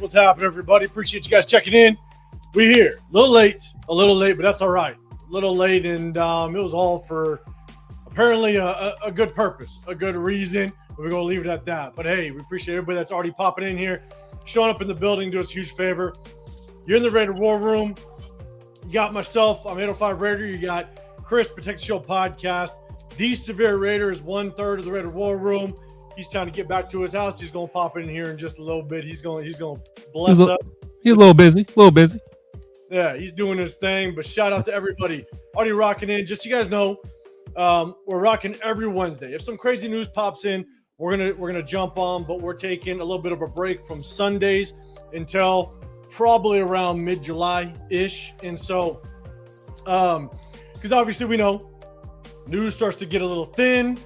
What's happening, everybody? Appreciate you guys checking in. We're here. A little late, but that's all right. A little late, and it was all for apparently a good purpose, a good reason. We're going to leave it at that. But, hey, we appreciate everybody that's already popping in here, showing up in the building. Do us a huge favor. You're in the Raider War Room. You got myself. I'm 805 Raider. You got Chris, Protect the Show podcast. The Severe Raider is 1/3 of the Raider War Room. He's trying to get back to his house. He's going to pop in here in just a little bit. He's going to bless us. He's a little busy. Yeah, he's doing his thing. But shout out to everybody already rocking in. Just so you guys know, we're rocking every Wednesday. If some crazy news pops in, we're gonna jump on. But we're taking a little bit of a break from Sundays until probably around mid-July-ish. And so, because obviously we know news starts to get a little thin.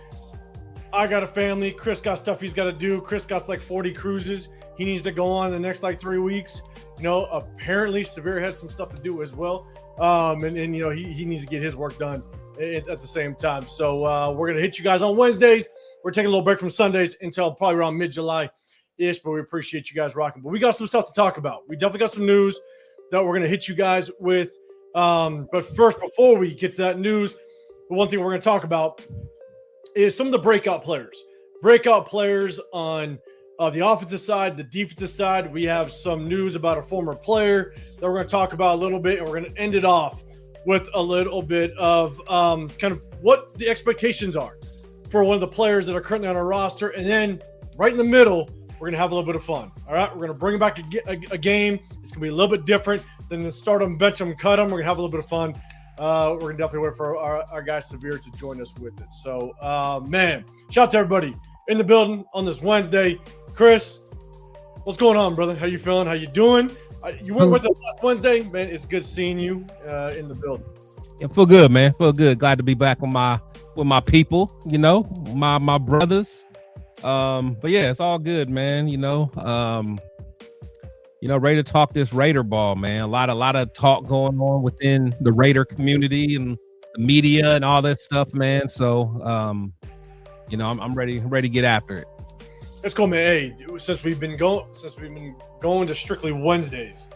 I got a family. Chris got stuff he's got to do. Chris got like 40 cruises he needs to go on in the next like 3 weeks. You know, apparently Severe had some stuff to do as well. And you know, he needs to get his work done at the same time. So we're going to hit you guys on Wednesdays. We're taking a little break from Sundays until probably around mid-July-ish, but we appreciate you guys rocking. But we got some stuff to talk about. We definitely got some news that we're going to hit you guys with. But first, before we get to that news, the one thing we're going to talk about is some of the breakout players. Breakout players on the offensive side, the defensive side. We have some news about a former player that we're going to talk about a little bit, and we're going to end it off with a little bit of kind of what the expectations are for one of the players that are currently on our roster. And then right in the middle, we're going to have a little bit of fun. All right, we're going to bring back a game. It's going to be a little bit different than the start them, bench them, cut them. We're going to have a little bit of fun. We're going to definitely wait for our guy Severe to join us with it. So, man, shout out to everybody in the building on this Wednesday. Chris, what's going on, brother? How you feeling? How you doing? You went with us last Wednesday, man. It's good seeing you in the building. Yeah, feel good, man. Feel good. Glad to be back with my people. You know, my brothers. But yeah, it's all good, man. You know, ready to talk this Raider ball, man. A lot of talk going on within the Raider community and the media and all that stuff, man. So, I'm ready to get after it. Let's go, man. Hey, since we've been going to strictly Wednesdays,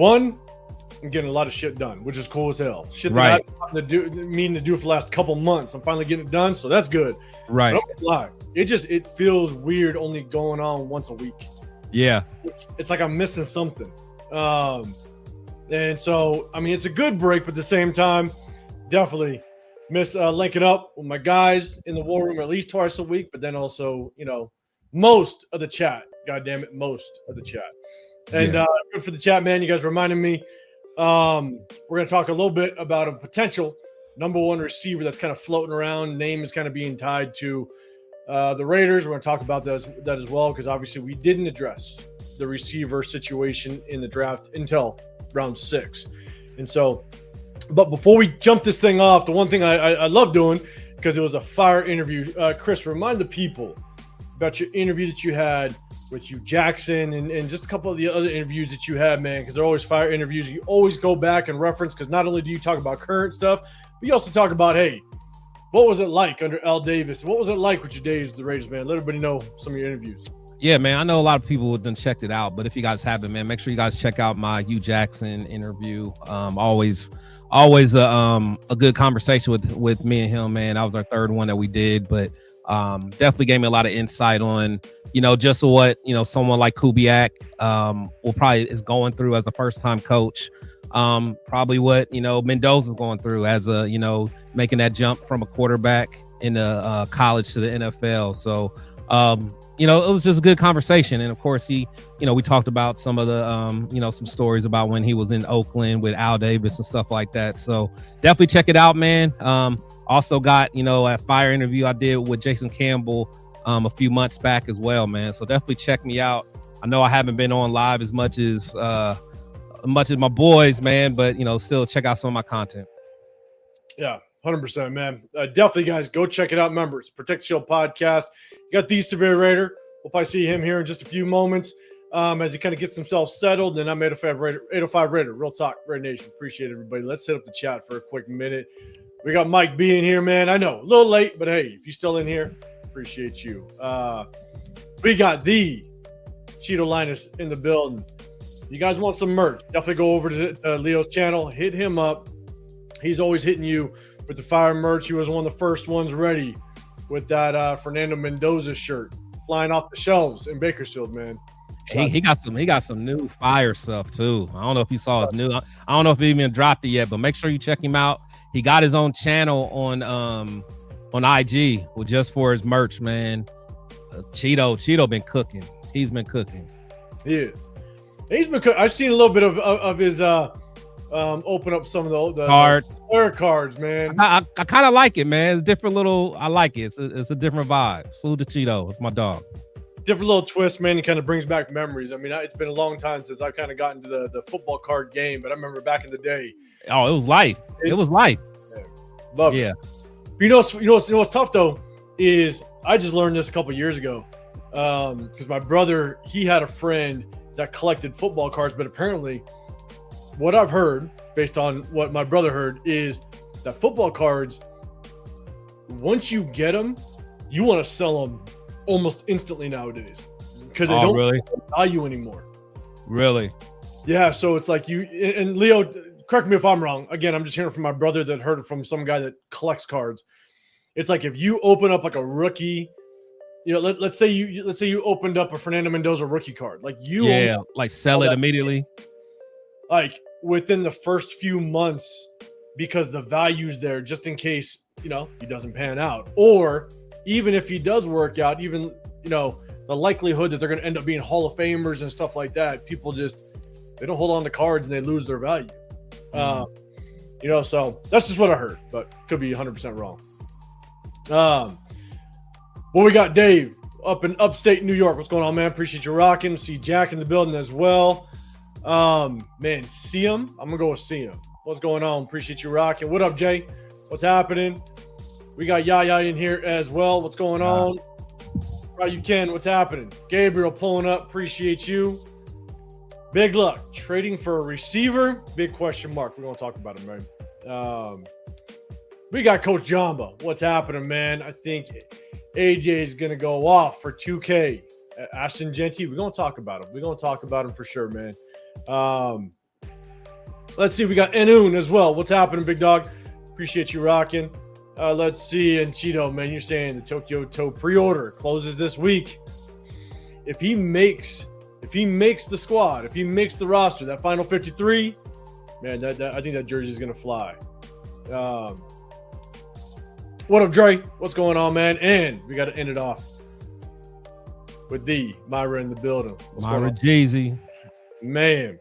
I'm getting a lot of shit done, which is cool as hell. Shit that I've been meaning to do for the last couple months. I'm finally getting it done, so that's good. Right. But I don't lie. It feels weird only going on once a week. Yeah. It's like I'm missing something. And so, I mean, it's a good break, but at the same time, definitely miss linking up with my guys in the war room at least twice a week, but then also, most of the chat. God damn it, most of the chat. And good for the chat, man. You guys reminded me. We're going to talk a little bit about a potential #1 receiver that's kind of floating around. Name is kind of being tied to the Raiders. We're going to talk about that as well, because obviously we didn't address the receiver situation in the draft until round 6. And so, but before we jump this thing off, the one thing I love doing, because it was a fire interview. Chris, remind the people about your interview that you had with Hugh Jackson and just a couple of the other interviews that you had, man, because they're always fire interviews. You always go back and reference, because not only do you talk about current stuff, but you also talk about, hey, what was it like under Al Davis? What was it like with your days with the Raiders, man? Let everybody know some of your interviews. Yeah, man, I know a lot of people have done checked it out, but if you guys haven't, man, make sure you guys check out my Hugh Jackson interview. Always a good conversation with me and him, man. That was our third one that we did, but definitely gave me a lot of insight on, just what, someone like Kubiak is going through as a first-time coach. Probably what, Mendoza's going through as making that jump from a quarterback in college to the NFL. So, it was just a good conversation. And of course we talked about some of the, some stories about when he was in Oakland with Al Davis and stuff like that. So definitely check it out, man. Also got, a fire interview I did with Jason Campbell a few months back as well, man. So definitely check me out. I know I haven't been on live as much as my boys, man, but still check out some of my content. Yeah, 100%, man. Definitely, guys, go check it out. Remember, it's Protect the Show podcast. You got the Severe Raider. We'll probably see him here in just a few moments as he kind of gets himself settled. And I'm 805 Raider. Real talk, Raider Nation. Appreciate everybody. Let's hit up the chat for a quick minute. We got Mike B in here, man. I know, a little late, but hey, if you're still in here, appreciate you. We got the Cheeto Linus in the building. You guys want some merch? Definitely go over to Leo's channel. Hit him up. He's always hitting you with the fire merch. He was one of the first ones ready with that Fernando Mendoza shirt flying off the shelves in Bakersfield, man. He got some new fire stuff too. I don't know if you saw his new. I don't know if he even dropped it yet, but make sure you check him out. He got his own channel on IG with just for his merch, man. Cheeto been cooking. He's been cooking. He is. He's been. I've seen a little bit of his open up some of the player cards, man. I kind of like it, man. It's different little. I like it. It's a different vibe. Salute to Cheeto. It's my dog. Different little twist, man. It kind of brings back memories. I mean, it's been a long time since I kind of got into the football card game, but I remember back in the day. Oh, it was life. It was life. Yeah. Love it. But you know what's tough though is I just learned this a couple years ago because my brother, he had a friend that collected football cards, but apparently what I've heard based on what my brother heard is that football cards, once you get them, you want to sell them almost instantly nowadays because they don't really have value anymore. Really? Yeah. So it's like you and Leo, correct me if I'm wrong. Again, I'm just hearing from my brother that heard it from some guy that collects cards. It's like if you open up like a rookie, you know, let's say you opened up a Fernando Mendoza rookie card, like you like sell it immediately, like within the first few months because the value's there just in case, you know, he doesn't pan out, or even if he does work out, even, you know, the likelihood that they're going to end up being Hall of Famers and stuff like that, people just, they don't hold on to cards and they lose their value. You know, so that's just what I heard, but could be 100% wrong. Well, we got Dave up in upstate New York. What's going on, man? Appreciate you rocking. See Jack in the building as well. Man, see him. I'm gonna go with see him. What's going on? Appreciate you rocking. What up, Jay? What's happening? We got Yaya in here as well. What's going on? Right, you can. What's happening? Gabriel pulling up. Appreciate you. Big luck. Trading for a receiver? Big question mark. We're going to talk about him, right? We got Coach Jamba. What's happening, man? I think AJ is going to go off for 2K. Ashton Genty, we're going to talk about him. We're going to talk about him for sure, man. Let's see. We got Enun as well. What's happening, big dog? Appreciate you rocking. Let's see. And Cheeto, man, you're saying the Tokyo Toe pre-order closes this week. If he makes the squad, if he makes the roster, that final 53, man, I think that jersey is gonna fly. What up, Dre? What's going on, man? And we got to end it off with the Myra in the building. Myra Jay-Z, man,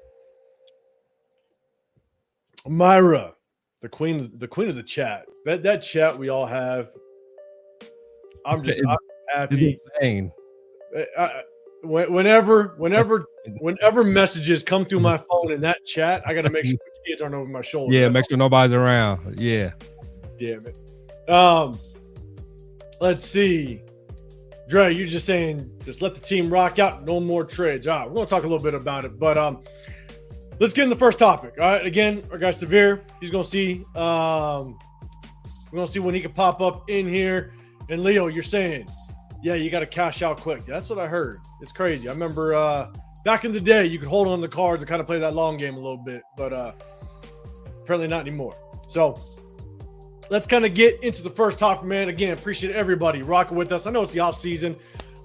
Myra. The queen of the chat. That chat we all have. I'm happy. It's insane. Whenever messages come through my phone in that chat, I gotta make sure the kids aren't over my shoulder. Yeah, make sure nobody's around. Yeah. Damn it. Let's see. Dre, you're just saying just let the team rock out. No more trades. All right, we're gonna talk a little bit about it, but let's get in the first topic. All right, again, our guy Severe, he's gonna see. We're gonna see when he can pop up in here. And Leo, you're saying, yeah, you got to cash out quick. That's what I heard. It's crazy. I remember back in the day, you could hold on the cards and kind of play that long game a little bit, but apparently not anymore. So let's kind of get into the first topic, man. Again, appreciate everybody rocking with us. I know it's the off season.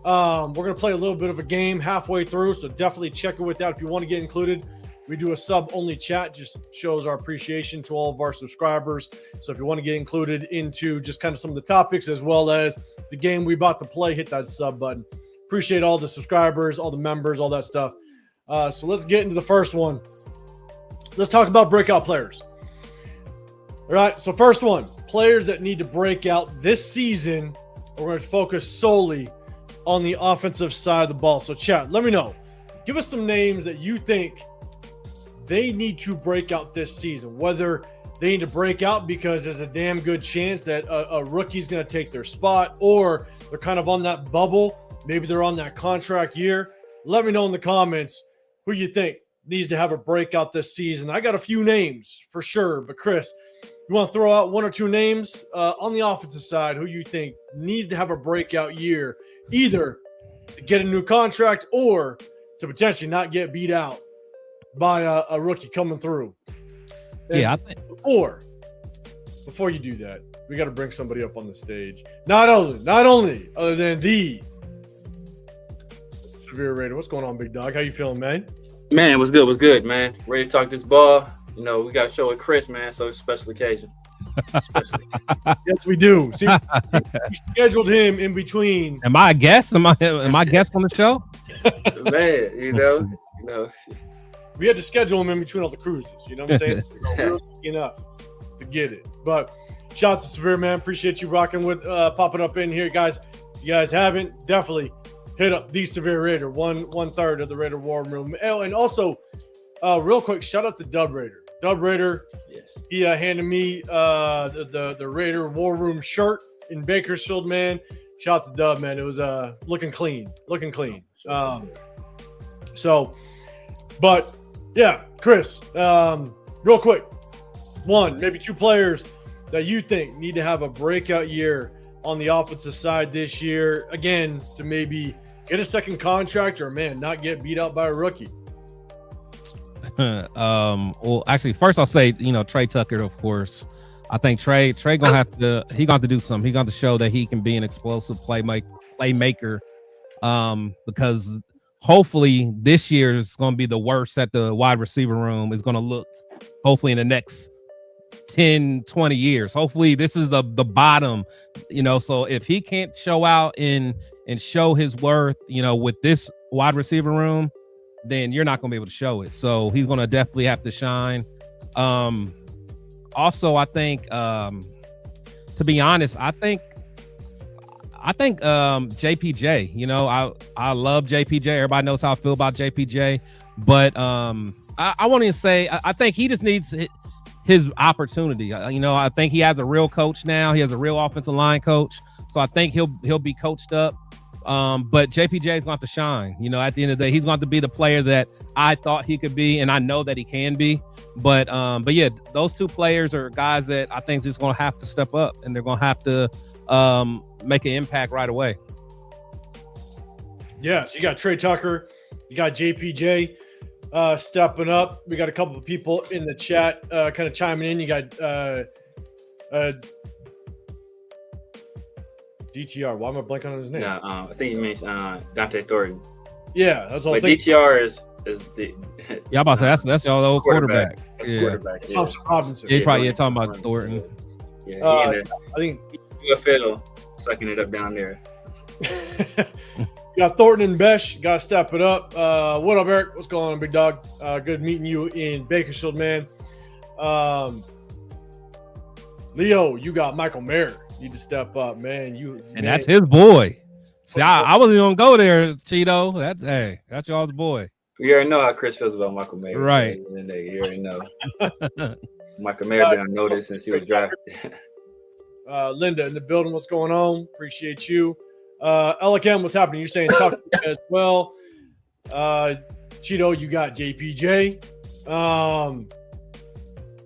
We're gonna play a little bit of a game halfway through, so definitely check it with that if you want to get included. We do a sub-only chat, just shows our appreciation to all of our subscribers. So if you want to get included into just kind of some of the topics as well as the game we about to play, hit that sub button. Appreciate all the subscribers, all the members, all that stuff. So let's get into the first one. Let's talk about breakout players. All right, so first one, players that need to break out this season. We're going to focus solely on the offensive side of the ball. So chat, let me know. Give us some names that you think they need to break out this season, whether they need to break out because there's a damn good chance that a rookie's going to take their spot, or they're kind of on that bubble. Maybe they're on that contract year. Let me know in the comments who you think needs to have a breakout this season. I got a few names for sure, but Chris, you want to throw out one or two names on the offensive side who you think needs to have a breakout year, either to get a new contract or to potentially not get beat out by a rookie coming through. And yeah, I think before you do that, we got to bring somebody up on the stage. Not only other than the Severe Raider. What's going on, big dog? How you feeling, man? Man, what's good, man. Ready to talk this ball. You know, we got to show with Chris, man. So it's a special occasion. Yes, we do. See, we scheduled him in between. Am I a guest? Am I a guest on the show? Man, you know. We had to schedule him in between all the cruises. You know what I'm saying? We're lucky enough to get it. But shout out to Severe, man. Appreciate you rocking with popping up in here, guys. If you guys haven't, definitely hit up the Severe Raider, one third of the Raider War Room. Oh, and also, real quick, shout out to Dub Raider. Dub Raider, Yes. he handed me the Raider War Room shirt in Bakersfield, man. Shout out to Dub, man. It was looking clean. But yeah, Chris, real quick, one, maybe two players that you think need to have a breakout year on the offensive side this year, again, to maybe get a second contract or, man, not get beat out by a rookie. Well, actually, first I'll say, Trey Tucker, of course. I think Trey gonna have to do something. He got to show that he can be an explosive playmaker. Because hopefully this year is going to be the worst that the wide receiver room is going to look. Hopefully in the next 10, 20 years. Hopefully this is the bottom. So if he can't show out and show his worth, with this wide receiver room, then you're not going to be able to show it. So he's going to definitely have to shine. Also, I think, to be honest, I think JPJ, I love JPJ. Everybody knows how I feel about JPJ, but I want to say, I think he just needs his opportunity. I think he has a real coach now. He has a real offensive line coach. So I think he'll be coached up. But JPJ is going to have to shine. At the end of the day, he's going to have to be the player that I thought he could be, and I know that he can be. But yeah, those two players are guys that I think is just going to have to step up, and they're going to have to make an impact right away. Yeah, so you got Trey Tucker, you got JPJ stepping up. We got a couple of people in the chat kind of chiming in. You got DTR. Why am I blanking on his name? Yeah, I think you mean Dante Thornton. Yeah, that's all. But DTR is the Yeah, I'm about to say that's y'all old quarterback. That's Yeah. quarterback. Yeah. Thompson Robinson. He's probably talking about Thornton. Yeah, I think UFL sucking it up down there. you got Thornton and Besh. Got to step it up. What up, Eric? What's going on, big dog? Good meeting you in Bakersfield, man. Leo, you got Michael Mayer. Need to step up, man. That's his boy. See, I wasn't even gonna go there, Cheeto. That's y'all's boy. You already know how Chris feels about Michael Mayer. Right. So, you already know. Michael Mayer been on notice since he was drafted. Linda in the building. What's going on? Appreciate you. Alec M, what's happening? You're saying Tucker as well. Cheeto, you got JPJ.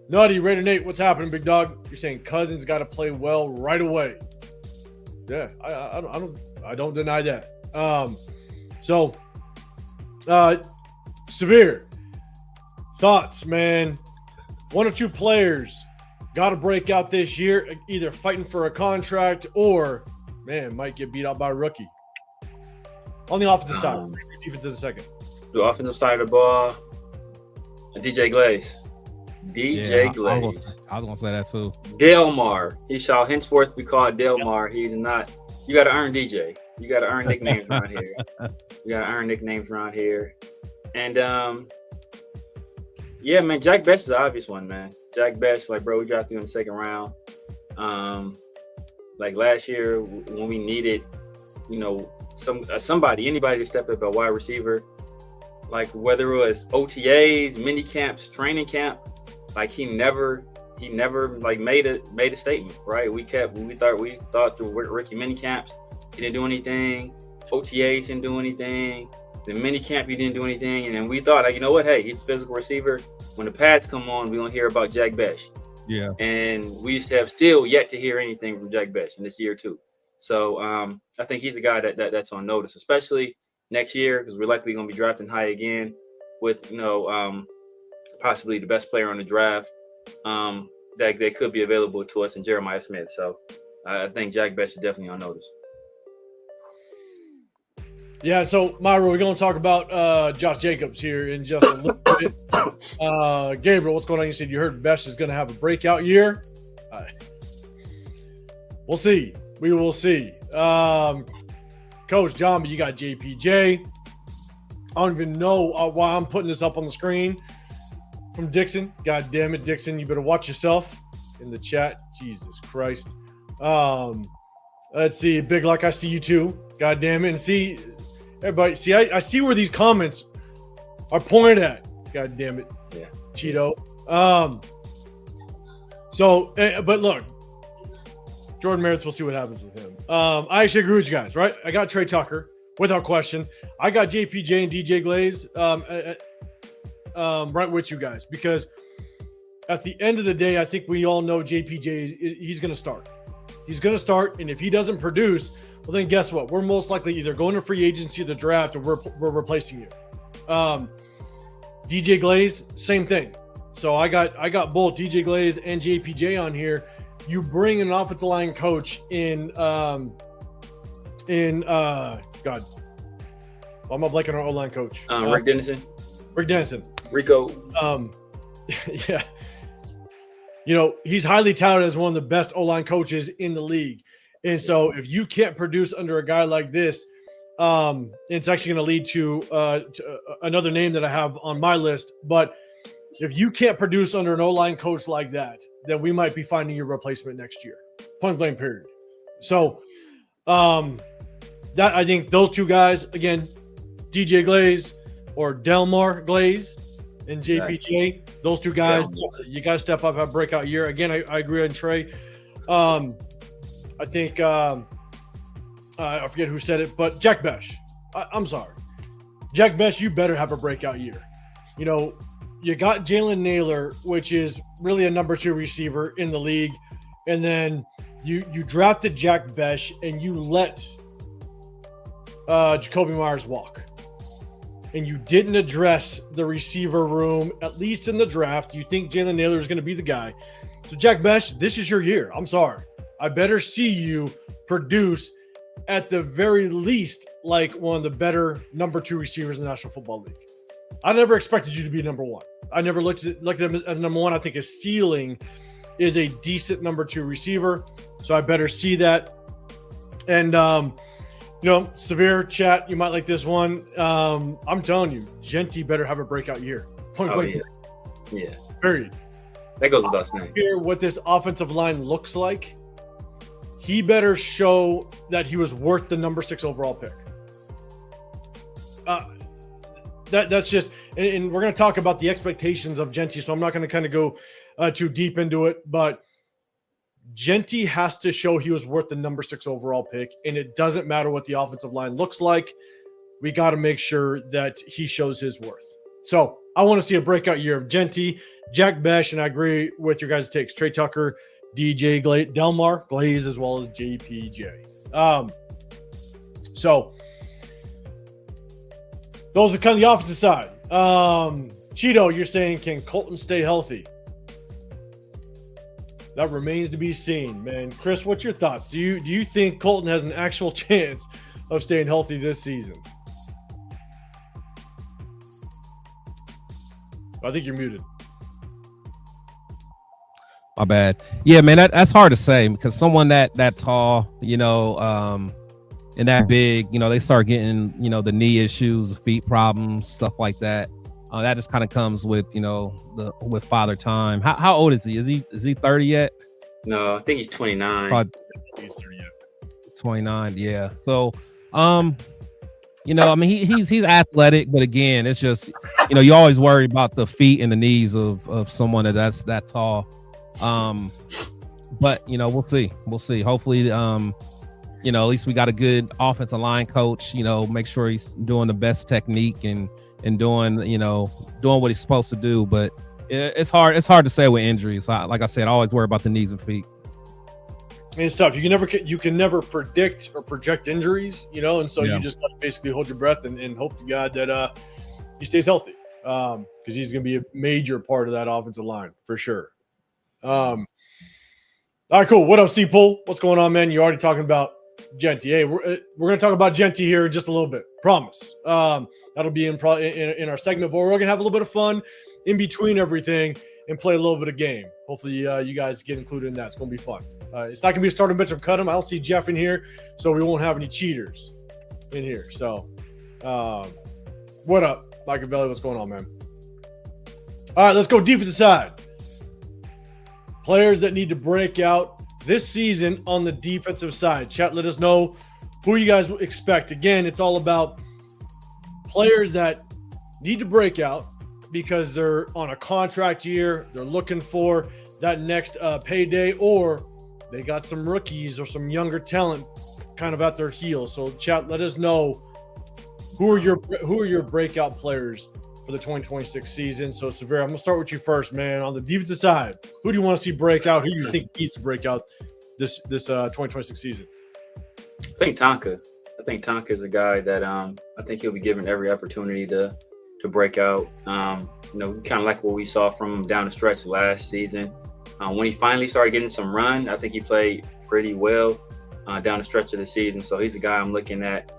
Nutty, Raider Nate, what's happening, big dog? You're saying Cousins got to play well right away. Yeah, I don't deny that. Severe thoughts, man. One or two players got to break out this year, either fighting for a contract or, man, might get beat out by a rookie. On the offensive side, defense is a second. The offensive side of the ball, DJ Glaze. Glaze. I was gonna say that too. Delmar. He shall henceforth be called Delmar. He's not. You got to earn DJ. You got to earn nicknames around here. And yeah, man, Jack Best is the obvious one, man. Jack Best, like, bro, we drafted you in the second round. Like last year when we needed, anybody to step up at wide receiver, like whether it was OTAs, mini camps, training camp, like he never like made a statement, right? We thought the rookie mini camps, he didn't do anything. OTAs didn't do anything. The mini camp, he didn't do anything. And then we thought, like, you know what? Hey, he's a physical receiver. When the pads come on, we're gonna hear about Jack Best. Yeah. And we have still yet to hear anything from Jack Best in this year too. So I think he's a guy that's on notice, especially next year, because we're likely going to be drafting high again with, possibly the best player on the draft that could be available to us in Jeremiah Smith. So I think Jack Best is definitely on notice. Yeah, so Myra, we're going to talk about Josh Jacobs here in just a little bit. Gabriel, what's going on? You said you heard Best is going to have a breakout year. We'll see. We will see. Coach John, but you got JPJ. I don't even know why I'm putting this up on the screen from Dixon. God damn it, Dixon. You better watch yourself in the chat. Jesus Christ. Let's see. Big Luck, I see you too. God damn it. And see, everybody, see, I see where these comments are pointed at. God damn it. Yeah. Cheeto. But look, Jordan Meredith, we'll see what happens with him. I actually agree with you guys, right? I got Trey Tucker without question. I got JPJ and DJ Glaze right with you guys, because at the end of the day, I think we all know JPJ, he's going to start. He's going to start, and if he doesn't produce, well, then guess what? We're most likely either going to free agency or the draft, or we're replacing you. DJ Glaze, same thing. So I got both DJ Glaze and JPJ on here. You bring an offensive line coach in God, why am I blanking on our O-line coach? Rick Dennison. Rick Dennison. Rico. Yeah. He's highly touted as one of the best O-line coaches in the league. And so if you can't produce under a guy like this, it's actually going to lead to another name that I have on my list. But if you can't produce under an O-line coach like that, then we might be finding your replacement next year. Point blank period. So that, I think those two guys, again, DJ Glaze or Delmar Glaze and JPJ, those two guys, you got to step up, have a breakout year. Again, I agree on Trey. I think I forget who said it, but Jack Besh. I'm sorry. Jack Besh, you better have a breakout year. You got Jalen Naylor, which is really a number 2 receiver in the league. And then you drafted Jack Besh and you let Jacoby Myers walk. And you didn't address the receiver room, at least in the draft. You think Jalen Naylor is going to be the guy. So Jack Besh, this is your year. I'm sorry. I better see you produce at the very least like one of the better number 2 receivers in the National Football League. I never expected you to be number 1. I never looked at him as number 1. I think his ceiling is a decent number 2 receiver. So I better see that. And, severe chat, you might like this one. I'm telling you, Genty better have a breakout year. Point blank. Yeah. Period. That goes without saying. Here, what this offensive line looks like, he better show that he was worth the number 6 overall pick. That's just, and we're going to talk about the expectations of Genty, so I'm not going to kind of go too deep into it, but Genty has to show he was worth the number 6 overall pick, and it doesn't matter what the offensive line looks like. We got to make sure that he shows his worth. So I want to see a breakout year of Genty, Jack Besh, and I agree with your guys' takes. Trey Tucker, DJ Glaze, Delmar Glaze, as well as JPJ. So those are kind of the offensive side. Cheeto, you're saying, can Colton stay healthy? That remains to be seen, man. Chris, what's your thoughts? Do you think Colton has an actual chance of staying healthy this season? I think you're muted. My bad. Yeah, man, that's hard to say because someone that tall, and that big, they start getting, the knee issues, feet problems, stuff like that. That just kind of comes with, with father time. How old is he? Is he 30 yet? No, I think he's 29. Probably He's 30 yet. 29. Yeah. So, he's athletic, but again, it's just, you always worry about the feet and the knees of someone that's that tall. But we'll see. Hopefully, at least we got a good offensive line coach, make sure he's doing the best technique and doing what he's supposed to do. But it's hard to say with injuries. Like I said, I always worry about the knees and feet. it's tough. You can never predict or project injuries, and so you just gotta basically hold your breath and hope to God that he stays healthy, because he's going to be a major part of that offensive line for sure. All right, cool. What up, C-Pool? What's going on, man? You're already talking about Genty. Hey, we're going to talk about Genty here in just a little bit. Promise. That'll be in our segment, but we're going to have a little bit of fun in between everything and play a little bit of game. Hopefully, you guys get included in that. It's going to be fun. It's not going to be a starting bench of cut him. I don't see Jeff in here, so we won't have any cheaters in here. So, what up, Machiavelli? What's going on, man? All right, let's go defensive side. Players that need to break out this season on the defensive side. Chat, let us know who you guys expect. Again, it's all about players that need to break out because they're on a contract year. They're looking for that next payday, or they got some rookies or some younger talent kind of at their heels. So, chat, let us know who are your breakout players for the 2026 season. So, Severe, I'm going to start with you first, man. On the defensive side, who do you want to see break out? Who do you think needs to break out this 2026 season? I think Tonka. is a guy that I think he'll be given every opportunity to break out. Kind of like what we saw from him down the stretch last season. When he finally started getting some run, I think he played pretty well down the stretch of the season. So he's a guy I'm looking at.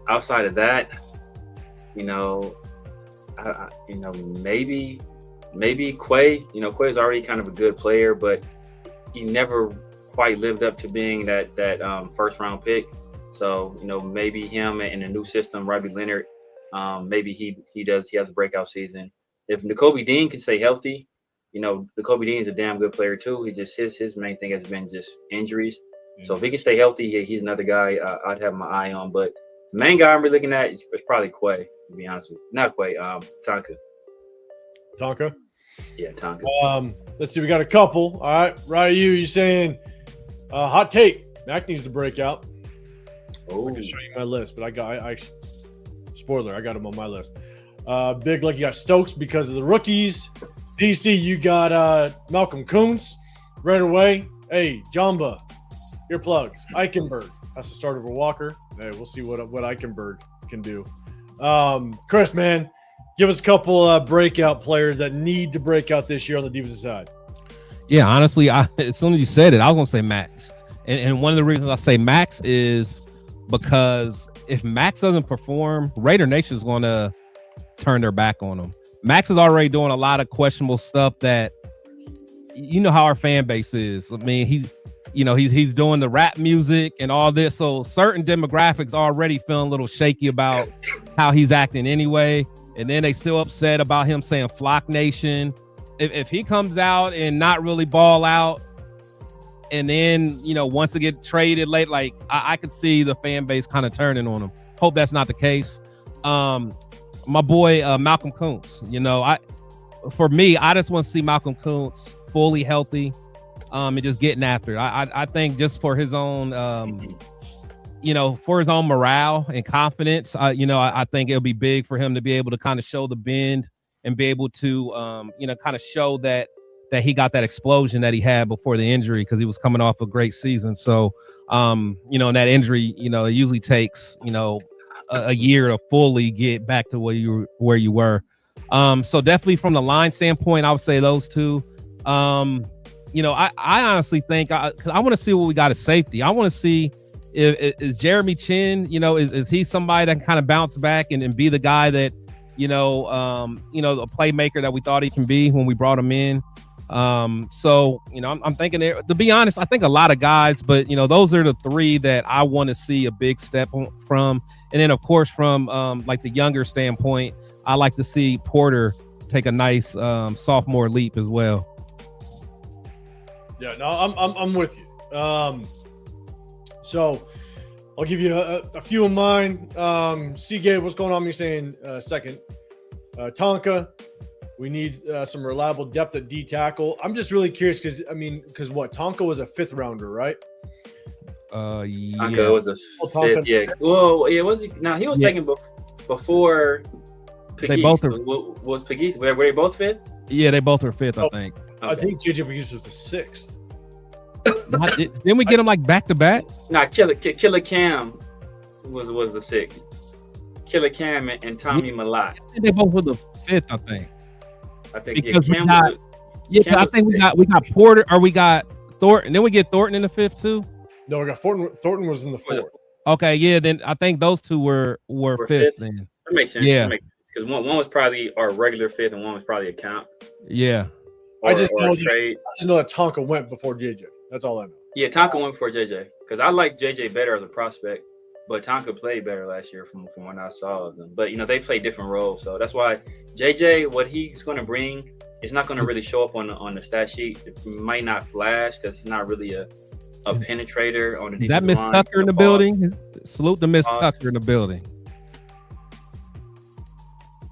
Outside of that, maybe Quay. Quay is already kind of a good player, but he never quite lived up to being that first round pick. So maybe him in a new system, Robbie Leonard, maybe he has a breakout season. If Nakobe Dean can stay healthy, Nakobe Dean is a damn good player too. He just his main thing has been just injuries. Mm-hmm. So if he can stay healthy, he's another guy I'd have my eye on. But the main guy I'm really looking at is probably Quay, to be honest with you. Not Quay, Tonka. Tonka? Yeah, Tonka. Let's see, we got a couple. All right, you saying hot take, Mac needs to break out. Oh. I can show you my list, but I spoiler, I got him on my list. Big, like you got Stokes because of the rookies. DC, you got Malcolm Kuntz right away. Hey, Jamba, earplugs. Eichenberg, that's the starter for Walker. Hey, we'll see what Eichenberg can do. Chris, man, give us a couple breakout players that need to break out this year on the defensive side. Yeah, honestly, as soon as you said it, I was going to say Max. And one of the reasons I say Max is because if Max doesn't perform, Raider Nation is going to turn their back on him. Max is already doing a lot of questionable stuff that, how our fan base is. I mean, he's doing the rap music and all this. So certain demographics already feeling a little shaky about how he's acting anyway. And then they still upset about him saying Flock Nation. If he comes out and not really ball out, and then, once to get traded late, like I could see the fan base kind of turning on him. Hope that's not the case. My boy, Malcolm Kuntz, for me, I just want to see Malcolm Kuntz fully healthy and just getting after it. I think just for his own, for his own morale and confidence, I think it'll be big for him to be able to kind of show the bend and be able to, kind of show that he got that explosion that he had before the injury, because he was coming off a great season. So, and that injury, it usually takes, a year to fully get back to where you were. So definitely from the line standpoint, I would say those two. I honestly think, because I want to see what we got at safety. I want to see is Jeremy Chin, is he somebody that can kind of bounce back and be the guy that, the playmaker that we thought he can be when we brought him in. So, I'm thinking there, to be honest, I think a lot of guys, but those are the three that I want to see a big step from. And then of course, from like the younger standpoint, I like to see Porter take a nice sophomore leap as well. Yeah, no, I'm with you. So I'll give you a few of mine. Seagate, what's going on? Me saying second. Tonka, we need some reliable depth at D tackle. I'm just really curious because what, Tonka was a 5th rounder, right? Yeah. Tonka was a 5th. Yeah. Well, yeah. Was he? Now he was taken before. Pegues. They both are. Was Pegues? Were they both 5th? Yeah, they both are 5th, I think. Okay. I think JJ Pegues was the 6th. Didn't we get him like back to back? Nah, Killer Cam was the 6th. Killer Cam and Tommy Malott. I think they both were the 5th. I think because Cam I think we got Porter or we got Thornton. Then we get Thornton in the 5th too. No, we got Thornton. Thornton was in the 4th. Okay, yeah. Then I think those two were 5th. Then that makes sense. Yeah, because one was probably our regular 5th and one was probably a count. Yeah. I just know that Tonka went before JJ. That's all I know. Yeah, Tonka went before JJ because I like JJ better as a prospect, but Tonka played better last year from when I saw them. But they play different roles, so that's why JJ, what he's going to bring, is not going to really show up on the stat sheet. It might not flash because he's not really a penetrator on the defensive line. Is that Miss Tucker in the building? Salute to Miss Tucker in the building.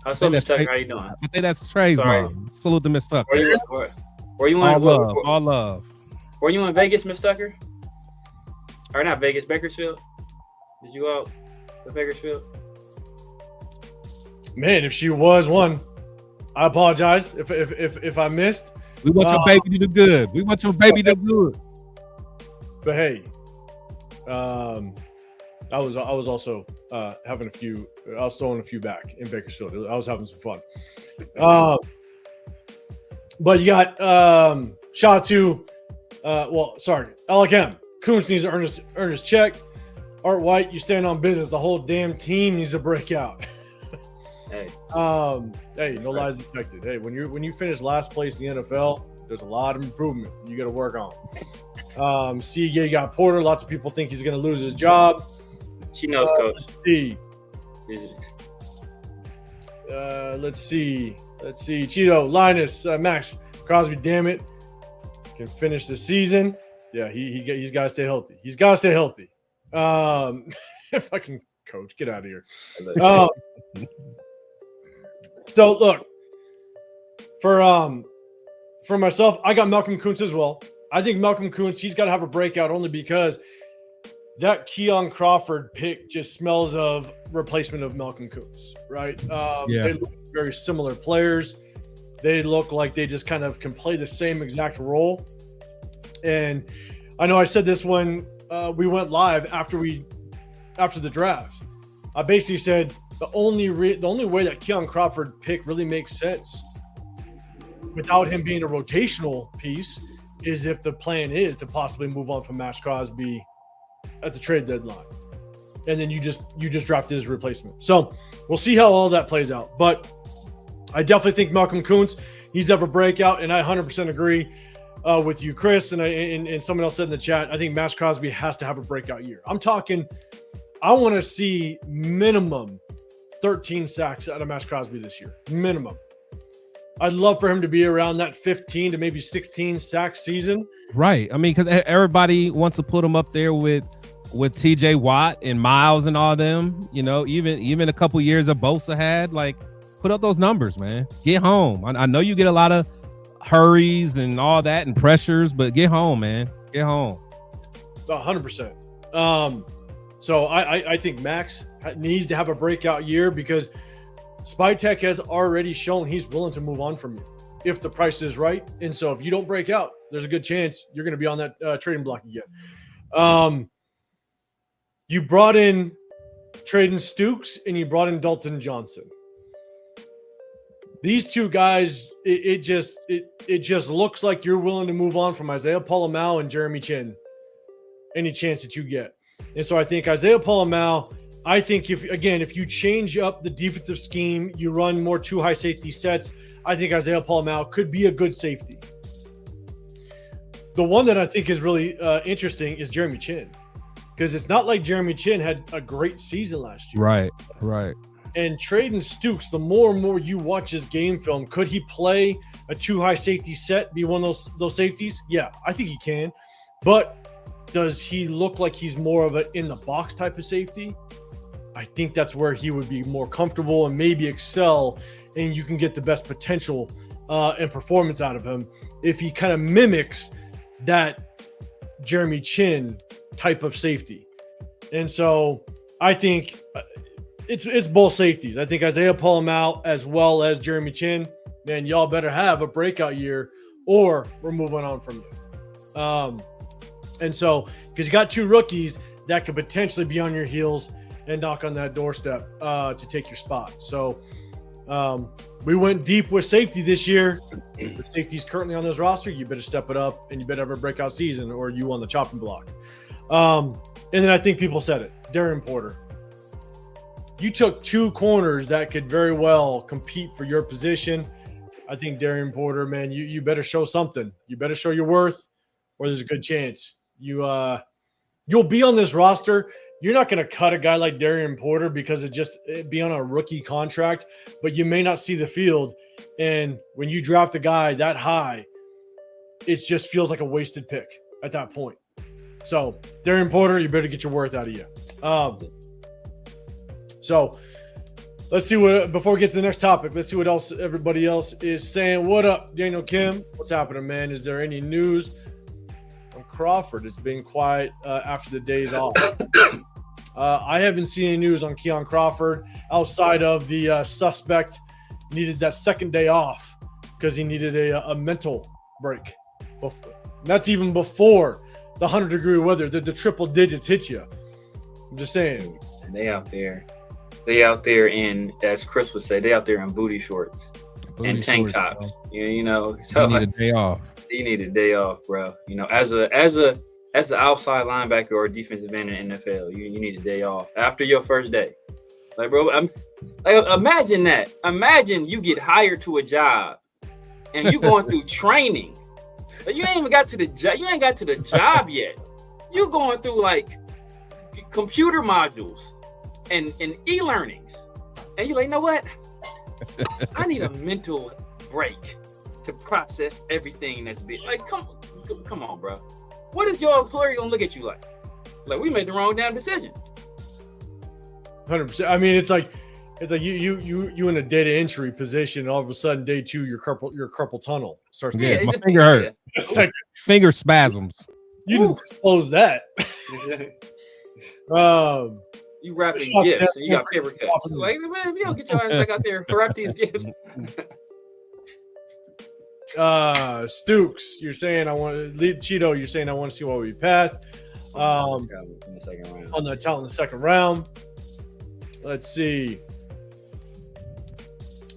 How's up, Miss Tucker? How you doing? I think that's Trey's mom. Salute to Miss Tucker. Were you all love. Were you in Vegas, Miss Tucker? Or not Vegas, Bakersfield? Did you go out to Bakersfield? Man, if she was one, I apologize if I missed. We want your baby to do good. We want your baby to do good. But hey, I was also having a few. I was throwing a few back in Bakersfield. I was having some fun. But you got shout out to LKM. Coons needs to earn his check. Art White, you stand on business. The whole damn team needs to break out. Hey, no lies detected. Hey, when you finish last place in the NFL, there's a lot of improvement you got to work on. You got Porter. Lots of people think he's going to lose his job. She knows, Coach. Let's see. Cheeto, Linus, Max Crosby. Damn it, can finish the season. Yeah, he's got to stay healthy. He's got to stay healthy. Fucking Coach, get out of here. So look, for myself, I got Malcolm Kuntz as well. I think Malcolm Kuntz, he's got to have a breakout only because that Keon Crawford pick just smells of replacement of Malcolm Kuntz, right? They look very similar players. They look like they just kind of can play the same exact role. And I know I said this when we went live after the draft. I basically said the only way that Keon Crawford pick really makes sense without him being a rotational piece is if the plan is to possibly move on from maxxcrosby at the trade deadline, and then you just drafted his replacement. So we'll see how all that plays out. But I definitely think Malcolm Kuntz needs to have a breakout, and I 100% agree with you, Chris, and someone else said in the chat. I think maxxcrosby has to have a breakout year. I want to see minimum 13 sacks out of maxxcrosby this year. Minimum. I'd love for him to be around that 15 to maybe 16 sack season. Right. I mean, because everybody wants to put him up there with TJ Watt and Miles and all them. Even a couple years that Bosa had. Like, put up those numbers, man. Get home. I know you get a lot of hurries and all that and pressures, but get home, man. Get home. 100%. So I think Max needs to have a breakout year because Spytek has already shown he's willing to move on from you if the price is right. And so if you don't break out, there's a good chance you're going to be on that trading block again. You brought in Traden Stukes and you brought in Dalton Johnson. These two guys, it just looks like you're willing to move on from Isaiah Pola-Mao and Jeremy Chin any chance that you get. And so I think Isaiah Pola-Mao, I think if you change up the defensive scheme, you run more two high safety sets, I think Isaiah Pola-Mao could be a good safety. The one that I think is really interesting is Jeremy Chin, because it's not like Jeremy Chin had a great season last year. Right. And Traden Stukes, the more and more you watch his game film, could he play a two high safety set, be one of those safeties? Yeah, I think he can. But does he look like he's more of a in the box type of safety? I think that's where he would be more comfortable and maybe excel, and you can get the best potential and performance out of him if he kind of mimics that Jeremy Chin type of safety. And so I think it's both safeties. I think Isaiah Pola-Mao as well as Jeremy Chin, man, y'all better have a breakout year or we're moving on from you. And so, because you got 2 rookies that could potentially be on your heels and knock on that doorstep to take your spot. So we went deep with safety this year. The safety's currently on this roster. You better step it up, and you better have a breakout season, or you on the chopping block. And then I think people said it. Darren Porter. You took 2 corners that could very well compete for your position. I think Darren Porter, man, you better show something. You better show your worth, or there's a good chance you'll be on this roster. You're not going to cut a guy like Darren Porter because it be on a rookie contract, but you may not see the field. And when you draft a guy that high, it just feels like a wasted pick at that point. So Darren Porter, you better get your worth out of you. So let's see before we get to the next topic, let's see what else everybody else is saying. What up, Daniel Kim? What's happening, man? Is there any news on Crawford? It's been quiet after the days off. I haven't seen any news on Keon Crawford outside of the suspect needed that second day off because he needed a mental break. That's even before the 100-degree weather, the triple digits hit you. I'm just saying. And they out there in, as Chris would say, they out there in booty shorts and tank tops. You know, so you need a day off. You need a day off, bro. You know, as an outside linebacker or defensive end in the NFL, you need a day off after your first day. Like, bro, imagine that. Imagine you get hired to a job and you going through training. But you ain't even got to the job. You ain't got to the job yet. You going through like computer modules and e-learnings, and you're like, you know what? I need a mental break to process everything that's big. Like, come on, bro. What is your employer gonna look at you like? Like, we made the wrong damn decision. 100%. I mean, it's like you in a data entry position, and all of a sudden, day 2, your carpal tunnel starts. Yeah, my finger hurt. Finger spasms. You didn't disclose that. You wrapping gifts, and you got paper cuts. Like, man, you don't get your ass back out there and wrap these gifts. Stooks, you're saying I want to lead Cheeto. You're saying I want to see what we passed. In the second round. On the talent in the second round. Let's see.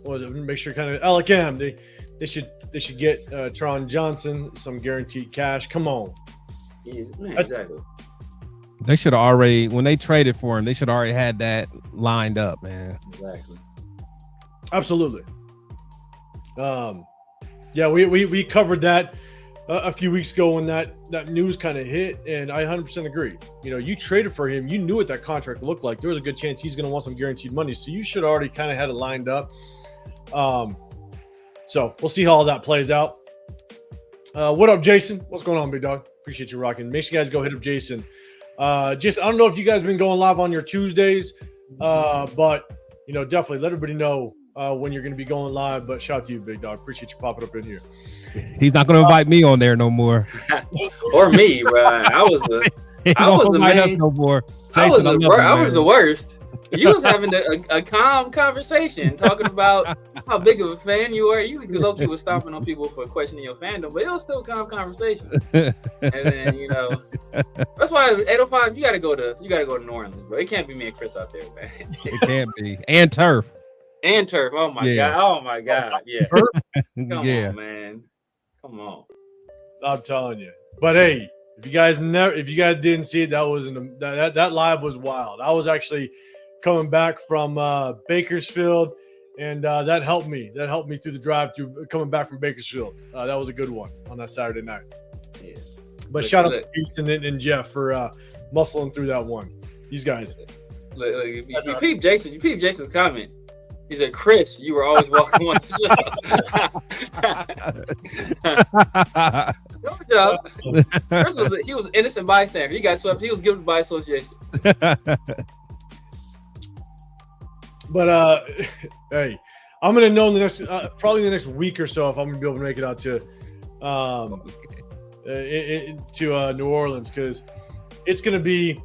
Well, make sure kind of Alec M. They should get Tron Johnson some guaranteed cash. Come on. Yeah, man, exactly. They should have already, when they traded for him, they should already had that lined up, man. Exactly. Absolutely. Yeah, we covered that a few weeks ago when that news kind of hit, and I 100% agree. You know, you traded for him. You knew what that contract looked like. There was a good chance he's going to want some guaranteed money, so you should already kind of had it lined up. So we'll see how all that plays out. What up, Jason? What's going on, big dog? Appreciate you rocking. Make sure you guys go hit up Jason. Jason, I don't know if you guys have been going live on your Tuesdays, but you know, definitely let everybody know when you're going to be going live. But shout out to you, big dog. Appreciate you popping up in here. He's not going to invite me on there no more. Or me, bro. I was the main. No more. Jason, I was the worst. You was having a calm conversation talking about how big of a fan you are. You low-key was stomping on people for questioning your fandom, but it was still a calm conversation. And then, you know, that's why 805, you gotta go to New Orleans, bro. It can't be me and Chris out there, man. It can't be. And turf. Oh my god. Oh my god. Yeah. Come on, man. Come on. I'm telling you. But hey, if you guys didn't see it, that live was wild. I was actually coming back from Bakersfield, and that helped me. That helped me through the drive-through coming back from Bakersfield. That was a good one on that Saturday night. Yeah. But shout out to Easton and Jeff for muscling through that one. These guys. You peep Jason's comment. He said, "Chris, you were always welcome on the show." Good job. Chris was an innocent bystander. He got swept. He was given by association. But hey, I'm gonna know in the next probably in the next week or so if I'm gonna be able to make it out to New Orleans, because it's gonna be.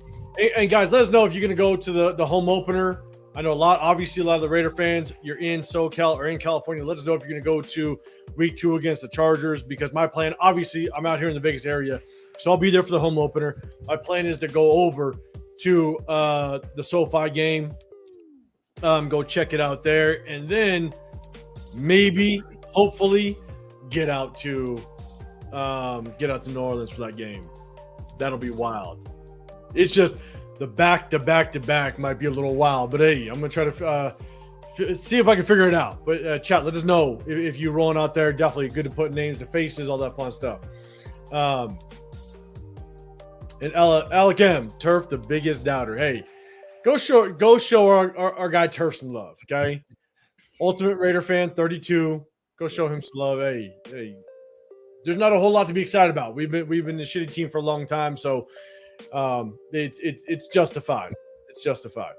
And guys, let us know if you're gonna go to the home opener. I know a lot of the Raider fans, you're in SoCal or in California. Let us know if you're gonna go to week 2 against the Chargers, because my plan, obviously, I'm out here in the Vegas area. So I'll be there for the home opener. My plan is to go over to the SoFi game, go check it out there, and then maybe, hopefully, get out to New Orleans for that game. That'll be wild. It's just the back might be a little wild, but hey, I'm gonna try to see if I can figure it out. But chat, let us know if you're rolling out there. Definitely good to put names to faces, all that fun stuff. And Alec M, Turf, the biggest doubter. Hey, go show our guy Turf some love, okay? Ultimate Raider fan, 32. Go show him some love. Hey, there's not a whole lot to be excited about. We've been a shitty team for a long time, so it's justified. It's justified.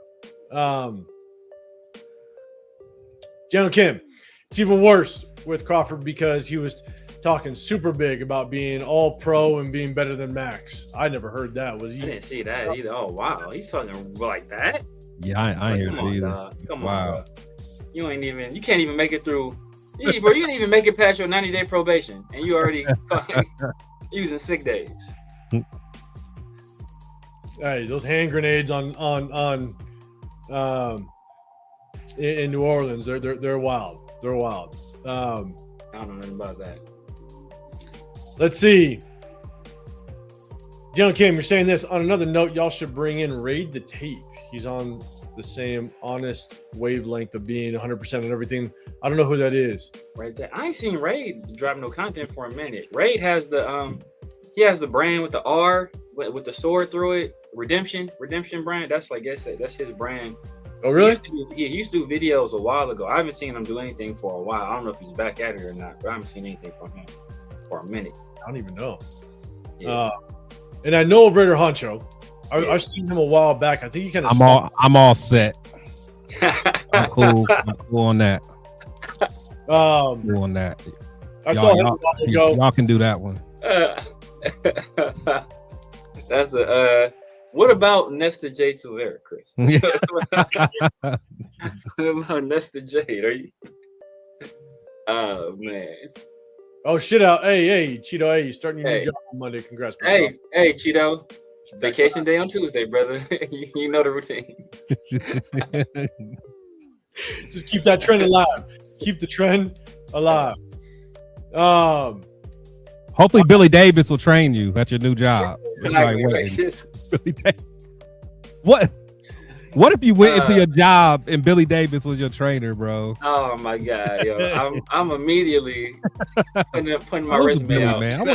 General Kim, it's even worse with Crawford because he was talking super big about being all pro and being better than Max. I never heard that. I didn't see that either. Oh wow, he's talking like that. Yeah, I ain't heard it either. Come on, dog. You can't even make it through. Bro, you didn't even make it past your 90-day probation, and you already using sick days. Hey, those hand grenades in New Orleans, they're wild. They're wild. I don't know nothing about that. Let's see. Young Kim, you're saying this. On another note, y'all should bring in Raid the Tape. He's on the same honest wavelength of being 100% on everything. I don't know who that is. Right there. I ain't seen Raid drop no content for a minute. Raid has the brand with the R with the sword through it. Redemption brand. That's his brand. Oh, really? He used to do videos a while ago. I haven't seen him do anything for a while. I don't know if he's back at it or not, but I haven't seen anything from him for a minute. I don't even know. Yeah. And I know of Raider Honcho. I've seen him a while back. I think he kind of. I'm all set. I'm cool. I'm cool on that. Cool on that. I saw him a while ago. Y'all can do that one. That's a. What about Nesta Jade Silvera, Chris? What about Nesta Jade? Are you? Oh man. Oh shit out! Hey, Cheeto! Hey, you starting your new job on Monday? Congrats, bro. Hey, Cheeto! Vacation day on Tuesday, brother. you know the routine. Just keep that trend alive. Keep the trend alive. Hopefully, Billy Davis will train you at your new job. What if you went into your job and Billy Davis was your trainer, bro? Oh my God, yo! I'm immediately putting my resume out. Man. I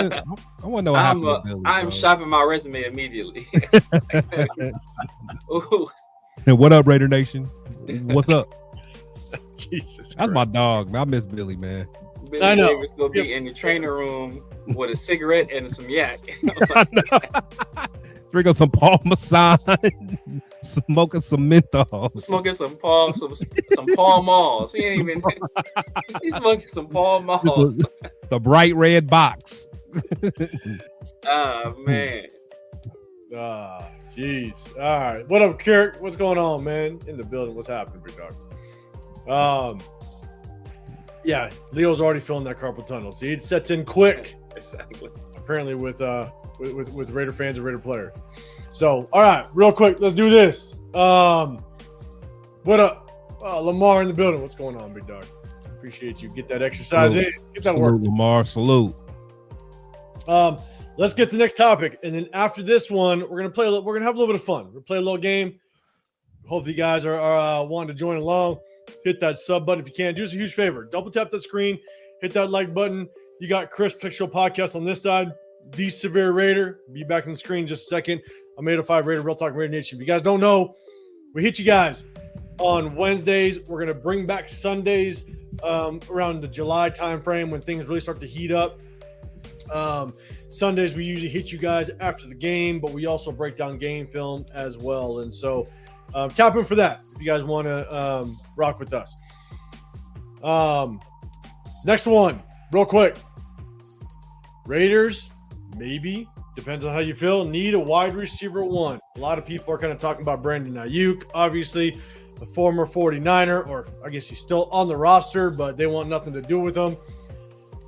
want to know what happened to Billy, I'm shopping my resume immediately. And what up, Raider Nation? What's up? Jesus, that's my dog, man. I miss Billy, man. Billy Davis gonna be in the trainer room with a cigarette and some yak. Drinking some Parmesan, smoking some menthol, smoking some Paul Malls. He ain't even. He's smoking some Paul Malls. The bright red box. Oh man. Ah, jeez. All right. What up, Kirk? What's going on, man? In the building. What's happening, big dog? Yeah, Leo's already filling that carpal tunnel. See, it sets in quick. Exactly. Apparently, with Raider fans and Raider players. So, all right, real quick, let's do this. What up, Lamar in the building? What's going on, big dog? Appreciate you. Get that exercise in. Get that work. Lamar, salute. Let's get to the next topic, and then after this one, we're gonna have a little bit of fun. We'll play a little game. Hopefully, you guys are wanting to join along. Hit that sub button if you can. Do us a huge favor. Double tap that screen. Hit that like button. You got Chris Picture Podcast on this side. The Severe Raider. Be back on the screen in just a second. I'm 805 Raider, Real Talk Raider Nation. If you guys don't know, we hit you guys on Wednesdays. We're going to bring back Sundays around the July timeframe when things really start to heat up. Sundays, we usually hit you guys after the game, but we also break down game film as well. And so tap in for that if you guys want to rock with us. Next one, real quick. Raiders, maybe, depends on how you feel, need a wide receiver one. A lot of people are kind of talking about Brandon Ayuk, obviously, the former 49er, or I guess he's still on the roster, but they want nothing to do with him.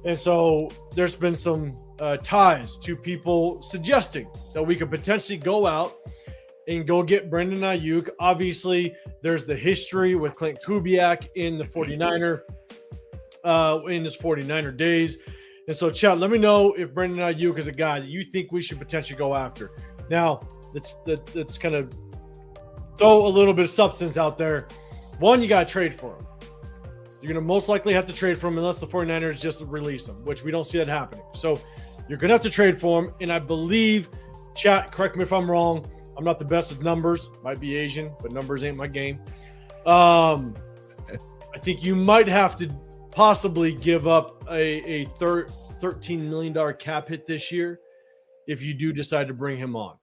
And so there's been some ties to people suggesting that we could potentially go out and go get Brandon Ayuk. Obviously, there's the history with Clint Kubiak in the 49er, in his 49er days. And so, Chad, let me know if Brandon Ayuk is a guy that you think we should potentially go after. Now, let's kind of throw a little bit of substance out there. One, you got to trade for him. You're going to most likely have to trade for him unless the 49ers just release him, which we don't see that happening. So you're going to have to trade for him. And I believe, chat, correct me if I'm wrong, I'm not the best with numbers. Might be Asian, but numbers ain't my game. I think you might have to possibly give up a $13 million cap hit this year if you do decide to bring him on.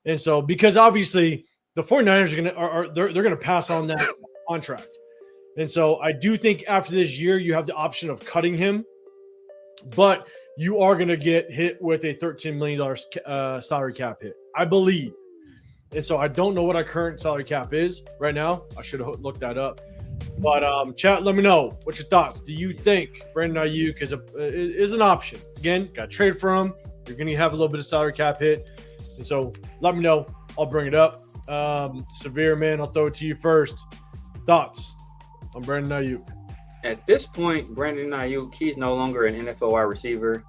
And so, because obviously the 49ers are they're going to pass on that contract. And so I do think after this year, you have the option of cutting him, but you are going to get hit with a $13 million salary cap hit, I believe. And so I don't know what our current salary cap is right now. I should have looked that up. But chat, let me know. What's your thoughts? Do you think Brandon Ayuk is an option? Again, got to trade for him. You're going to have a little bit of salary cap hit. And so let me know. I'll bring it up. Severe, man, I'll throw it to you first. Thoughts on Brandon Ayuk? At this point, Brandon Ayuk, he's no longer an NFL wide receiver.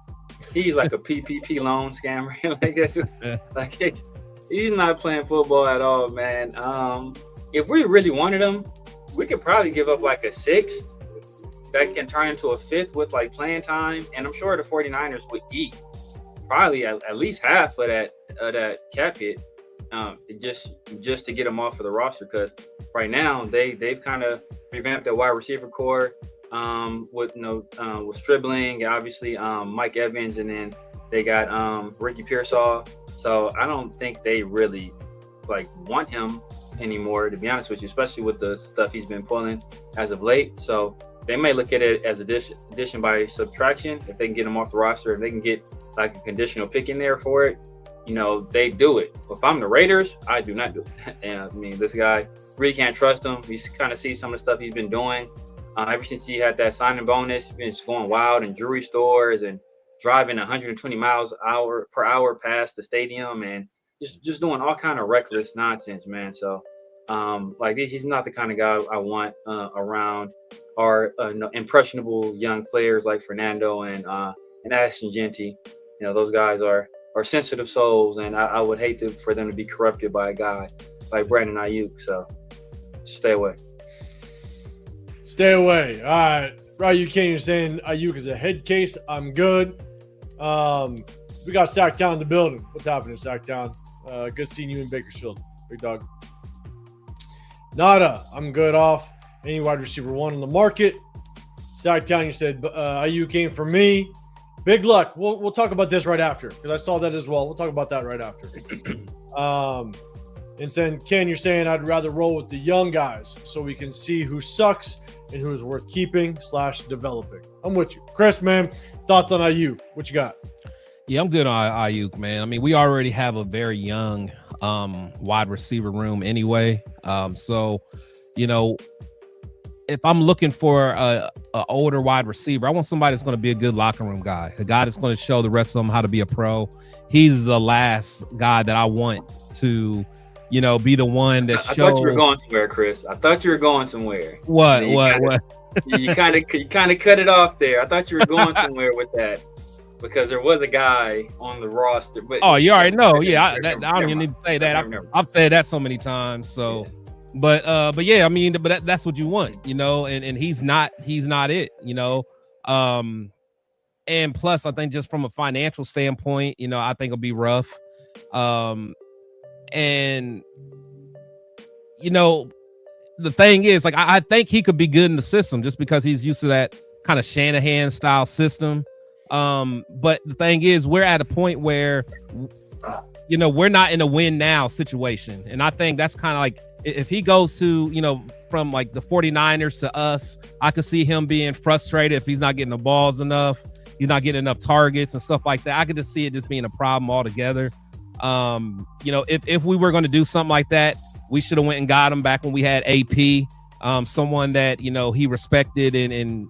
He's like a PPP loan scammer. He's not playing football at all, man. If we really wanted him, we could probably give up like a sixth that can turn into a fifth with like playing time. And I'm sure the 49ers would eat probably at least half of that cap hit just to get him off of the roster. Because right now they've kind of revamped their wide receiver core with Stribling, obviously Mike Evans, and then they got Ricky Pearsall. So I don't think they really like want him anymore, to be honest with you, especially with the stuff he's been pulling as of late. So they may look at it as addition by subtraction. If they can get him off the roster, if they can get like a conditional pick in there for it, they do it. If I'm the Raiders, I do not do it. And I mean, this guy, really can't trust him. You kind of see some of the stuff he's been doing. Ever since he had that signing bonus, he's been just going wild in jewelry stores and driving 120 miles per hour past the stadium and just doing all kind of reckless nonsense, man. So, he's not the kind of guy I want around our impressionable young players like Fernando and Ashton Genty. Those guys are sensitive souls, and I would hate for them to be corrupted by a guy like Brandon Ayuk. So, stay away. Stay away. All right. Ryu Kane, you're saying Ayuk is a head case. I'm good. We got Sacktown in the building. What's happening, Sacktown? Good seeing you in Bakersfield, big dog. Nada, I'm good off. Any wide receiver one on the market. Sacktown, you said Ayuk came for me. Big luck. We'll talk about this right after because I saw that as well. We'll talk about that right after. And then Ken, you're saying I'd rather roll with the young guys so we can see who sucks and who is worth keeping / developing. I'm with you. Chris, man, thoughts on Ayuk? What you got? Yeah, I'm good on Ayuk, man. I mean, we already have a very young wide receiver room anyway. So, if I'm looking for a older wide receiver, I want somebody that's going to be a good locker room guy, a guy that's going to show the rest of them how to be a pro. He's the last guy that I want to, be the one that shows. I thought you were going somewhere, Chris. I thought you were going somewhere. What? You kind of cut it off there. I thought you were going somewhere with that. Because there was a guy on the roster. But you already know. Yeah, I don't even need to say that. I've said that so many times. So, but yeah, I mean, but that's what you want, and he's not it, and plus, I think just from a financial standpoint, I think it'll be rough. And the thing is, like, I think he could be good in the system just because he's used to that kind of Shanahan style system. But the thing is, we're at a point where, we're not in a win now situation. And I think that's kind of like, if he goes to, from like the 49ers to us, I could see him being frustrated if he's not getting the balls enough. He's not getting enough targets and stuff like that. I could just see it just being a problem altogether. If we were going to do something like that, we should have went and got him back when we had AP, someone that, he respected and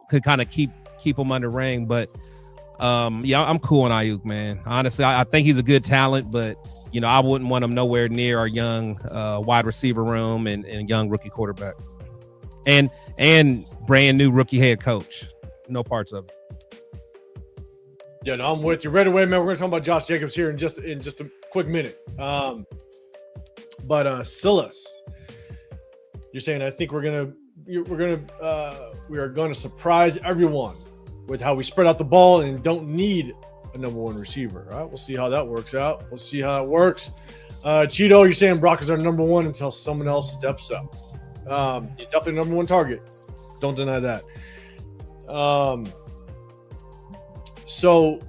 could kind of keep keep him under ring. But yeah, I'm cool on Ayuk, man. Honestly, I think he's a good talent, but you know, I wouldn't want him nowhere near our young wide receiver room and young rookie quarterback, and brand new rookie head coach. No parts of it. Yeah, no, I'm with you right away, man. We're gonna talk about Josh Jacobs here in just a quick minute. But Silas, you're saying I think we are gonna surprise everyone with how we spread out the ball and don't need a number one receiver. All right, we'll see how that works out. We'll see how it works. Cheeto, you're saying Brock is our number one until someone else steps up. He's definitely number one target. Don't deny that. So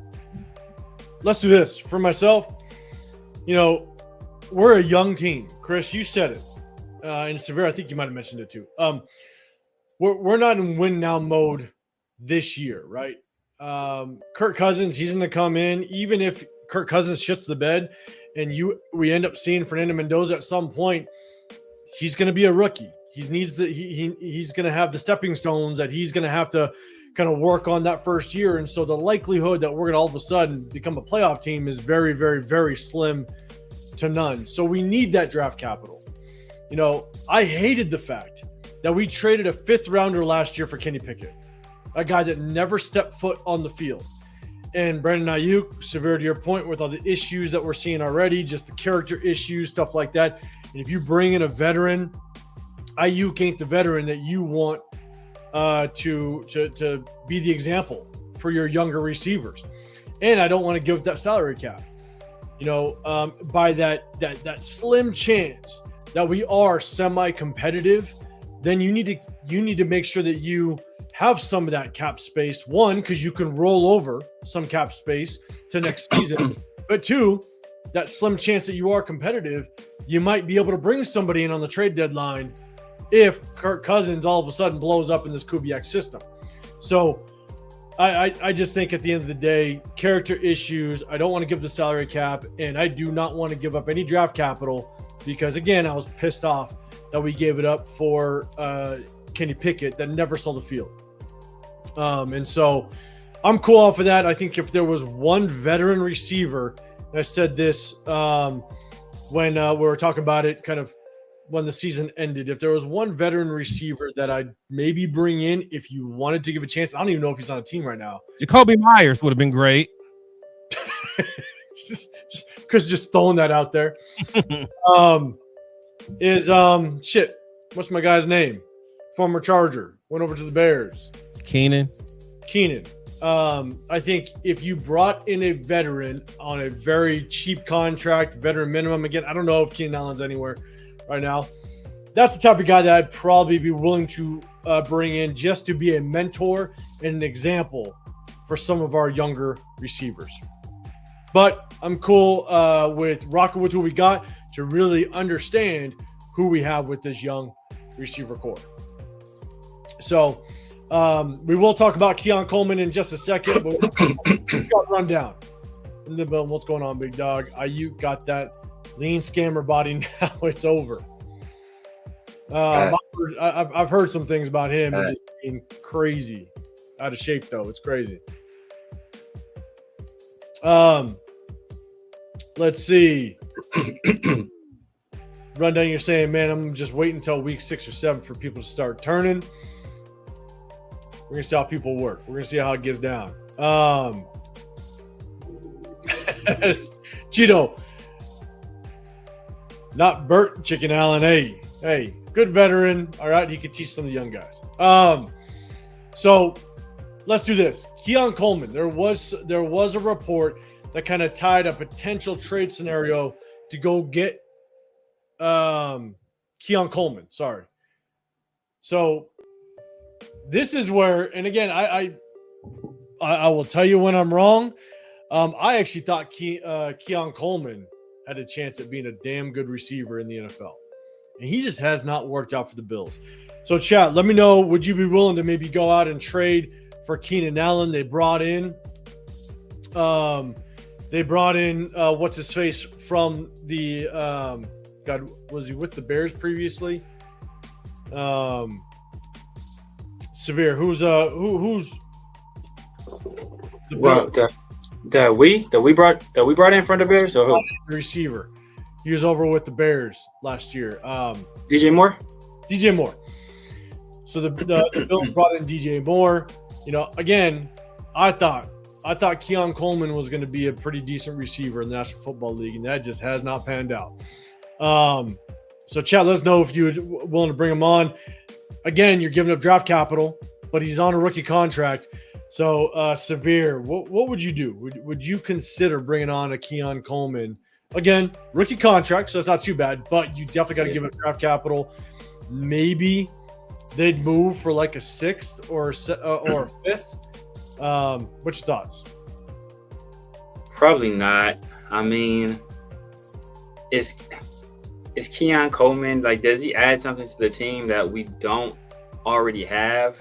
let's do this. For myself, you know, we're a young team. Chris, you said it. And Severe, I think you might have mentioned it too. We're not in win now mode this year, right? Kirk Cousins, he's going to come in. Even if Kirk Cousins shits the bed and we end up seeing Fernando Mendoza at some point, he's going to be a rookie. He's going to have the stepping stones that he's going to have to kind of work on that first year. And so the likelihood that we're going to all of a sudden become a playoff team is very, very, very slim to none. So we need that draft capital. You know, I hated the fact that we traded a 5th rounder last year for Kenny Pickett, a guy that never stepped foot on the field. And Brandon Ayuk, severe to your point, with all the issues that we're seeing already, just the character issues, stuff like that. And if you bring in a veteran, Ayuk ain't the veteran that you want to be the example for your younger receivers. And I don't want to give up that salary cap. You know, by that slim chance that we are semi-competitive, then you need to make sure that you have some of that cap space. One, because you can roll over some cap space to next season. But two, that slim chance that you are competitive, you might be able to bring somebody in on the trade deadline if Kirk Cousins all of a sudden blows up in this Kubiak system. So I just think at the end of the day, character issues, I don't want to give the salary cap, and I do not want to give up any draft capital because, again, I was pissed off that we gave it up for Kenny Pickett that never saw the field. And so I'm cool off of that. I think if there was one veteran receiver, and I said this when we were talking about it kind of when the season ended, if there was one veteran receiver that I'd maybe bring in if you wanted to give a chance, I don't even know if he's on a team right now. Jacoby Myers would have been great. just throwing that out there. What's my guy's name? Former Charger, went over to the Bears. Keenan. I think if you brought in a veteran on a very cheap contract, veteran minimum, again, I don't know if Keenan Allen's anywhere right now. That's the type of guy that I'd probably be willing to bring in just to be a mentor and an example for some of our younger receivers. But I'm cool with rocking with who we got to really understand who we have with this young receiver core. So we will talk about Keon Coleman in just a second, but we got rundown in the middle. What's going on, big dog? Ayuk got that lean scammer body. Now it's over. I've heard some things about him and just being crazy, out of shape though. It's crazy. Let's see. Rundown, you're saying, man, I'm just waiting until week 6 or 7 for people to start turning. We're gonna see how people work. We're gonna see how it gets down. Cheeto, not Burt Chicken Allen. Hey, good veteran. All right, he could teach some of the young guys. So let's do this. Keon Coleman. There was a report that kind of tied a potential trade scenario to go get Keon Coleman. Sorry. So this is where, and again, I will tell you when I'm wrong. I actually thought Keon Coleman had a chance at being a damn good receiver in the NFL. And he just has not worked out for the Bills. So, chat, let me know, would you be willing to maybe go out and trade for Keenan Allen? They brought in what's his face from the God, was he with the Bears previously? Severe, who's The Well, Bills. that we brought in from the Bears. So who? The receiver. He was over with the Bears last year. DJ Moore. DJ Moore. So the Bills brought in DJ Moore. You know, again, I thought Keon Coleman was going to be a pretty decent receiver in the National Football League, and that just has not panned out. So, Chad, let us know if you're willing to bring him on. Again, you're giving up draft capital, but he's on a rookie contract. So, Severe, what would you do? Would you consider bringing on a Keon Coleman? Again, rookie contract, so that's not too bad, but you definitely got to give up draft capital. Maybe they'd move for like a 6th or a 5th. What's your thoughts? Probably not. I mean, is Keon Coleman, like, does he add something to the team that we don't already have?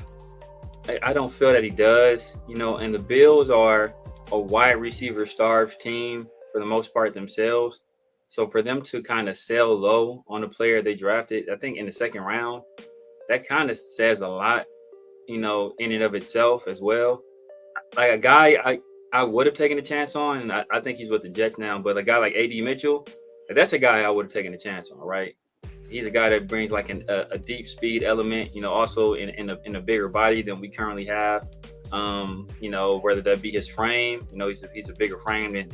I don't feel that he does, you know, and the Bills are a wide receiver starved team for the most part themselves. So for them to kind of sell low on a player they drafted, I think in the 2nd round, that kind of says a lot, you know, in and of itself as well. Like a guy I would have taken a chance on, and I think he's with the Jets now, but a guy like A.D. Mitchell, that's a guy I would have taken a chance on, right? He's a guy that brings like a deep speed element, you know, also in a bigger body than we currently have. You know, whether that be his frame, you know, he's a bigger frame than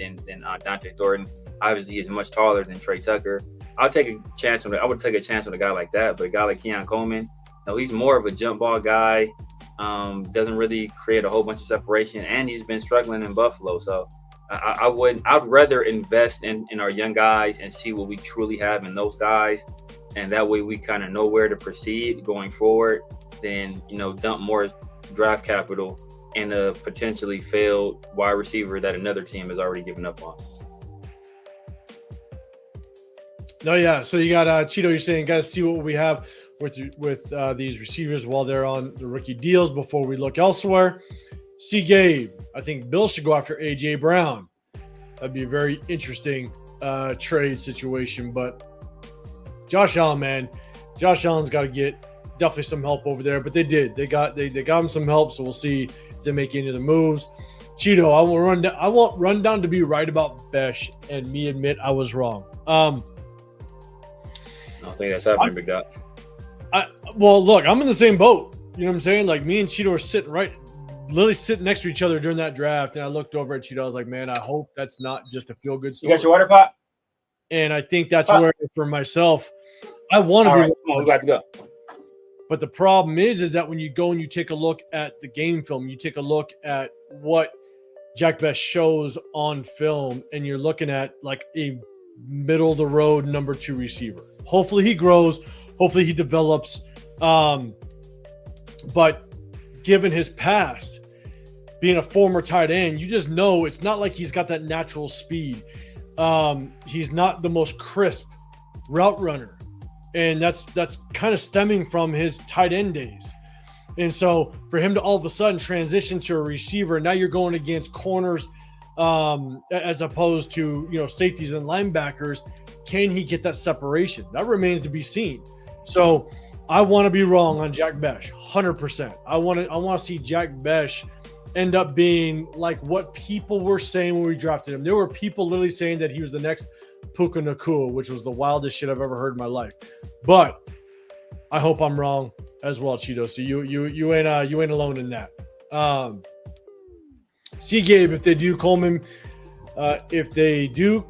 Dante Thornton. Obviously, he's much taller than Trey Tucker. I would take a chance on a guy like that, but a guy like Keon Coleman, no, he's more of a jump ball guy. Doesn't really create a whole bunch of separation, and he's been struggling in Buffalo. So I'd rather invest in our young guys and see what we truly have in those guys, and that way we kind of know where to proceed going forward than, you know, dump more draft capital in a potentially failed wide receiver that another team has already given up on. No, yeah. So you got Cheeto. You're saying got to see what we have with these receivers while they're on the rookie deals before we look elsewhere. See, Gabe, I think Bill should go after AJ Brown. That'd be a very interesting trade situation. But Josh Allen, man, Josh Allen's got to get definitely some help over there. But they did. They got him some help. So we'll see if they make any of the moves. Cheeto, I won't run down to be right about Besh and me admit I was wrong. I don't think that's happening, Big Dot. Well, look, I'm in the same boat. You know what I'm saying? Like, me and Cheeto are literally sitting next to each other during that draft. And I looked over at Cheeto. I was like, man, I hope that's not just a feel-good story. You got your water pot? And I think that's where, for myself, I want to be. Right, come on, we got to go. But the problem is that when you go and you take a look at the game film, you take a look at what Jack Best shows on film, and you're looking at like a middle-of-the-road number 2 receiver. Hopefully he grows. Hopefully he develops. But given his past, being a former tight end, you just know it's not like he's got that natural speed. He's not the most crisp route runner. And that's kind of stemming from his tight end days. And so for him to all of a sudden transition to a receiver, now you're going against corners as opposed to, you know, safeties and linebackers. Can he get that separation? That remains to be seen. So I want to be wrong on Jack Besh, 100%. I want to see Jack Besh end up being like what people were saying when we drafted him. There were people literally saying that he was the next Puka Nacua, which was the wildest shit I've ever heard in my life. But I hope I'm wrong as well, Cheeto. So you ain't alone in that. See, Gabe, if they do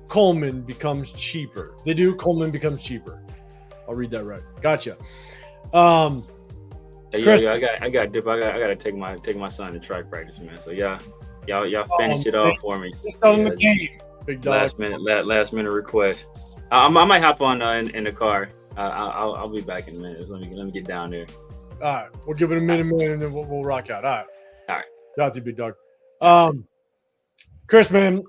Coleman becomes cheaper. Coleman becomes cheaper. I'll read that right. Gotcha. Chris, I got dip. I gotta take my son to track practice, man. So y'all finish it off for me. Just on the game, big dog. Last minute request. I might hop on in the car. I'll be back in a minute. Let me get down there. All right, we'll give it a minute, and then we'll rock out. All right. Got you, big dog. Chris, man.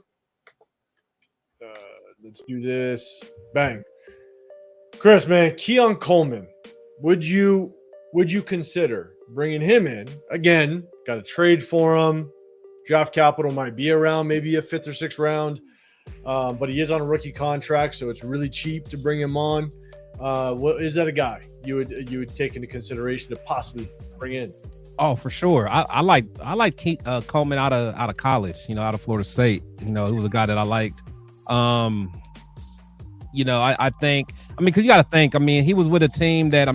Let's do this. Bang. Chris, man, Keon Coleman. Would you consider bringing him in? Again, got to trade for him. Draft capital might be around maybe a 5th or 6th round. But he is on a rookie contract, so it's really cheap to bring him on. What is that a guy you would take into consideration to possibly bring in? Oh, for sure. I like Coleman out of college, out of Florida State. He was a guy that I liked. I think, because you got to think, he was with a team that,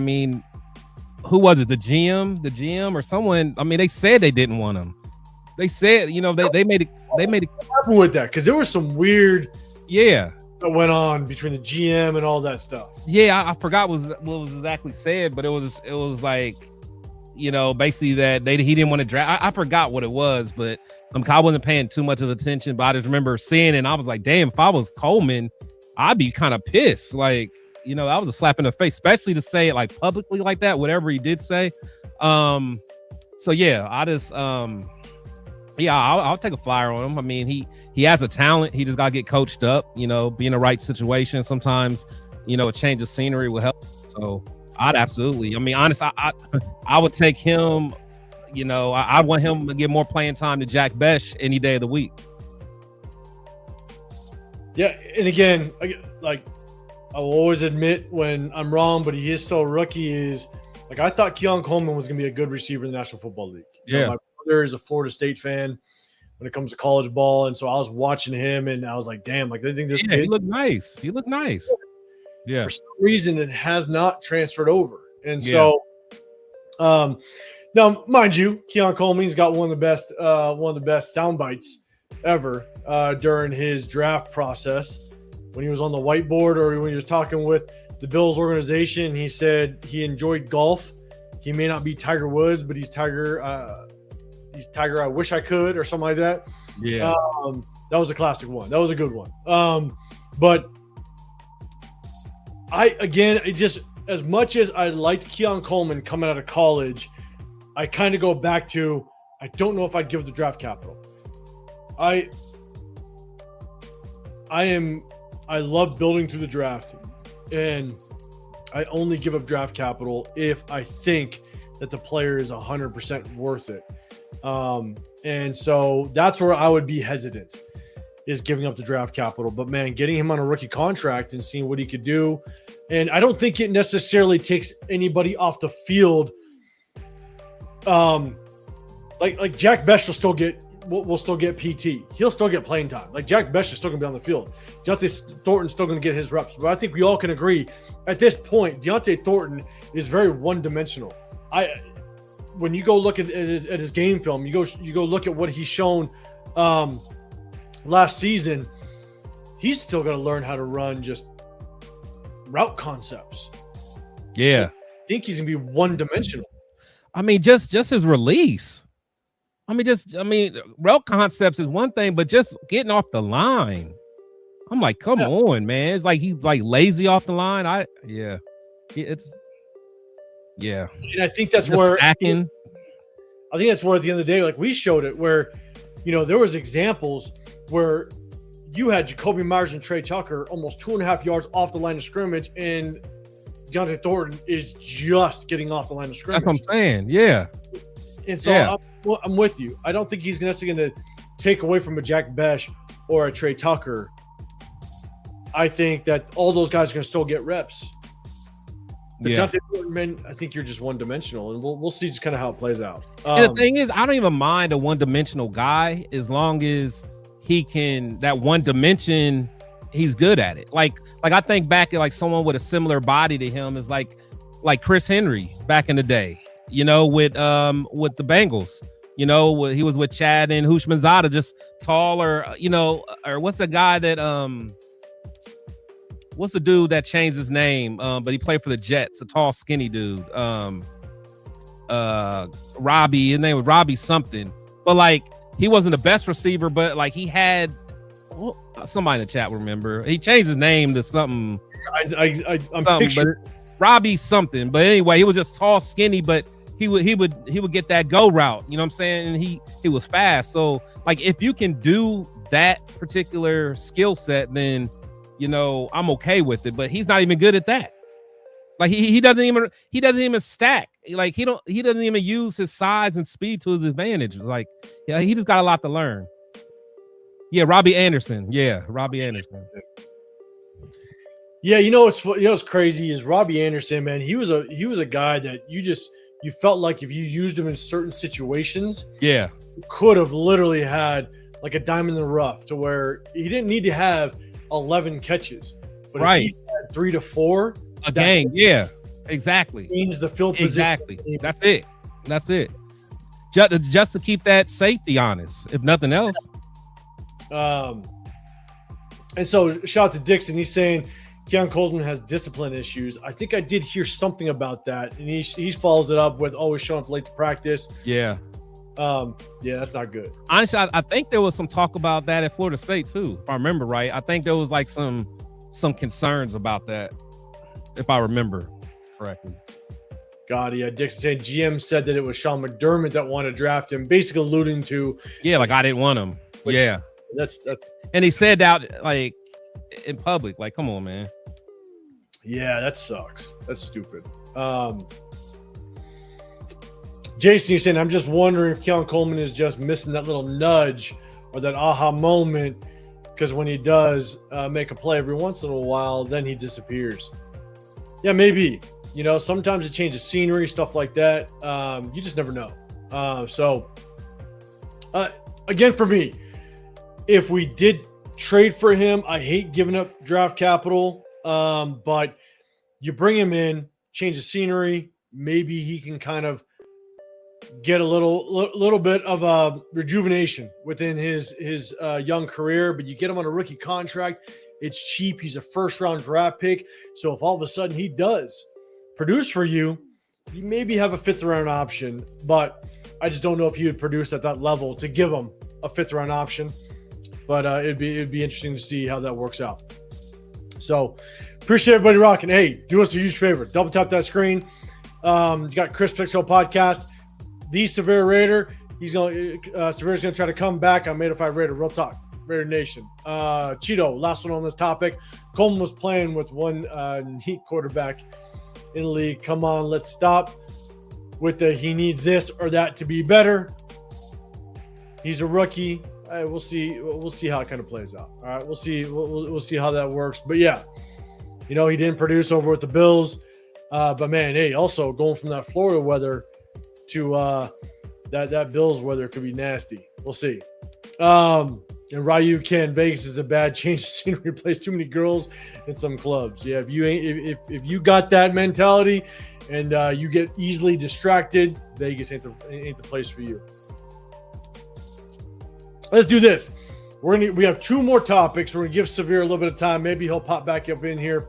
who was it? The GM or someone. They said they didn't want him. They said, they made it. With that, because there was some weird, that went on between the GM and all that stuff. Yeah, I forgot what was exactly said, but it was like, basically that he didn't want to draft. I forgot what it was, but I wasn't paying too much of attention. But I just remember seeing it, and I was like, damn, if I was Coleman, I'd be kind of pissed. Like, that was a slap in the face, especially to say it like publicly like that, whatever he did say. So yeah, I just I'll take a flyer on him. He has a talent. He just gotta get coached up, be in the right situation. Sometimes, a change of scenery will help. So I'd absolutely, honest, I would take him, I want him to get more playing time to Jack Besh any day of the week. Yeah, and again, like I will always admit when I'm wrong, but he is still a rookie. Is like I thought Keon Coleman was going to be a good receiver in the National Football League. My brother is a Florida State fan when it comes to college ball, and so I was watching him, and I was like, "Damn!" Like I think this kid, he looked nice. Yeah. For some reason, it has not transferred over, and so, now mind you, Keon Coleman's got one of the best sound bites ever during his draft process. When he was on the whiteboard or when he was talking with the Bills organization, he said he enjoyed golf. He may not be Tiger Woods, but he's Tiger. He's Tiger. I wish I could, or something like that. Yeah, that was a classic one. That was a good one. But it just as much as I liked Keon Coleman coming out of college, I kind of go back to I don't know if I'd give the draft capital. I love building through the draft, and I only give up draft capital if I think that the player is 100% worth it. And so that's where I would be hesitant, is giving up the draft capital. But man, getting him on a rookie contract and seeing what he could do. And I don't think it necessarily takes anybody off the field. Like Jack Besh will still get PT. He'll still get playing time. Like Jack Besh is still going to be on the field. Deontay Thornton's still going to get his reps. But I think we all can agree at this point, Deontay Thornton is very one-dimensional. When you go look at his game film, you go look at what he's shown last season. He's still going to learn how to run just route concepts. Yeah, I think he's going to be one-dimensional. Just his release. Route concepts is one thing, but just getting off the line. I'm like, come on, man. It's like he's like lazy off the line. And I think that's where stacking. I think that's where at the end of the day, like we showed it, where there was examples where you had Jacoby Myers and Trey Tucker almost 2.5 yards off the line of scrimmage, and Deontay Thornton is just getting off the line of scrimmage. That's what I'm saying. Yeah. And so I'm with you. I don't think he's necessarily going to take away from a Jack Besh or a Trey Tucker. I think that all those guys are going to still get reps. But Deontay Thornton, man, I think you're just one-dimensional, and we'll see just kind of how it plays out. And the thing is, I don't even mind a one-dimensional guy as long as he can that one dimension. He's good at it. Like I think back at like someone with a similar body to him is like Chris Henry back in the day. With the Bengals, he was with Chad and Hushmanzada, just taller, or what's the guy that, what's the dude that changed his name? But he played for the Jets, a tall, skinny dude. Robbie, his name was Robbie something, but like, he wasn't the best receiver, but like he had somebody in the chat will remember. He changed his name to something. I'm picturing Robbie something, but anyway, he was just tall, skinny, but he would get that go route, you know what I'm saying? And he was fast. So like if you can do that particular skill set, then I'm okay with it. But he's not even good at that. Like he doesn't even stack. Like he doesn't even use his size and speed to his advantage. Like he just got a lot to learn. Yeah, Robbie Anderson. Yeah, Robbie Anderson. Yeah, what's crazy is Robbie Anderson, man. He was a guy that you felt like if you used him in certain situations, Yeah, you could have literally had like a diamond in the rough to where he didn't need to have 11 catches, but right. if he had 3 to 4 A game. Yeah, exactly. Means the field position. Exactly. That's it. That's it. Just to keep that safety honest, if nothing else. And so shout out to Dixon. He's saying Keon Coleman has discipline issues. I think I did hear something about that, and he follows it up with always showing up late to practice. Yeah. Yeah, that's not good. Honestly, I think there was some talk about that at Florida State too, if I remember right. I think there was like some concerns about that, if I remember correctly. God, yeah. Dixon saying GM said that it was Sean McDermott that wanted to draft him, basically alluding to like I didn't want him. Yeah. That's and he said that like in public. Like, come on, man. Yeah, that sucks. That's stupid. Jason, you're saying I'm just wondering if Keon Coleman is just missing that little nudge or that aha moment, because when he does make a play every once in a while, then he disappears. Yeah, maybe. Sometimes it changes scenery, stuff like that. You just never know. Again, for me, if we did trade for him, I hate giving up draft capital, but you bring him in, change the scenery. Maybe he can kind of get a little bit of a rejuvenation within his young career. But you get him on a rookie contract. It's cheap. He's a first-round draft pick. So if all of a sudden he does produce for you, you maybe have a fifth-round option. But I just don't know if he would produce at that level to give him a fifth-round option. But it'd be interesting to see how that works out. So appreciate everybody rocking. Hey, do us a huge favor. Double tap that screen. You got Chris Pixel Podcast. The Severe Raider. Severe's gonna try to come back on Made of Five Raider. Real talk. Raider Nation. Cheeto, last one on this topic. Coleman was playing with one neat quarterback in the league. Come on, let's stop with the he needs this or that to be better. He's a rookie. We'll see. We'll see how it kind of plays out. All right, we'll see. We'll see how that works. But yeah, he didn't produce over with the Bills. But man, hey, also going from that Florida weather to that Bills weather could be nasty. We'll see. And Ryu Ken, Vegas is a bad change of scenery. Plays too many girls in some clubs. Yeah, if you got that mentality and you get easily distracted, Vegas ain't the place for you. Let's do this. We have 2 more topics. We're gonna give Severe a little bit of time. Maybe he'll pop back up in here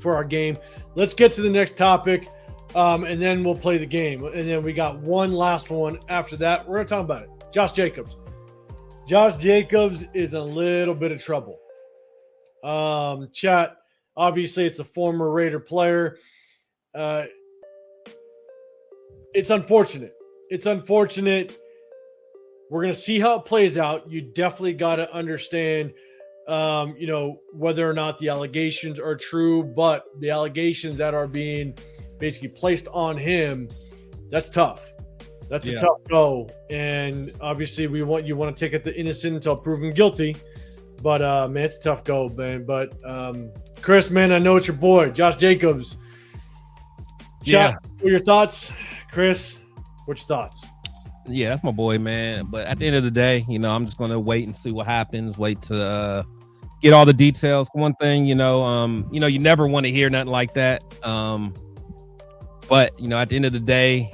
for our game. Let's get to the next topic, and then we'll play the game. And then we got one last one after that. We're gonna talk about it. Josh Jacobs. Josh Jacobs is in a little bit of trouble. Chat. Obviously, it's a former Raider player. It's unfortunate. We're going to see how it plays out. You definitely got to understand, whether or not the allegations are true, but the allegations that are being basically placed on him, that's tough. That's a tough go. And obviously you want to take it the innocent until proven guilty, but man, it's a tough go, man. But Chris, man, I know it's your boy, Josh Jacobs. Chat, what are your thoughts? Chris, what's your thoughts? Yeah, that's my boy, man. But at the end of the day, I'm just going to wait and see what happens. Wait to get all the details. One thing, you never want to hear nothing like that. But, at the end of the day,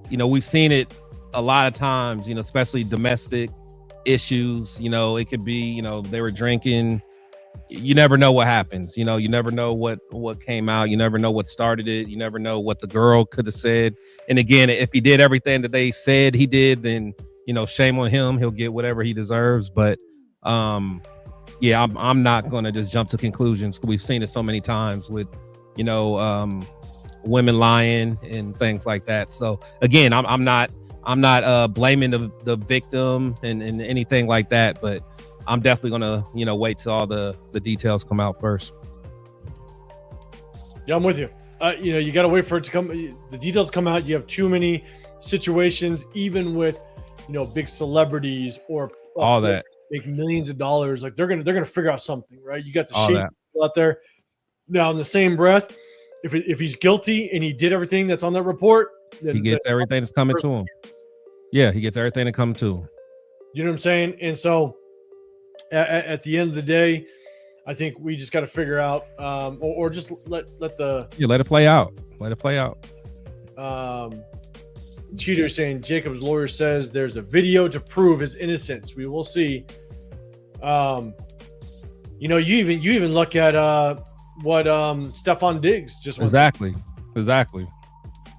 we've seen it a lot of times, especially domestic issues. It could be, they were drinking. You never know what happens. You never know what came out. You never know what started it. You never know what the girl could have said. And again, if he did everything that they said he did, then, shame on him. He'll get whatever he deserves. But I'm not going to just jump to conclusions. We've seen it so many times with, women lying and things like that. So again, I'm not blaming the victim and anything like that, but I'm definitely gonna, wait till all the details come out first. Yeah, I'm with you. You got to wait for it to come. The details come out. You have too many situations, even with, big celebrities or all that make millions of dollars. Like they're gonna figure out something, right? You got the people out there. Now, in the same breath, if he's guilty and he did everything that's on that report, then he gets everything that's coming to him. Yeah, he gets everything that comes to him. You know what I'm saying? And so at the end of the day, I think we just got to figure out, or just let it play out. Let it play out. Cheater saying Jacob's lawyer says there's a video to prove his innocence. We will see. You know, you even look at what Stephon Diggs just went exactly.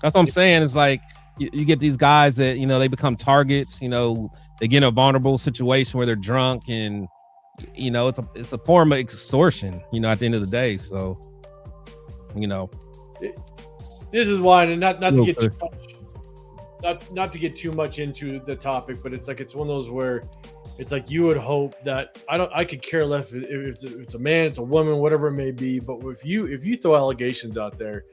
That's what I'm saying. It's like you get these guys that, you know, they become targets. You know, they get in a vulnerable situation where they're drunk, and you know, it's a form of extortion, you know, at the end of the day. So, you know, this is why, and not to get too much, not to get too much into the topic, but it's like, it's one of those where it's like, you would hope that I could care less if it's a man, it's a woman, whatever it may be. But if you throw allegations out there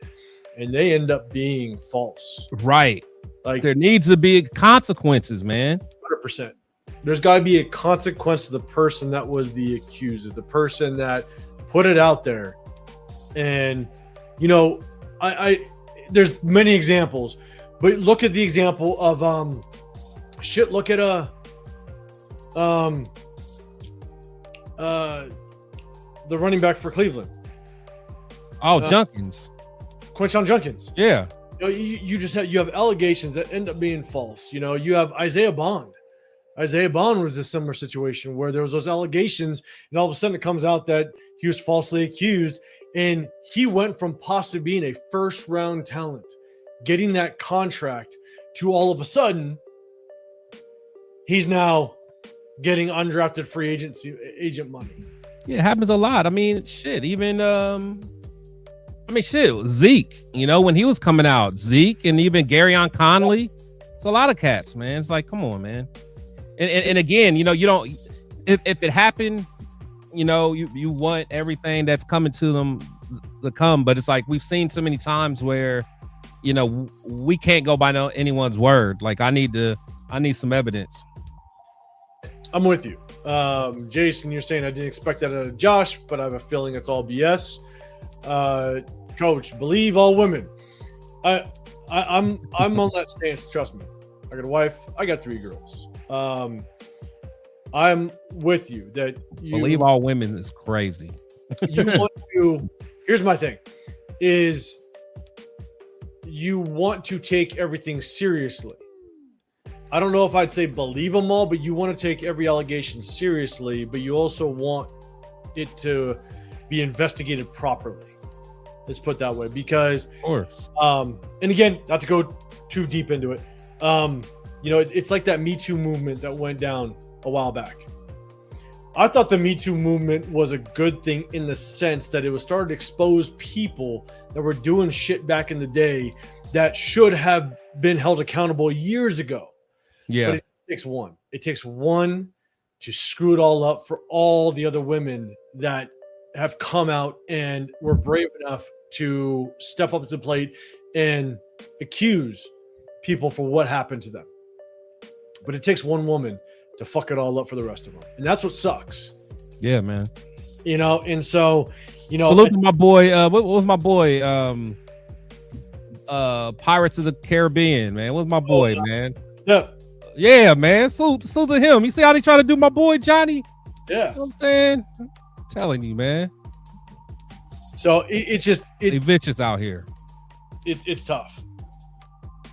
and they end up being false, right? Like, there needs to be consequences, man. 100%. There's got to be a consequence to the person that was the accuser, the person that put it out there. And, you know, there's many examples, but look at the example of, look at, the running back for Cleveland. Oh, Junkins. Quinshon Junkins. Yeah. You know, you have allegations that end up being false. You know, you have Isaiah Bond. Isaiah Bond was a similar situation where there was those allegations, and all of a sudden it comes out that he was falsely accused, and he went from possibly being a first-round talent, getting that contract, to all of a sudden he's now getting undrafted free agent money. Yeah, it happens a lot. I mean, shit. Even Zeke. You know, when he was coming out, Zeke, and even Garyon Conley. It's a lot of cats, man. It's like, come on, man. And again, you know, you don't. If it happened, you know, you want everything that's coming to them to come, but it's like, we've seen so many times where, you know, we can't go by anyone's word. Like, I need some evidence. I'm with you. Jason, you're saying I didn't expect that out of Josh, but I have a feeling it's all BS. Coach, believe all women. I'm on that stance. Trust me. I got a wife. I got 3 girls. I'm with you that you believe all women is crazy. You want to. Here's my thing: is you want to take everything seriously. I don't know if I'd say believe them all, but you want to take every allegation seriously, but you also want it to be investigated properly. Let's put it that way, because, of course. And again, not to go too deep into it, you know, it's like that Me Too movement that went down a while back. I thought the Me Too movement was a good thing in the sense that it was starting to expose people that were doing shit back in the day that should have been held accountable years ago. Yeah. But it just takes one. It takes one to screw it all up for all the other women that have come out and were brave enough to step up to the plate and accuse people for what happened to them. But it takes one woman to fuck it all up for the rest of them. And that's what sucks. Yeah, man. You know, and so, you know. Salute to my boy. What was my boy? Pirates of the Caribbean, man. What's my boy, man? Yeah. Yeah, man. Salute to him. You see how they try to do my boy Johnny? Yeah. You know what I'm saying? I'm telling you, man. So it's just they vicious out here. It's tough.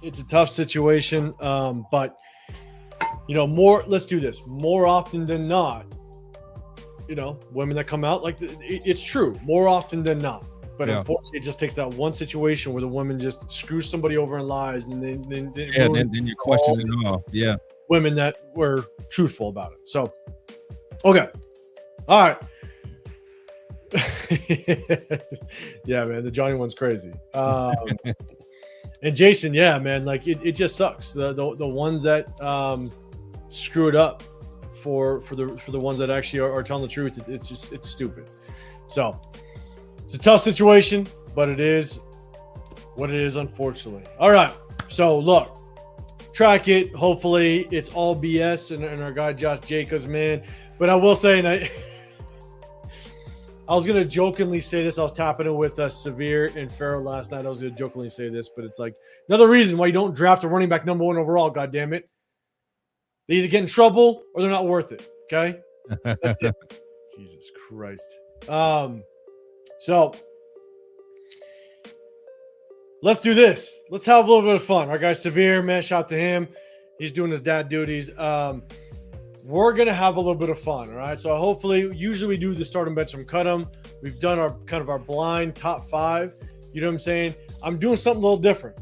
It's a tough situation. But you know, let's do this. More often than not, you know, women that come out, like, it's true. More often than not. But unfortunately, it just takes that one situation where the woman just screws somebody over and lies, and then you're questioning it all. Yeah, women that were truthful about it. So, okay, all right. Yeah, man, the Johnny one's crazy. And Jason, yeah, man, like it just sucks. The ones that screw it up for the ones that actually are telling the truth. It's stupid. So. It's a tough situation, but it is what it is, unfortunately. All right. So, look, track it. Hopefully, it's all BS and our guy Josh Jacobs, man. But I will say, and I was gonna jokingly say this. I was tapping it with Severe and Farrell last night. I was gonna jokingly say this, but it's like another reason why you don't draft a running back #1 overall. God damn it! They either get in trouble or they're not worth it. Okay, that's it. Jesus Christ. So let's do this. Let's have a little bit of fun. Our guy Severe, man, shout out to him. He's doing his dad duties. We're going to have a little bit of fun, all right? So hopefully, usually we do the start and bench and cut them. We've done our kind of our blind top 5. You know what I'm saying? I'm doing something a little different.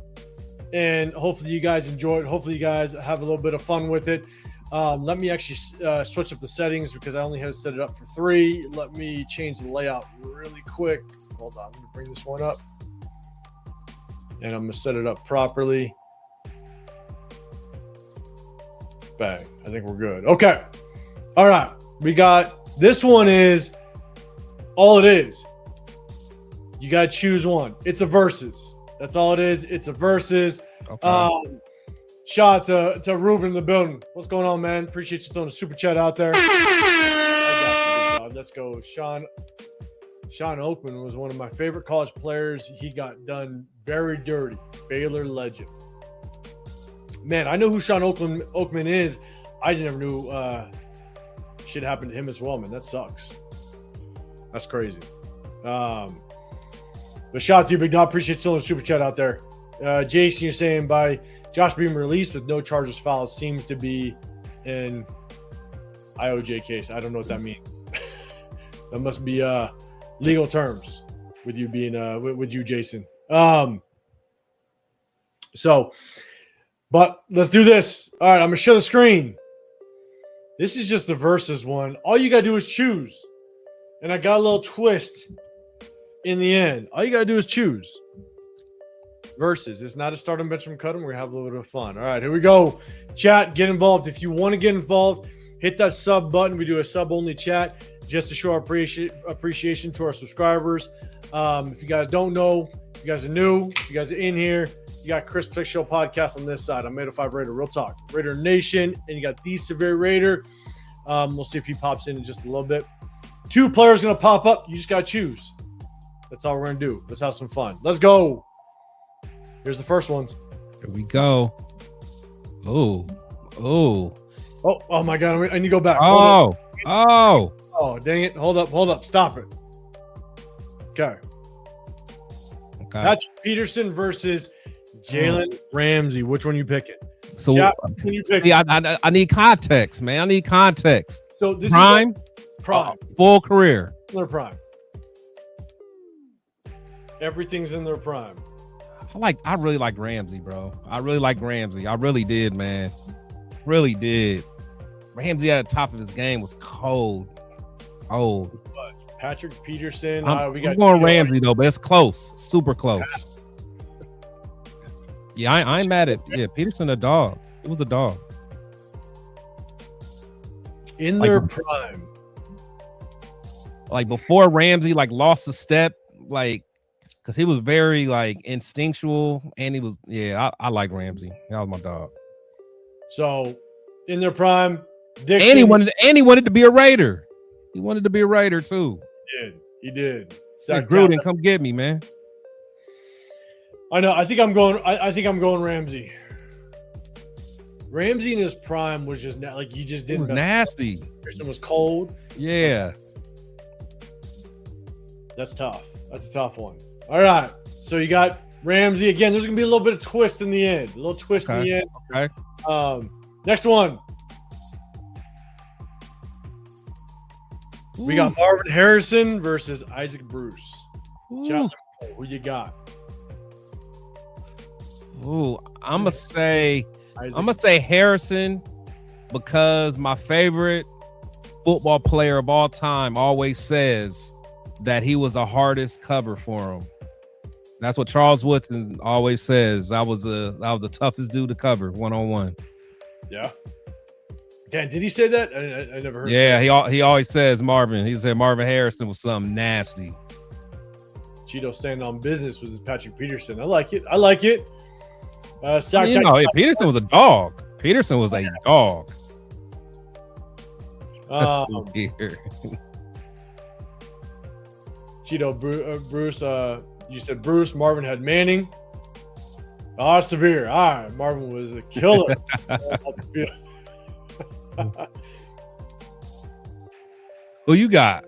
And hopefully you guys enjoy it. Hopefully you guys have a little bit of fun with it. Let me actually switch up the settings because I only had to set it up for 3. Let me change the layout really quick. Hold on. I'm going to bring this one up. And I'm going to set it up properly. Bang. I think we're good. Okay. All right. We got this one is all it is. You got to choose one. It's a versus. That's all it is. It's a versus. Okay. Shout out to Ruben in the building. What's going on, man? Appreciate you throwing a super chat out there. I got you, let's go. Sean Oakman was one of my favorite college players. He got done very dirty. Baylor legend. Man, I know who Sean Oakman is. I never knew shit happened to him as well, man. That sucks. That's crazy. But shout out to you, Big Dog. Appreciate you throwing a super chat out there. Jason, you're saying by Josh being released with no charges filed seems to be an IOJ case. I don't know what that means. That must be legal terms with you being with you, Jason. But let's do this. All right, I'm gonna share the screen. This is just the versus one. All you gotta do is choose, and I got a little twist in the end. All you gotta do is choose. Versus. It's not a start and bench from cut 'em. We're gonna have a little bit of fun. All right, here we go. Chat, get involved. If you want to get involved, hit that sub button. We do a sub only chat just to show our appreciation to our subscribers. If you guys don't know, if you guys are new, if you guys are in here, you got Chris Pick Show podcast on this side. I'm 805 Raider, Real Talk, Raider Nation, and you got the Severe Raider. We'll see if he pops in just a little bit. 2 players gonna pop up. You just gotta choose. That's all we're gonna do. Let's have some fun. Let's go. Here's the first ones. Here we go. Oh my God. I need to go back. Oh, dang it. Hold up. Stop it. Okay. Patrick Peterson versus Jalen Ramsey. Which one you picking? So when you pick, I need context, man. I need context. So this prime, is full career. Their prime. Everything's in their prime. I really like Ramsey, bro. I really like Ramsey. I really did, man. Really did. Ramsey at the top of his game was cold. Patrick Peterson. I'm going Ramsey though, but it's close. Super close. Yeah, I ain't mad at Peterson a dog. It was a dog. In their prime. Like before Ramsey lost a step, because he was very instinctual, and he was I like Ramsey. That was my dog. So in their prime, Dixon, and he wanted to be a Raider. He wanted to be a Raider too. He did. Gruden, come get me, man. I know. I think I'm going Ramsey. Ramsey in his prime was just you just didn't. Nasty. Peterson was cold. Yeah. That's tough. That's a tough one. All right. So you got Ramsey again. There's gonna be a little bit of twist in the end. A little twist in the end. Okay. Next one. We got Marvin Harrison versus Isaac Bruce. Who you got? I'm gonna say Harrison because my favorite football player of all time always says that he was the hardest cover for him. That's what Charles Woodson always says. I was the toughest dude to cover 1-on-1. Yeah. Dan, did he say that? I never heard. Yeah, he always says Marvin. He said Marvin Harrison was something nasty. Cheeto standing on business with Patrick Peterson. I like it. Peterson was a dog. Peterson was a dog. All Cheeto, Bruce. You said Bruce. Marvin had Manning. Severe. All right, Marvin was a killer. Who you got?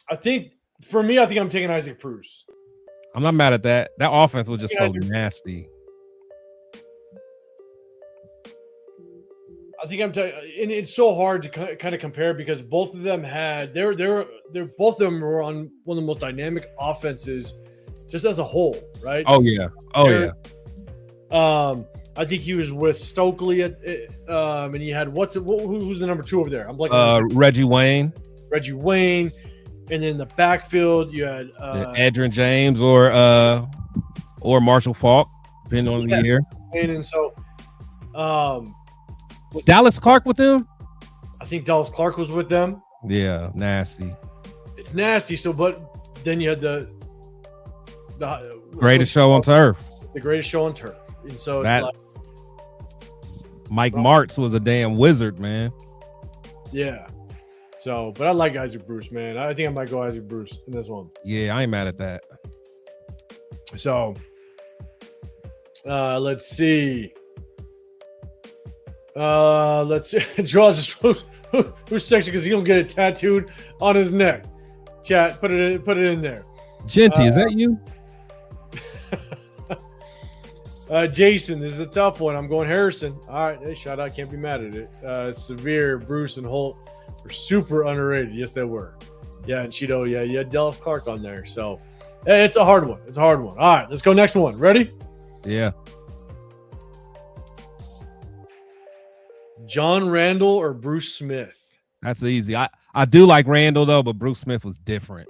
I think I'm taking Isaac Bruce. I'm not mad at that. That offense was just so nasty. I think and it's so hard to kind of compare because both of them had both of them were on one of the most dynamic offenses just as a whole, right? Oh yeah. I think he was with Stokely and he had who's the number 2 over there? I'm like Reggie Wayne, and then the backfield you had Adrian James or Marshall Faulk, depending on the year. And so Dallas Clark with them? I think Dallas Clark was with them. Yeah, nasty. It's nasty. So, but then you had the greatest show on turf. The greatest show on turf. And so that it's Mike Martz was a damn wizard, man. Yeah. So, but I like Isaac Bruce, man. I think I might go Isaac Bruce in this one. Yeah, I ain't mad at that. So, let's see. Draws just who's sexy because he don't get it tattooed on his neck. Chat, put it in there. Genty, is that you? Jason, this is a tough one. I'm going Harrison. All right, hey, shout out. Can't be mad at it. Severe, Bruce, and Holt were super underrated. Yes, they were. Yeah, and Cheeto, yeah, you had Dallas Clark on there. So, hey, it's a hard one. All right, let's go next one. Ready? Yeah. John Randall or Bruce Smith? That's easy. I do like Randall though, but Bruce Smith was different.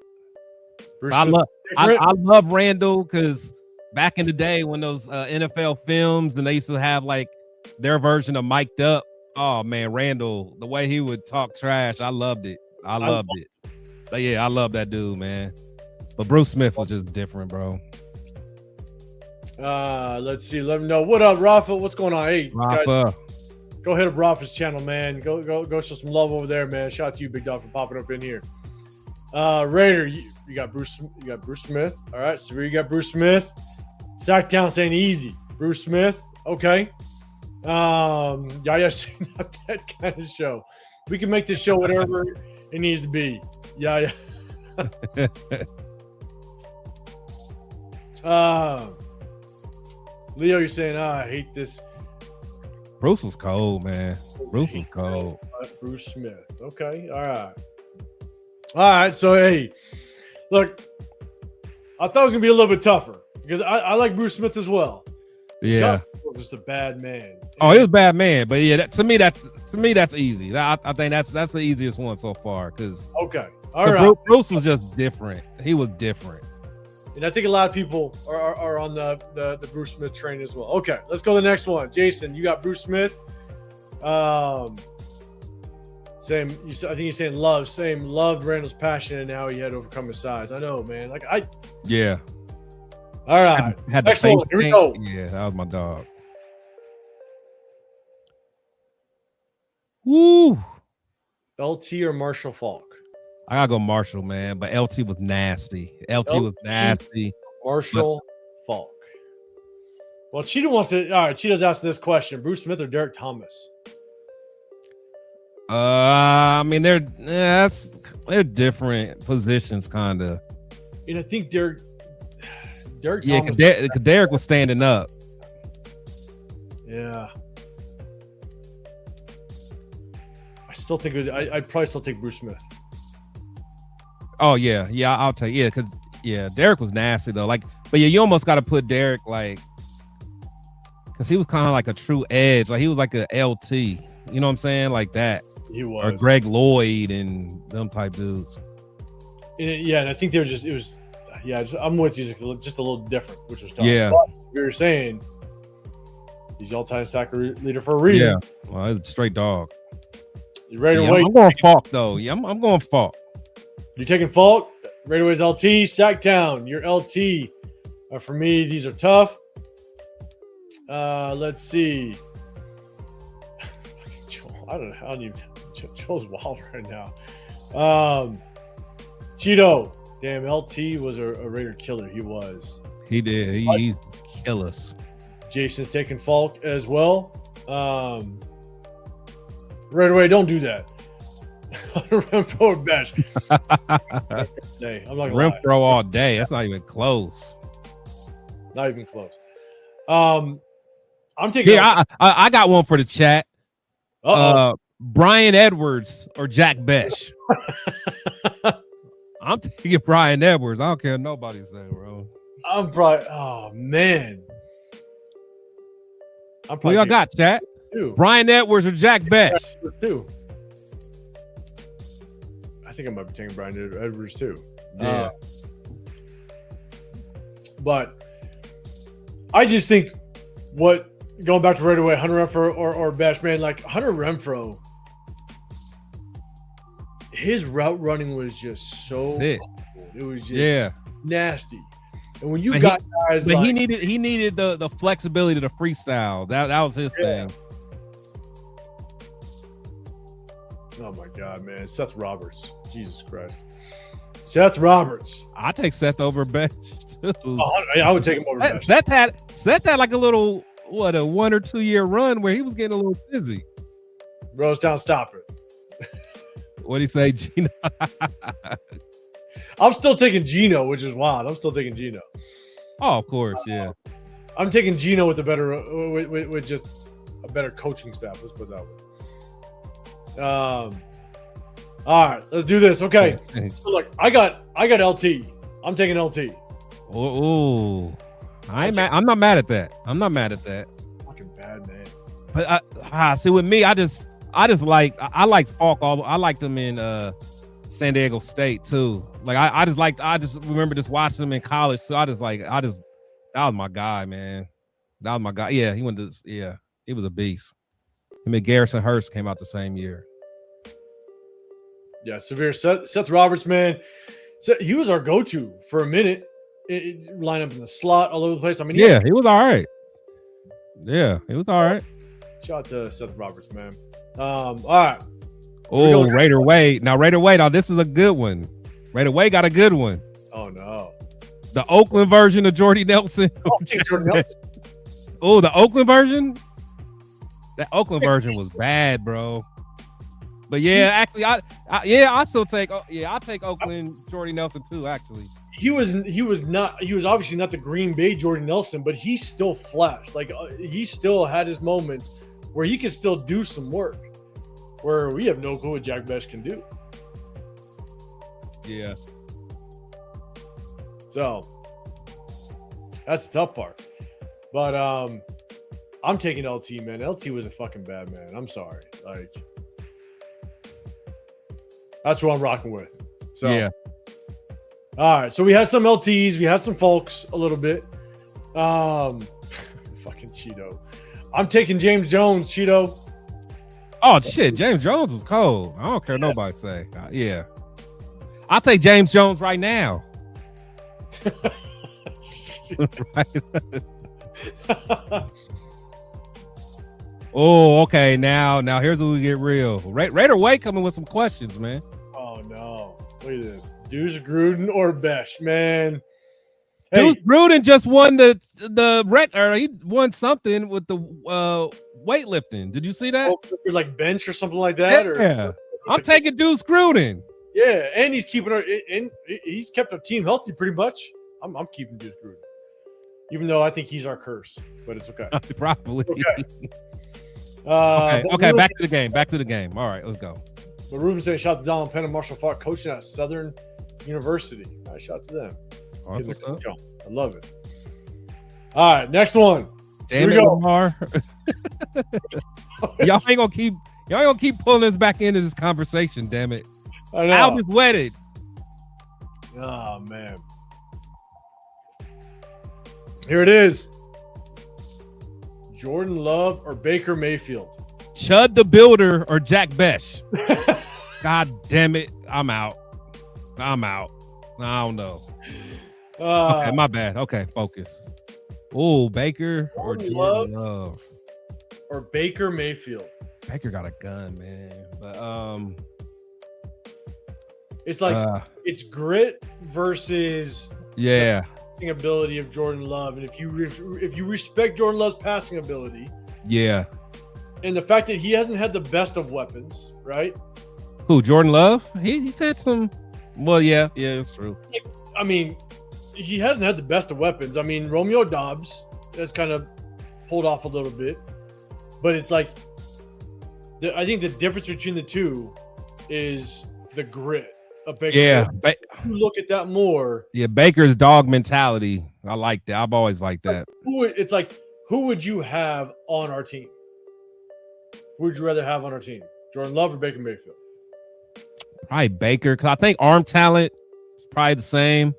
I love Randall because back in the day when those NFL films and they used to have like their version of mic'd up. Oh man, Randall, the way he would talk trash, I loved it. I loved it. But yeah, I love that dude, man. But Bruce Smith was just different, bro. Let's see. Let me know. What up, Rafa? What's going on? Hey, Rafa. Guys. Go hit up Rafa's channel, man. Go show some love over there, man. Shout out to you, Big Dog, for popping up in here. Raider, you got Bruce Smith. All right, so you got Bruce Smith. Sacktown saying easy. Bruce Smith. Okay. Yeah, not that kind of show. We can make this show whatever it needs to be. Yeah. Leo, you're saying, I hate this. Bruce was cold, man. Bruce was cold. Bruce Smith. Okay. All right. So, hey, look, I thought it was going to be a little bit tougher because I like Bruce Smith as well. Yeah. Justin was just a bad man. Oh, he was a bad man. But yeah, to me, that's easy. I think that's the easiest one so far. Okay. All right. Bruce was just different. He was different. And I think a lot of people are on the Bruce Smith train as well. Okay, let's go to the next one. Jason, you got Bruce Smith. Same. I think you're saying love. Same. Loved Randall's passion and how he had to overcome his size. I know, man. Yeah. All right. Had next one. Here we go. Yeah, that was my dog. Woo. LT or Marshall Faulk? I gotta go Marshall, man. But LT was nasty. LT was nasty. Marshall Faulk. Well, Cheetah wants to. All right, Cheetah's asked this question: Bruce Smith or Derek Thomas? I mean, they're different positions, kind of. And I think Derek. Yeah, because Derek was standing up. Yeah. I still think I'd probably still take Bruce Smith. Oh yeah, I'll take because Derek was nasty though. But yeah, you almost got to put Derek because he was kind of like a true edge. Like he was like a LT. You know what I'm saying? Like that. He was. Or Greg Lloyd and them type dudes. And I think they were just. It was. Yeah, I'm with you. Just a little different, which was tough. Yeah. But we were saying he's all-time sack leader for a reason. Yeah. Well, it's a straight dog. You ready to wait? I'm going Faulk though. Yeah, I'm going Faulk. You're taking Faulk. Raiders LT. Sacktown. You're LT. For me, these are tough. Let's see. Joel, I don't know. Joel's wild right now. Cheeto. Damn, LT was a Raider killer. He was. He did. He kill us. Jason's taking Falk as well. Right away, don't do that. Renfro or Bash. Hey, I'm not gonna lie. Renfro all day. That's not even close. Not even close. I'm taking. Here, I got one for the chat. Brian Edwards or Jack Besh. I'm taking Brian Edwards. I don't care what nobody say, bro. I'm probably. Oh man. I'm Who y'all got, chat? Two. Brian Edwards or Jack Besh? Two. I think I might be taking Brian Edwards too. Yeah. But I just think going back to right away, Hunter Renfro or Bash, man, like Hunter Renfro, his route running was just so sick. Cool. It was just nasty. And when you got guys but like, he needed the flexibility to freestyle. That was his thing. Oh my God, man. Seth Roberts. Jesus Christ. Seth Roberts. I take Seth over Besh too. I would take him over Besh. Seth had like a little, a 1 or 2 year run where he was getting a little busy. Rose down, stop it. What'd he say, Gino? I'm still taking Gino, which is wild. I'm still taking Gino. Oh, of course, yeah. I'm taking Gino with a better, with just a better coaching staff. Let's put it that way. All right, let's do this. Okay, so look, I got LT. I'm taking LT. Oh, I'm not mad at that. I'm not mad at that. Fucking bad, man. But see, with me, I like Falk. I liked him in San Diego State too. Like I just remember just watching him in college. So that was my guy, man. That was my guy. Yeah, he was a beast. Him and Garrison Hurst came out the same year. Yeah, severe. Seth Roberts, man. He was our go-to for a minute. Line up in the slot all over the place. I mean, he was all right. Yeah, he was all right. Shout out to Seth Roberts, man. All right. Oh, Raider Wade. Now, this is a good one. Raider Wade got a good one. Oh, no. The Oakland version of Jordy Nelson. Oh, the Oakland version? That Oakland version was bad, bro. But yeah, actually, I still take. I'll take Oakland Jordy Nelson too. Actually, he was obviously not the Green Bay Jordy Nelson, but he still flashed. Like he still had his moments where he could still do some work. Where we have no clue what Jack Besh can do. Yeah. So that's the tough part. But I'm taking LT, man. LT was a fucking bad man. I'm sorry. Like. That's what I'm rocking with. So, yeah. All right. So we had some LTs. We had some folks a little bit. Fucking Cheeto. I'm taking James Jones, Cheeto. Oh, shit. James Jones is cold. I don't care nobody say. Yeah. I'll take James Jones right now. Oh, okay. Now here's where we get real. Raider Way coming with some questions, man. Oh no! Look at this. Deuce Gruden or Besh, man. Deuce Gruden just won the record. He won something with the weightlifting. Did you see that? For like bench or something like that. Yeah. I'm taking Deuce Gruden. Yeah, and he's he's kept our team healthy pretty much. I'm keeping Deuce Gruden, even though I think he's our curse, but it's okay. Probably. Okay. Okay. Back to the game. All right, let's go. But Ruben saying, shout out to Donald Penn and Marshall Falk coaching at Southern University. All right, shout out to them. I love it. All right, next one. Damn it, Lamar. Y'all ain't gonna keep pulling us back into this conversation. Damn it. I know. Al is wedded. Oh man. Here it is. Jordan Love or Baker Mayfield? Chud the Builder or Jack Besh? God damn it. I'm out. I don't know. Okay, my bad. Okay, focus. Oh, Baker or Jordan Love? Or Baker Mayfield? Baker got a gun, man. But It's like it's grit versus the passing ability of Jordan Love, and if you respect Jordan Love's passing ability, and the fact that he hasn't had the best of weapons, right? Who, Jordan Love? He's had some. Well, yeah, it's true. I mean, he hasn't had the best of weapons. I mean, Romeo Dobbs has kind of pulled off a little bit, but it's like I think the difference between the two is the grit of Baker. Yeah, you look at that more. Yeah, Baker's dog mentality. I like that. I've always liked that. It's like, who would you have on our team? Who would you rather have on our team, Jordan Love or Baker Mayfield? Probably Baker, because I think arm talent is probably the same.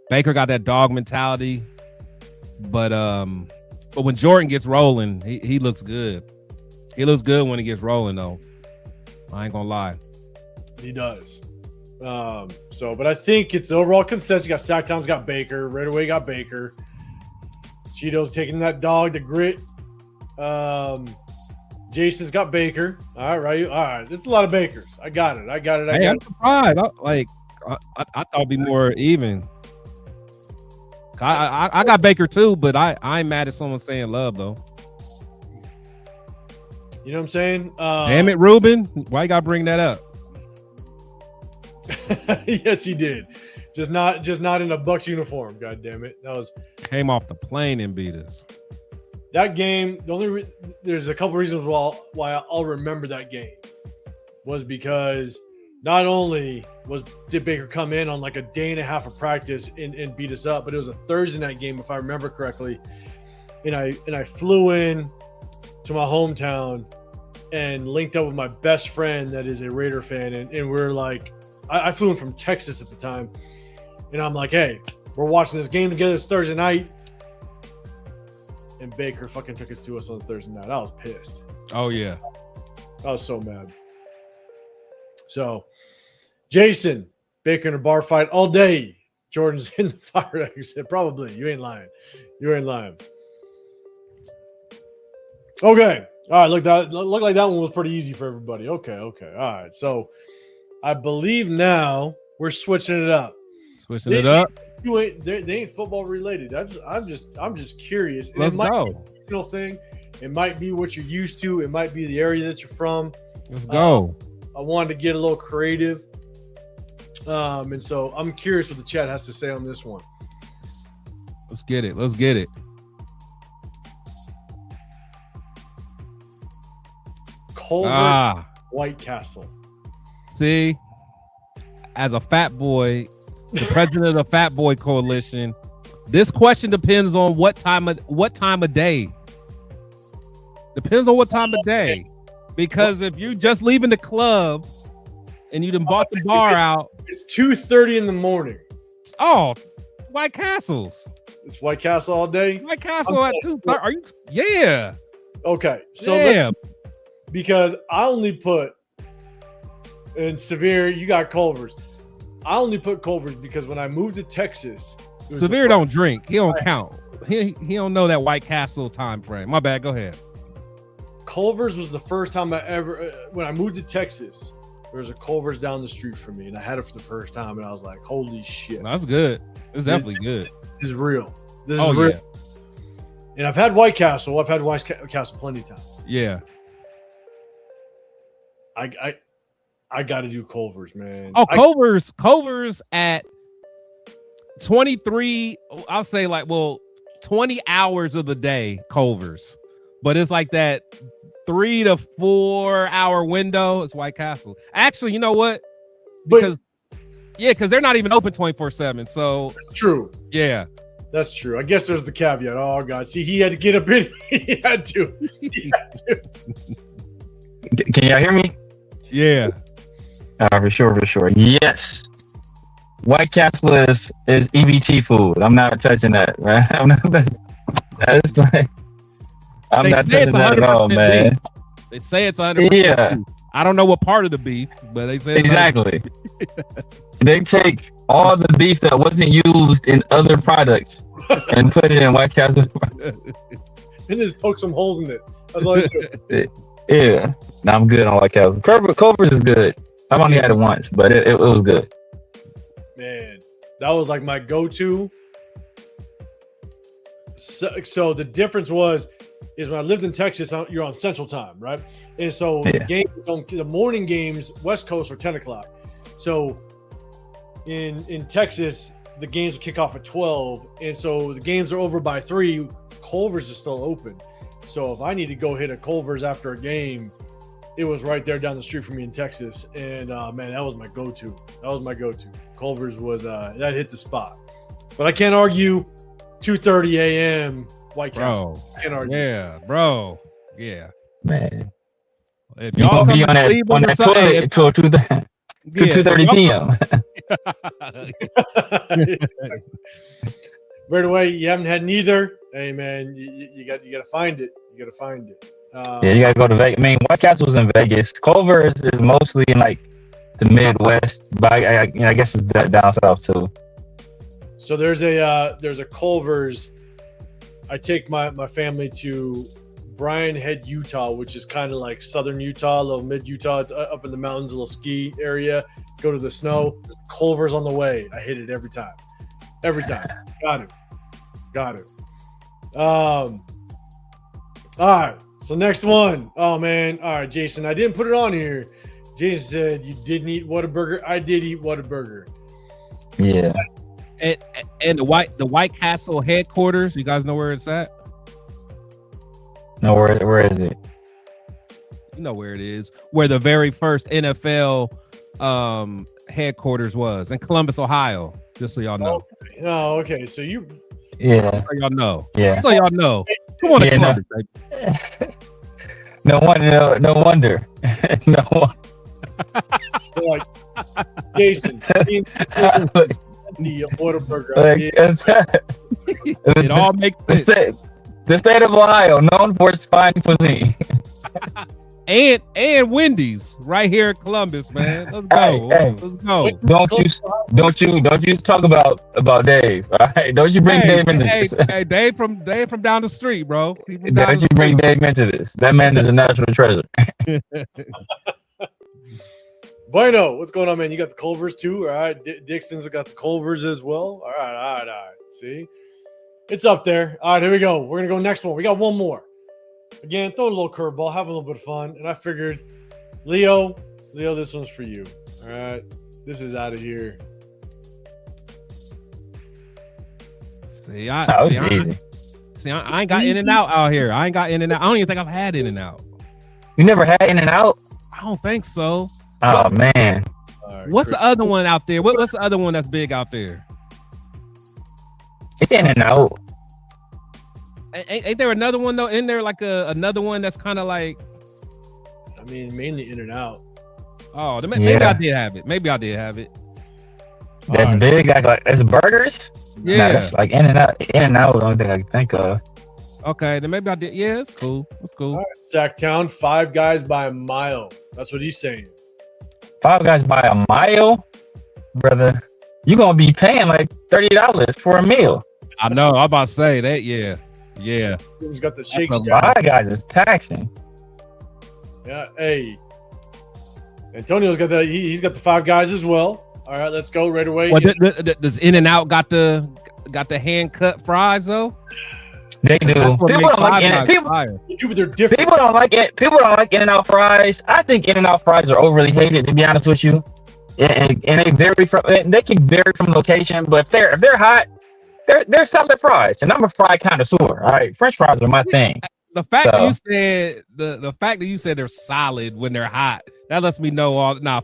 Baker got that dog mentality, but when Jordan gets rolling, he looks good. He looks good when he gets rolling, though. I ain't gonna lie. He does. But I think it's the overall consensus. You got Sacktown's got Baker. Right away got Baker. Cheeto's taking that dog, the grit. Jason's got Baker. All right. It's a lot of Bakers. I got it. I'm surprised. I thought it'd be more even. I got Baker too, but I ain't mad at someone saying Love though. You know what I'm saying? Damn it, Ruben. Why you gotta bring that up? Yes, he did. Just not in a Bucs uniform. God damn it. That was came off the plane and beat us. That game, there's a couple reasons why I'll remember that game was because not only did Baker come in on like a day and a half of practice and beat us up, but it was a Thursday night game, if I remember correctly. And I flew in to my hometown and linked up with my best friend that is a Raider fan. And we're like, I flew in from Texas at the time. And I'm like, hey, we're watching this game together. It's Thursday night. And Baker fucking took it to us on Thursday night. I was pissed. Oh, yeah. I was so mad. So, Jason, Baker in a bar fight all day. Jordan's in the fire exit. Probably. You ain't lying. Okay. All right. Looked like that one was pretty easy for everybody. Okay. All right. So, I believe now we're switching it up. They ain't football related. I'm just curious. And Let's go. Be a regional thing. It might be what you're used to. It might be the area that you're from. Let's go. I wanted to get a little creative. And so I'm curious what the chat has to say on this one. Let's get it. Culver's White Castle. See, as a fat boy, the president of the Fat Boy Coalition, this question depends on what time of day. Depends on what time of day. Because if you're just leaving the club and you done bought the bar out, it's 2:30 in the morning. Oh, White Castles. It's White Castle all day. White Castle at 2:30. Are you? Yeah. Okay. So because I only put in Severe, you got Culver's. I only put Culver's because when I moved to Texas, Severe don't drink. He don't count. He don't know that White Castle time frame. My bad. Go ahead. Culver's was the first time I ever, when I moved to Texas, there was a Culver's down the street from me, and I had it for the first time, and I was like, holy shit. That's good. It's definitely good. This is real. This is real. Yeah. And I've had White Castle. I've had White Castle plenty of times. Yeah. I got to do Culver's, man. Oh, Culver's at 23, I'll say 20 hours of the day, Culver's. But it's like that 3 to 4 hour window. It's White Castle. Actually, you know what? Because they're not even open 24/7. So that's true. Yeah. That's true. I guess there's the caveat. Oh, God. See, he had to get up in. He had to. Can y'all hear me? Yeah. For sure. Yes. White Castle is EBT food. I'm not touching that, right? I'm not touching that at all, man. Beef. They say it's 100%. Yeah. Beef. I don't know what part of the beef, but they say exactly. They take all the beef that wasn't used in other products and put it in White Castle. And just poke some holes in it. That's all you do. Yeah. No, I'm good on White Castle. Culver's is good. I've only had it once, but it was good. Man, that was like my go-to. So the difference is when I lived in Texas, you're on Central Time, right? And so the morning games, West Coast, are 10 o'clock. So in Texas, the games will kick off at 12, and so the games are over by 3. Culver's is still open. So if I need to go hit a Culver's after a game, it was right there down the street from me in Texas. And man, that was my go-to. Culver's was that hit the spot. But I can't argue 2:30 a.m. White Castle. Can't argue. Yeah, bro. Yeah. Man. If You're y'all gonna be on that toilet until 2:30 p.m. Right away, you haven't had neither. Hey man, you got to find it. You got to find it. You got to go to Vegas. I mean, White Castle's in Vegas. Culver's is mostly in like the Midwest, but I guess it's down south too. So there's a Culver's. I take my family to Bryan Head, Utah, which is kind of like southern Utah, a little mid Utah. It's up in the mountains, a little ski area. Go to the snow. Culver's on the way. I hit it every time. Got it. All right. So next one. Oh man. All right, Jason. I didn't put it on here. Jason said you didn't eat Whataburger. I did eat Whataburger. Yeah. And the White Castle headquarters. You guys know where it's at? No, where is it? You know where it is. Where the very first NFL headquarters was in Columbus, Ohio. Just so y'all know. Oh, okay. So you. Yeah. Just so y'all know. Yeah. Just so y'all know. Come on, Columbus, baby. No wonder. Like Jason. The Whataburger. It all makes sense. The state of Ohio, known for its fine cuisine. and Wendy's right here in Columbus, man. Let's go. Hey. Let's go. Don't you talk about Dave. All right. Don't you bring Dave into this. Hey, Dave from down the street, bro. Don't you bring Dave into this. That man is a national treasure. Bueno, what's going on, man? You got the Culver's too, all right? Dixon's got the Culver's as well. All right. See, it's up there. All right, here we go. We're gonna go next one. We got one more. Again, throw a little curveball, have a little bit of fun, and I figured, Leo, this one's for you. All right, this is out of here. See, I ain't got In-N-Out out here. I ain't got In-N-Out. I don't even think I've had In-N-Out. You never had In-N-Out? I don't think so. Oh man. Right, what's the other one out there? What's the other one that's big out there? It's In-N-Out. Ain't there another one though? In there like another one that's kind of like? I mean, mainly In-N-Out. Oh, maybe I did have it. That's big. That's burgers. Yeah, nah, that's like In-N-Out. In-N-Out, the only thing I can think of. Okay, then maybe I did. Yeah, it's cool. All right, Sacktown, Five Guys by a mile. That's what he's saying. Five Guys by a mile, brother. You're gonna be paying like $30 for a meal. I know. I'm about to say that. Yeah. He's got the shake. Five Guys is taxing. Yeah. Hey, Antonio's got the. He's got the Five Guys as well. All right, let's go right away. Well, does In-N-Out got the hand cut fries though? They do. People don't like but they're different. People don't like it. People don't like In-N-Out fries. I think In-N-Out fries are overly hated, to be honest with you. And they can vary from location, but if they're hot, they're solid fries. And I'm a fry connoisseur. All right, French fries are my thing. The fact that you said the fact that you said they're solid when they're hot, that lets me know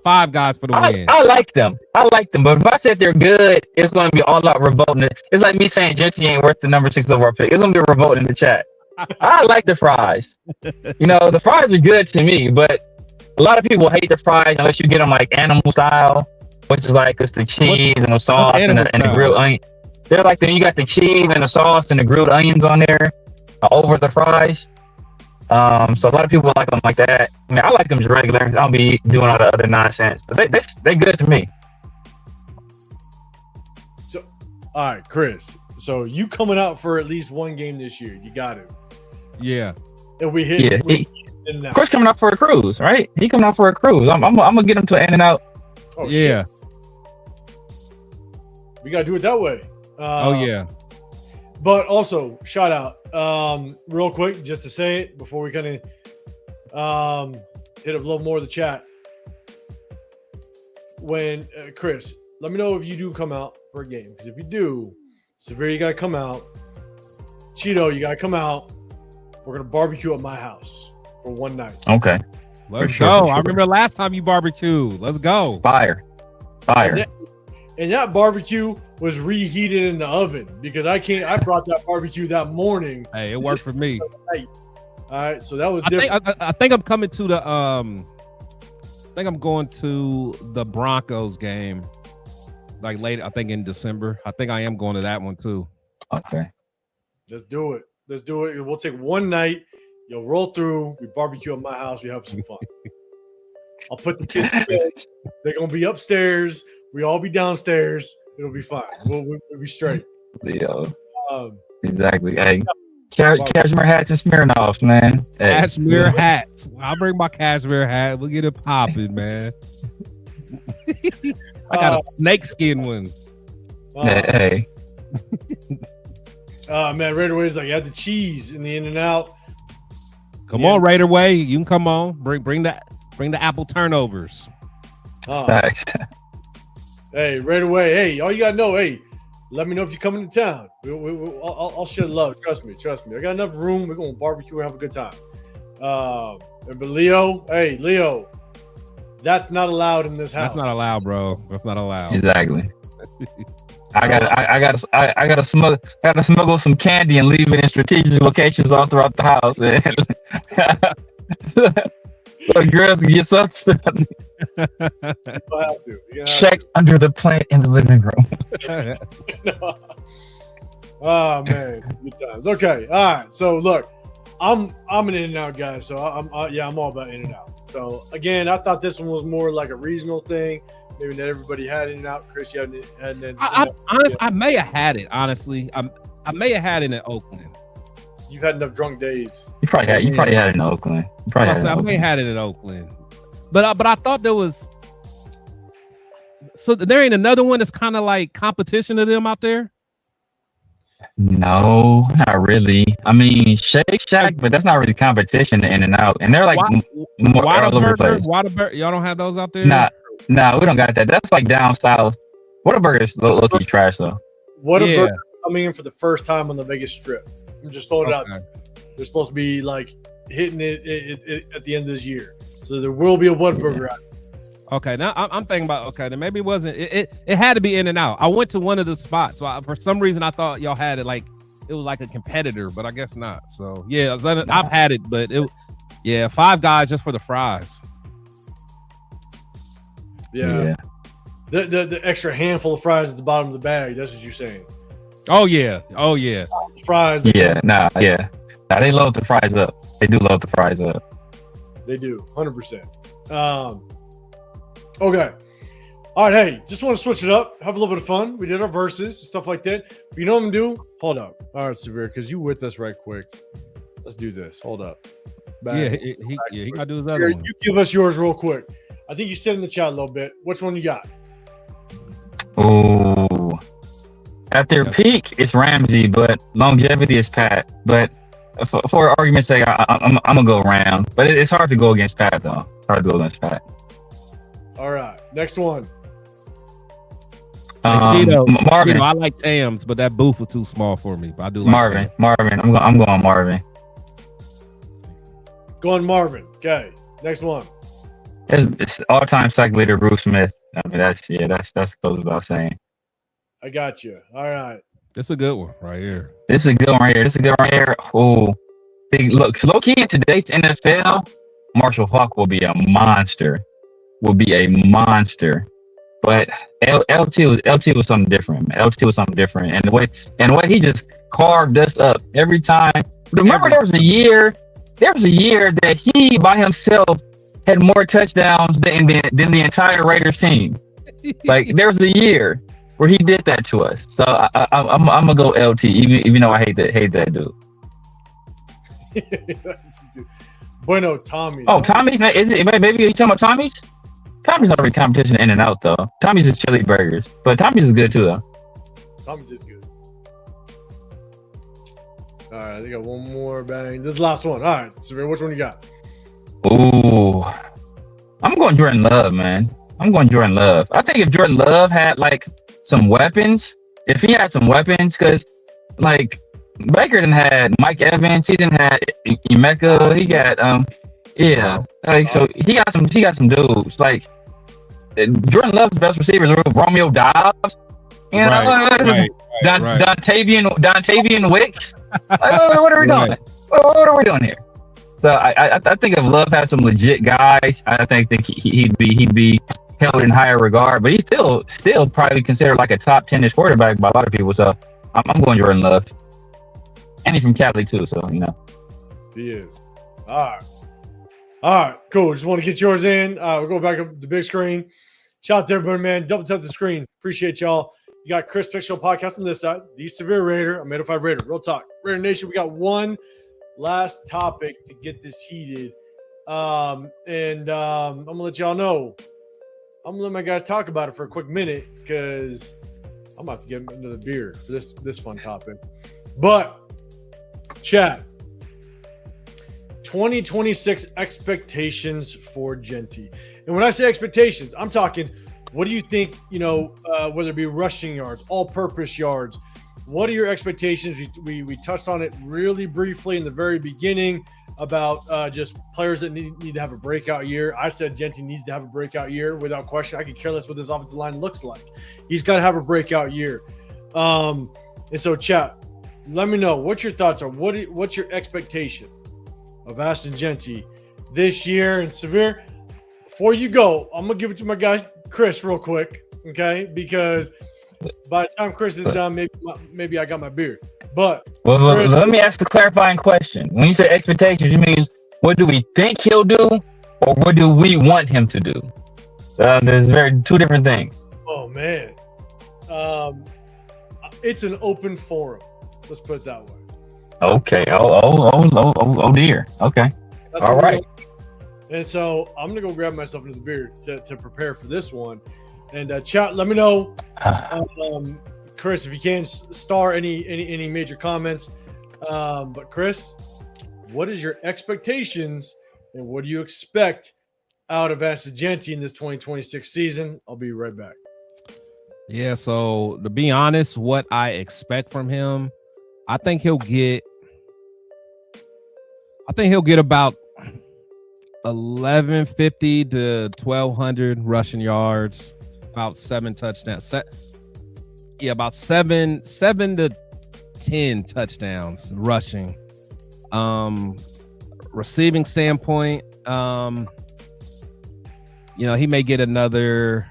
Five Guys for the win. I like them. But if I said they're good, it's going to be all out revolting. It's like me saying Genty ain't worth the number 6 overall pick. It's going to be revolting in the chat. I like the fries. The fries are good to me, but a lot of people hate the fries unless you get them like animal style, which is like it's the cheese and the sauce and the grilled onion. They're like you got the cheese and the sauce and the grilled onions on there over the fries. So a lot of people like them like that. I mean, I like them just regular. I don't be doing all the other nonsense, but they good to me. So, all right, Chris. So you coming out for at least one game this year? You got it. Yeah. And we hit In-N-Out. Chris coming out for a cruise, right? He coming out for a cruise. I'm gonna get him to an In-N-Out. Oh, yeah. Shit. We gotta do it that way. Oh yeah. But also, shout out, real quick, just to say it before we kind of hit a little more of the chat. When Chris, let me know if you do come out for a game, because if you do, Severe, you gotta come out. Cheeto, you gotta come out. We're gonna barbecue at my house for one night. Okay. Let's sure, go. for sure. I remember the last time you barbecued. Let's go. Fire. And that barbecue was reheated in the oven because I brought that barbecue that morning. Hey, it worked for me. All right, so that was different. I think I'm coming to the I think I'm going to the Broncos game like later. I think in December. I think I am going to that one too. Okay. Let's do it. We'll take one night. You'll roll through. We barbecue at my house. We have some fun. I'll put the kids to bed. They're gonna be upstairs. We all be downstairs. It'll be fine. We'll be straight. Leo. Exactly. Hey, cashmere hats and Smirnoffs, man. Hey. Cashmere hats. I'll bring my cashmere hat. We'll get it popping, man. I got a snakeskin one. Hey. Man, Raider Way's like, you had the cheese in the In-N-Out. Come on, Raider Way. You can come on. Bring the apple turnovers. Thanks. Hey, Raider Way. Hey, all you gotta know. Hey, let me know if you're coming to town. I'll share love. Trust me. I got enough room. We're gonna barbecue and have a good time. But Leo, that's not allowed in this house. That's not allowed, bro. That's not allowed. Exactly. I gotta smuggle some candy and leave it in strategic locations all throughout the house. So girls can get something. Check under the plant in the living room. Oh man, good times. Okay, all right. So look, I'm an In-N-Out guy, so I'm all about In-N-Out. So again, I thought this one was more like a regional thing. Maybe not everybody had In-N-Out. Chris, you hadn't. I may have had it. Honestly, I may have had it in Oakland. You've had enough drunk days. You probably had it in Oakland. I may have had it in Oakland, but I thought there was. So there ain't another one that's kind of like competition to them out there. No, not really. I mean, Shake Shack, but that's not really competition to In-N-Out, and they're like more all over the place. Whataburger, y'all don't have those out there? Nah, we don't got that. That's like down south. Whataburger's low-key trash though. Whataburger's coming in for the first time on the Vegas Strip. I'm just throwing it out there. They're supposed to be like hitting it at the end of this year, so there will be a Whataburger out there. Okay, now I'm thinking about then maybe it wasn't. It had to be In-N-Out. I went to one of the spots, so for some reason I thought y'all had it like it was like a competitor, but I guess not. So yeah, I've had it, but Five Guys just for the fries. Yeah. The extra handful of fries at the bottom of the bag. That's what you're saying. Oh yeah. Fries. Nah, they load the fries up. They do load the fries up. They do, 100%. Okay. All right, hey, just want to switch it up, have a little bit of fun. We did our verses, stuff like that. But you know what I'm going to do? Hold up. All right, Severe, because you with us right quick. Let's do this. Hold up. He got to do his other one. You give us yours real quick. I think you said in the chat a little bit. Which one you got? Oh, at their peak, it's Ramsey, but longevity is Pat. But for argument's sake, I'm gonna go Ram. But it's hard to go against Pat, though. It's hard to go against Pat. All right, next one. Marvin. Cheeto, I like Tams, but that booth was too small for me. But I do like Marvin. I'm going Marvin. Going Marvin. Okay, next one. It's all-time sack leader Bruce Smith. I mean, that's goes without saying. I got you. All right. That's a good one right here. This is a good one right here. Oh, big look. Low key in today's NFL, Marshall Faulk will be a monster. But LT was something different. LT was something different, and the way he just carved us up every time. Remember, there was a year that he by himself had more touchdowns than the entire Raiders team. Like there was a year where he did that to us. So I'm gonna go LT, even though I hate that dude. Bueno, Tommy. Oh, Tommy's. Is it? Maybe you talking about Tommy's? Tommy's not really competition in and out though. Tommy's is chili burgers, but Tommy's is good too though. Tommy's is good. All right, I think I got one more bang. This is the last one. All right, Severe, which one you got? Ooh, I'm going Jordan Love, man. I'm going Jordan Love. I think if Jordan Love had like some weapons, because like Baker didn't had Mike Evans, he didn't have Emeka, he got so he got some dudes like Jordan Love's best receivers are Romeo Dobbs, you know, Dontavian Wicks. What are we doing? What are we doing here? So I think if Love had some legit guys, I think that he'd be held in higher regard. But he's still probably considered like a top 10ish quarterback by a lot of people. So I'm going Jordan Love, and he's from Cali too. So you know, he is. All right, cool. Just want to get yours in. We'll go back up the big screen. Shout out to everybody, man. Double tap the screen. Appreciate y'all. You got Chris Pick Show podcast on this side. The Severe Raider. I'm 805 Raider. Real talk. Raider Nation. We got one last topic to get this heated. I'm gonna let y'all know. I'm gonna let my guys talk about it for a quick minute because I'm about to get another beer for this fun topic. But chat, 2026 expectations for Genty. And when I say expectations, I'm talking, what do you think, whether it be rushing yards, all-purpose yards, what are your expectations? We touched on it really briefly in the very beginning about just players that need to have a breakout year. I said Genty needs to have a breakout year without question. I could care less what this offensive line looks like. He's got to have a breakout year. And so, chat, let me know what your thoughts are. What's your expectation of Ashton Genty this year? And Severe, before you go, I'm going to give it to my guy Chris real quick, okay? Because by the time Chris is done, maybe I got my beer. But Chris, let me ask the clarifying question. When you say expectations, you mean what do we think he'll do, or what do we want him to do? There's two different things. Oh man, it's an open forum. Let's put it that way. Okay. Oh dear. Okay. That's all right. And so I'm gonna go grab myself another beer to prepare for this one. And chat, let me know, Chris, if you can star any major comments. But Chris, what is your expectations and what do you expect out of Ashton Genty in this 2026 season? I'll be right back. Yeah, so to be honest, what I expect from him, I think he'll get about 1,150 to 1,200 rushing yards, about 7 touchdowns. About 7 to 10 touchdowns rushing. Receiving standpoint, he may get another,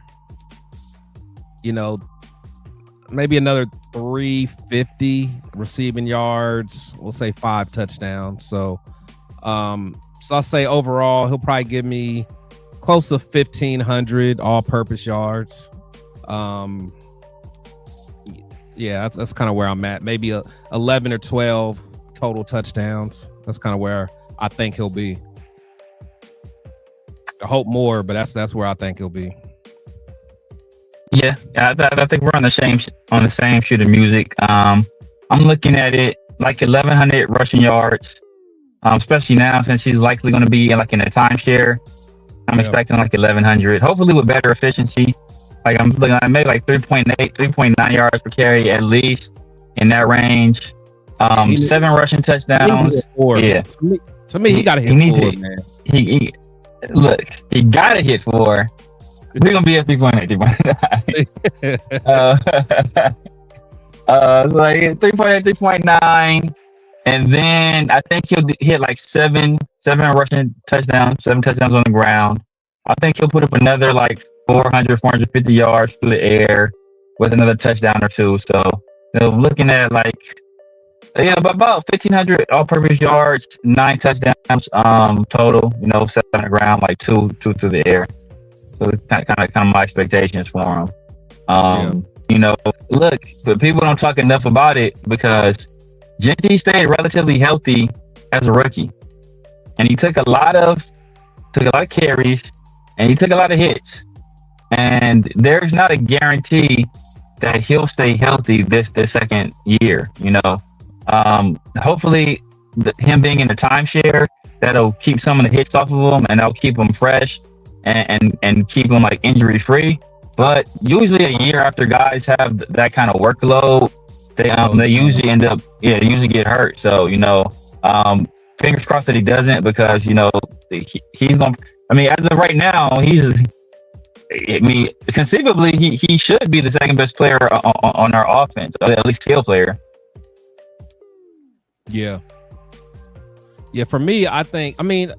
maybe another 350 receiving yards. We'll say 5 touchdowns. So I'll say overall he'll probably give me close to 1,500 all-purpose yards. Yeah, that's kind of where I'm at. Maybe 11 or 12 total touchdowns. That's kind of where I think he'll be. I hope more, but that's where I think he'll be. Yeah, I think we're on the same sheet of music. I'm looking at it like 1,100 rushing yards, especially now since he's likely going to be in a timeshare. I'm expecting like 1,100, hopefully with better efficiency. Like I'm looking at maybe like 3.9 yards per carry at least in that range. 7 rushing touchdowns. Yeah. To me, he got to hit 4, man. He got to hit 4. We're gonna be at 3.8, 3.9. Like 3.8, 3.9, and then I think he'll hit like 7 rushing touchdowns, 7 touchdowns on the ground. I think he'll put up another like 450 yards through the air with another touchdown or 2. So looking at about 1,500 all-purpose yards, 9 touchdowns total. 7 on the ground, like 2 through the air. So it's kind of my expectations for him. Look, but people don't talk enough about it because Genty stayed relatively healthy as a rookie. and he took a lot of carries, and he took a lot of hits. And there's not a guarantee that he'll stay healthy this second year. You know, hopefully him being in the timeshare, that'll keep some of the hits off of him, and that'll keep him fresh and keep him like injury free. But usually a year after guys have that kind of workload, they usually end up usually get hurt. So, you know, fingers crossed that he doesn't, because, you know, he's gonna. I mean, as of right now, conceivably he should be the second best player on our offense, at least skill player. Yeah. For me, I think. I mean,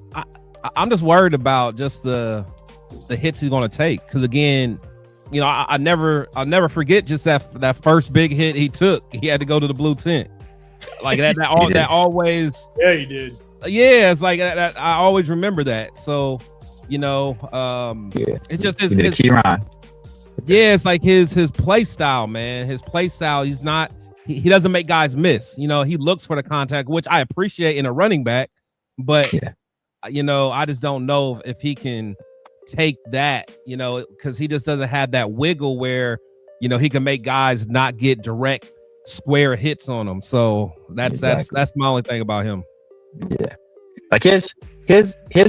I'm just worried about just the hits he's going to take, because again, you know, I never forget just that first big hit he took. He had to go to the blue tent, like that always. Yeah, he did. Yeah, it's like that. I always remember that. So, you know, it's just his key run. Yeah, it's like his play style, man. His play style. He's not. He doesn't make guys miss. You know, he looks for the contact, which I appreciate in a running back. But you know, I just don't know if he can take that, you know, because he just doesn't have that wiggle where, you know, he can make guys not get direct square hits on them. So that's my only thing about him. Yeah, like his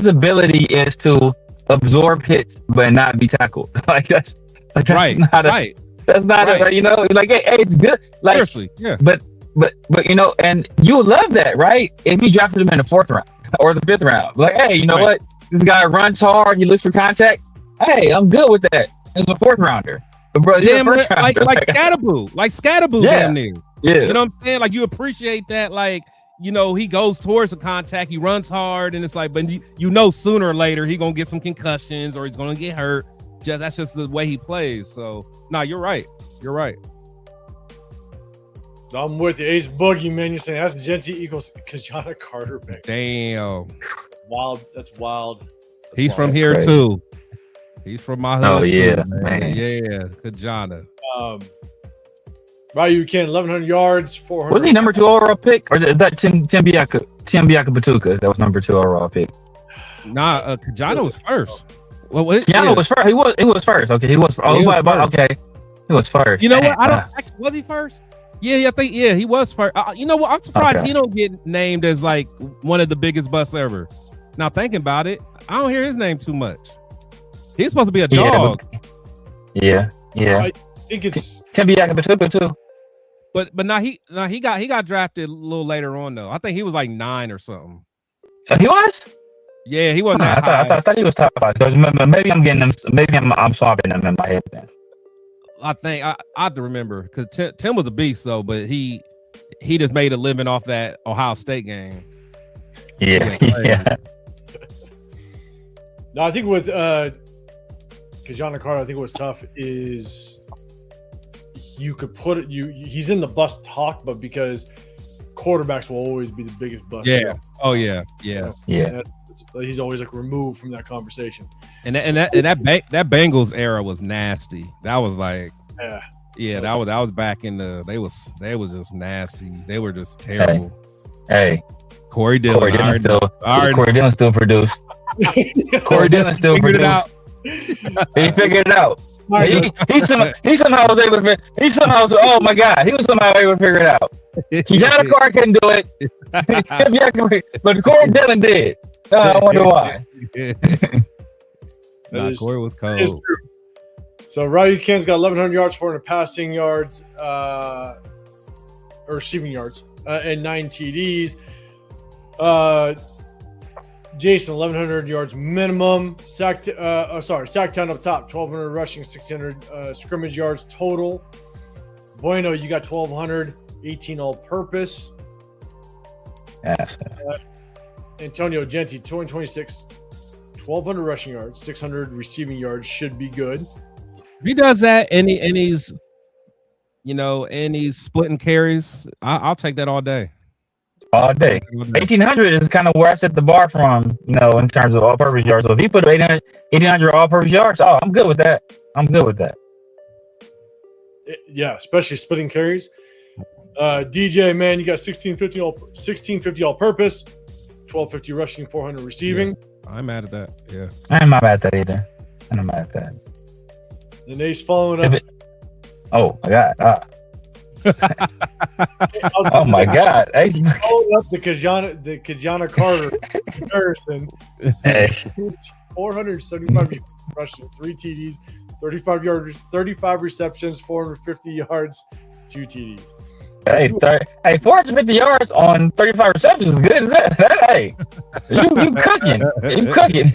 ability is to absorb hits but not be tackled. That's right. That's not right. You know, like hey, it's good. Like seriously, yeah. But you know, and you love that, right? If you drafted him in the 4th round or the 5th round, like, hey, you know what? This guy runs hard. He looks for contact. Hey, I'm good with that. As a 4th rounder, but bro, damn, like Scatterboo, damn near. Yeah, you know what I'm saying? Like, you appreciate that. Like, you know, he goes towards the contact. He runs hard, and it's like, but you know, sooner or later he gonna get some concussions or he's gonna get hurt. That's just the way he plays. So, no, you're right. You're right. I'm with you. Ace Boogie, man. You're saying that's Genty equals Kajana Carter pick. Damn. That's wild. That's wild. He's from here too. He's from my hood. Oh yeah, too, man. Yeah, Kajana. Ryu Ken, 1,100 yards, 400. Was he number 2 overall pick, or is that Tim Biaka Batuka? That was number 2 overall pick. Nah, Kajana was first. Well, was first. He was first. Okay, he was. Okay, he was first. You know what? I don't. Actually, was he first? Yeah, I think he was first. You know what? I'm surprised he don't get named as like one of the biggest busts ever. Now thinking about it, I don't hear his name too much. He's supposed to be a dog. Yeah. I think it's Tim Biaka Batuka too. But now he got drafted a little later on though. I think he was like 9 or something. He was. Yeah, he wasn't. I thought he was top 5. Maybe I'm getting them. Maybe I'm swapping them in my head then. I think I have to remember, because Tim was a beast though, but he just made a living off that Ohio State game. Yeah. No, I think with Kajana Carter, I think what's tough is you could put it. He's in the bust talk, but because quarterbacks will always be the biggest bust. Yeah. Oh yeah. He's always like removed from that conversation. And that Bengals era was nasty. That was like that was back in the they was just nasty. They were just terrible. Hey. Corey Dillon still produced. Corey Dillon still produced. He figured it out. He somehow was able to. Oh my God! He was somehow able to figure it out. Kajana Carter couldn't do it, but Corey Dillon did. I wonder why. Corey was cold. So Ryu Ken's got 1,100 yards, 400 passing yards, or receiving yards, and 9 TDs. Jason, 1,100 yards minimum. Sack town up top, 1,200 rushing, 1,600 scrimmage yards total. Bueno, you got 1,200, 18 all-purpose. Yes. Antonio Genti, 2026, 1,200 rushing yards, 600 receiving yards should be good. If he does that and he's splitting carries, I'll take that all day. All day. 1,800 is kind of where I set the bar from, in terms of all-purpose yards. So if he put 1,800 all-purpose yards, I'm good with that. Yeah, especially splitting carries. DJ, man, you got 1,650 all-purpose, 1250 rushing, 400 receiving. I'm mad at that. Yeah. I ain't mad at that either. I'm mad at that. The Nate's following up. Oh my God. Oh my God. Hey. Following up the Kajana Carter comparison. Hey. 475 rushing, 3 TDs, 35 receptions, 450 yards, 2 TDs. Hey, 450 yards on 35 receptions is good. Is that? Hey, you cooking? You cooking?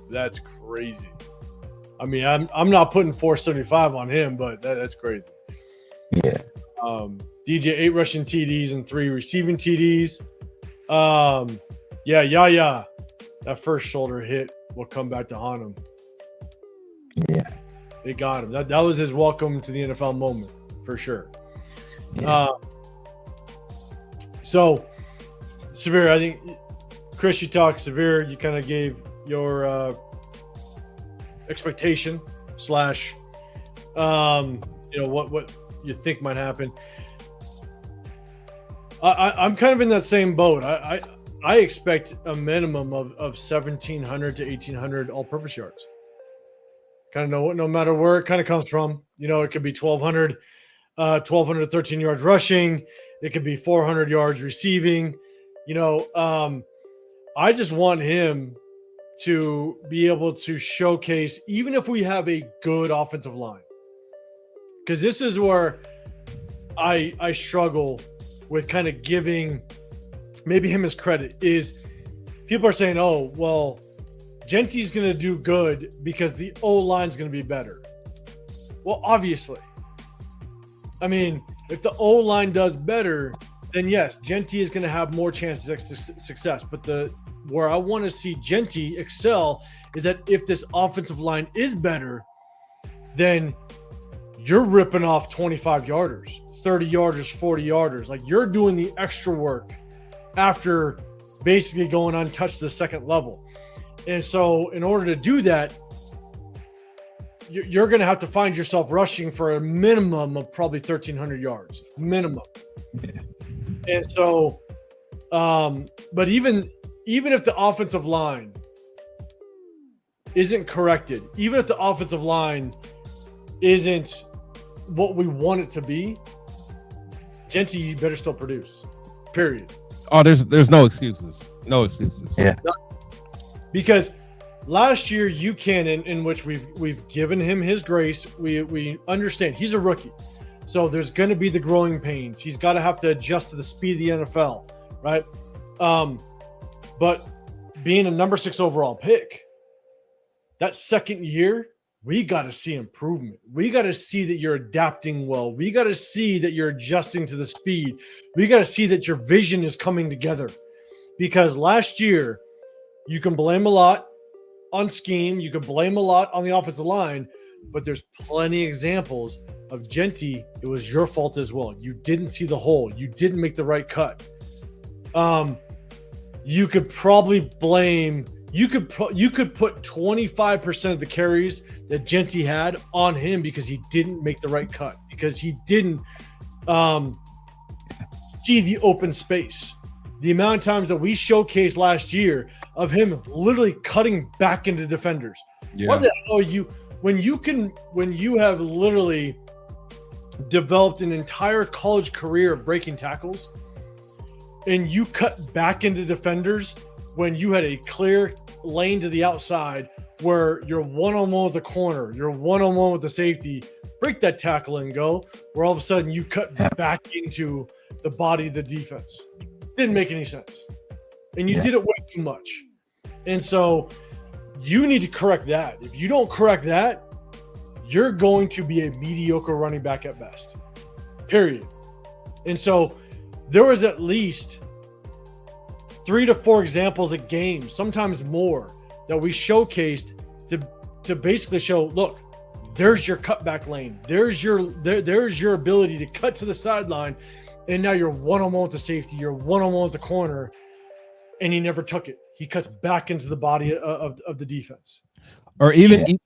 That's crazy. I mean, I'm not putting 475 on him, but that's crazy. Yeah. DJ 8 rushing TDs and 3 receiving TDs. Yeah. That first shoulder hit will come back to haunt him. Yeah. They got him. That was his welcome to the NFL moment for sure. Yeah. So, Severe, I think, Chris, you talked. Severe, you kind of gave your expectation / what you think might happen. I'm kind of in that same boat. I expect a minimum of 1,700 to 1,800 all-purpose yards. Kind of no matter where it kind of comes from. It could be 1,200 to 13 yards rushing. It could be 400 yards receiving. I just want him to be able to showcase, even if we have a good offensive line, because this is where I struggle with kind of giving maybe him his credit. Is people are saying, oh, well, Genty's going to do good because the O-line's going to be better. Well, obviously. I mean, if the O-line does better, then yes, Genty is going to have more chances of success. But where I want to see Genty excel is that if this offensive line is better, then you're ripping off 25-yarders, 30-yarders, 40-yarders. Like, you're doing the extra work after basically going untouched to the second level. And so in order to do that, you're going to have to find yourself rushing for a minimum of probably 1,300 yards, minimum. Yeah. And so, but even if the offensive line isn't corrected, even if the offensive line isn't what we want it to be, Genty, you better still produce, period. Oh, there's no excuses. No excuses. Yeah. Because last year, in which we've given him his grace, we understand he's a rookie, so there's going to be the growing pains. He's got to have to adjust to the speed of the NFL, right? But being a number 6 overall pick, that second year, we got to see improvement. We got to see that you're adapting well. We got to see that you're adjusting to the speed. We got to see that your vision is coming together. Because last year, you can blame a lot on scheme. You can blame a lot on the offensive line, but there's plenty of examples of Genty. It was your fault as well. You didn't see the hole. You didn't make the right cut. You could probably blame. You could put 25% of the carries that Genty had on him because he didn't make the right cut, because he didn't see the open space. The amount of times that we showcased last year of him literally cutting back into defenders. Yeah. What the hell are you when you have literally developed an entire college career of breaking tackles and you cut back into defenders when you had a clear lane to the outside where you're one-on-one with the corner, you're one-on-one with the safety, break that tackle and go, where all of a sudden you cut back into the body of the defense. Didn't make any sense. And you did it way too much. And so you need to correct that. If you don't correct that, you're going to be a mediocre running back at best. Period. And so there was at least 3 to 4 examples a game, sometimes more, that we showcased to basically show, look, there's your cutback lane. There's your ability to cut to the sideline. And now you're one-on-one with the safety. You're one-on-one with the corner. And he never took it. He cuts back into the body of the defense. Or even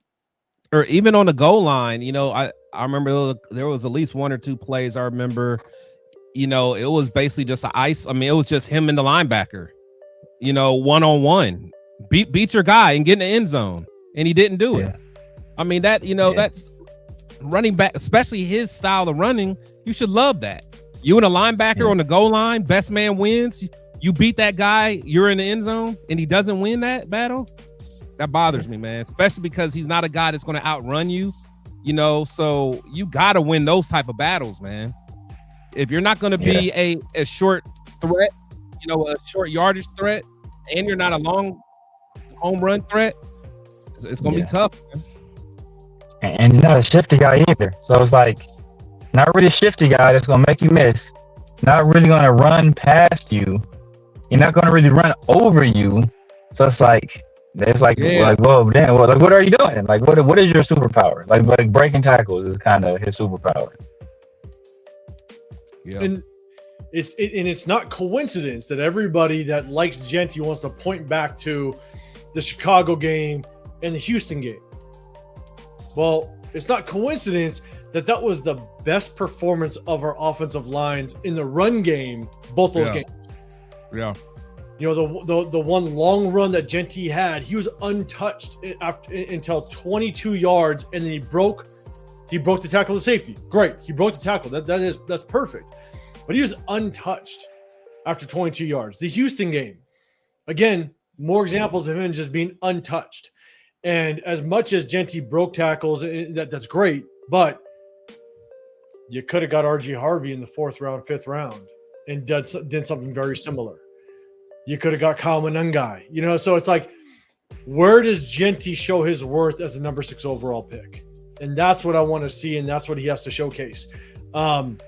on the goal line, I remember there was at least 1 or 2 plays I remember you know, it was basically just an ice. I mean, it was just him and the linebacker, you know, 1-on-1. Beat your guy and get in the end zone. And he didn't do it. I mean, that, you know, that's running back, especially his style of running. You should love that. You and a linebacker on the goal line, best man wins. You beat that guy, you're in the end zone, and he doesn't win that battle. That bothers me, man, especially because he's not a guy that's going to outrun you, you know, so you got to win those type of battles, man. If you're not going to be a short threat, you know, a short yardage threat, and you're not a long home run threat, it's going to be tough, man. And you're not a shifty guy either. So it's like, not really a shifty guy that's going to make you miss. Not really going to run past you. You're not going to really run over you. So it's like, whoa, damn, well, like, what are you doing? Like, what is your superpower? Like breaking tackles is kind of his superpower. Yeah. And it's not coincidence that everybody that likes Genty wants to point back to the Chicago game and the Houston game. Well, it's not coincidence that was the best performance of our offensive lines in the run game, both those games. Yeah. You know, the one long run that Genty had, he was untouched until 22 yards, and then he broke the tackle to safety. Great. He broke the tackle. That's perfect. But he was untouched after 22 yards. The Houston game, again, more examples of him just being untouched. And as much as Genty broke tackles, that's great, but you could have got RG Harvey in the 4th round, 5th round, and did something very similar. You could have got Kyle Manungai, you know. So it's like, where does Genty show his worth as a number 6 overall pick? And that's what I want to see, and that's what he has to showcase. And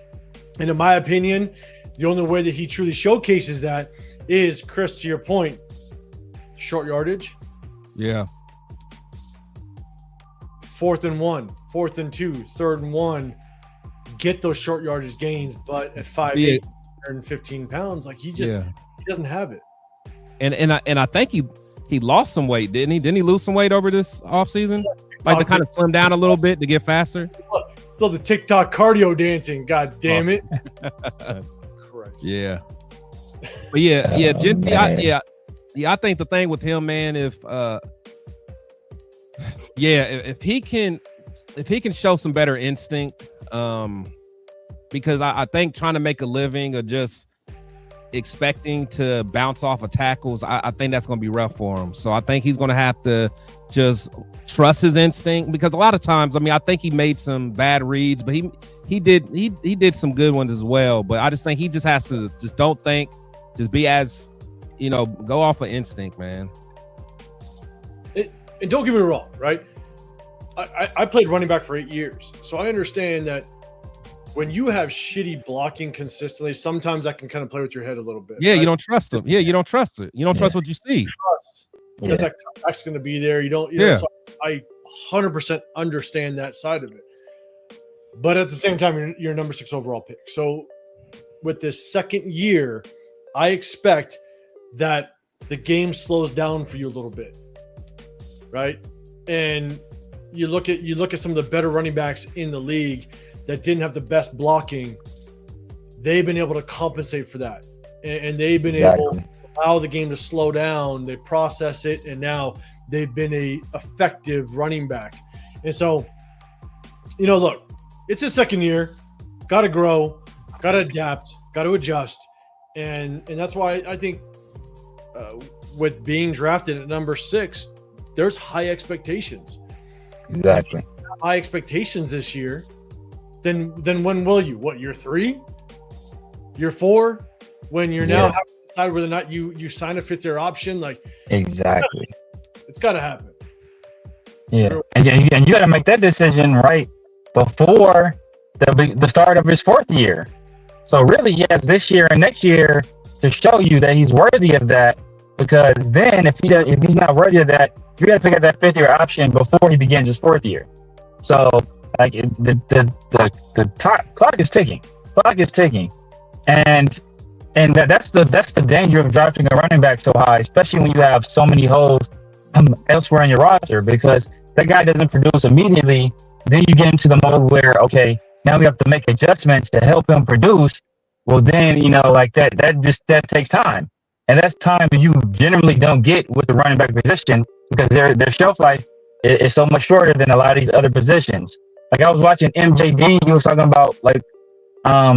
in my opinion, the only way that he truly showcases that is, Chris, to your point, short yardage. Yeah. 4th and 1, 4th and 2, 3rd and 1. Get those short yardage gains, but at 5'8", 115 pounds, like he doesn't have it. And I think he lost some weight, didn't he? Didn't he lose some weight over this offseason? Like to kind of slim down a little bit to get faster. So the TikTok cardio dancing, god damn it. Christ. Yeah. But Genty, I think the thing with him, man, if he can show some better instinct, because I think trying to make a living or just expecting to bounce off of tackles, I think that's going to be rough for him. So I think he's going to have to just trust his instinct, because a lot of times, I mean, I think he made some bad reads, but he did some good ones as well. But I just think he just has to just don't think, just be as, you know, go off of instinct, man. And don't get me wrong, right? I played running back for 8 years, so I understand that when you have shitty blocking consistently, sometimes that can kind of play with your head a little bit. Yeah, right? You don't trust him. Yeah, you don't trust it. You don't trust what you see. Trust that comeback's going to be there. You don't. You know, so I 100% understand that side of it. But at the same time, you're a number 6 overall pick. So with this second year, I expect that the game slows down for you a little bit, right? And you look at some of the better running backs in the league that didn't have the best blocking. They've been able to compensate for that, and they've been able to allow the game to slow down. They process it, and now they've been a effective running back. And so, you know, look, it's his second year. Got to grow, got to adapt, got to adjust, and that's why I think with being drafted at number 6, there's high expectations. Exactly. High expectations this year. Then when will you? What, year 3? Year 4? When you're now having to decide whether or not you sign a 5th-year option? Like, exactly. It's got to happen. Yeah. Sure. And you got to make that decision right before the start of his 4th year. So really, he has this year and next year to show you that he's worthy of that. Because then, if he's not worthy of that, you got to pick up that 5th-year option before he begins his 4th year. So, like, the clock is ticking. And that's the danger of drafting a running back so high, especially when you have so many holes elsewhere in your roster. Because that guy doesn't produce immediately, then you get into the mode where, okay, now we have to make adjustments to help him produce. well then, like that takes time. And that's time that you generally don't get with the running back position because their shelf life is so much shorter than a lot of these other positions. Like I was watching MJD, he was talking about like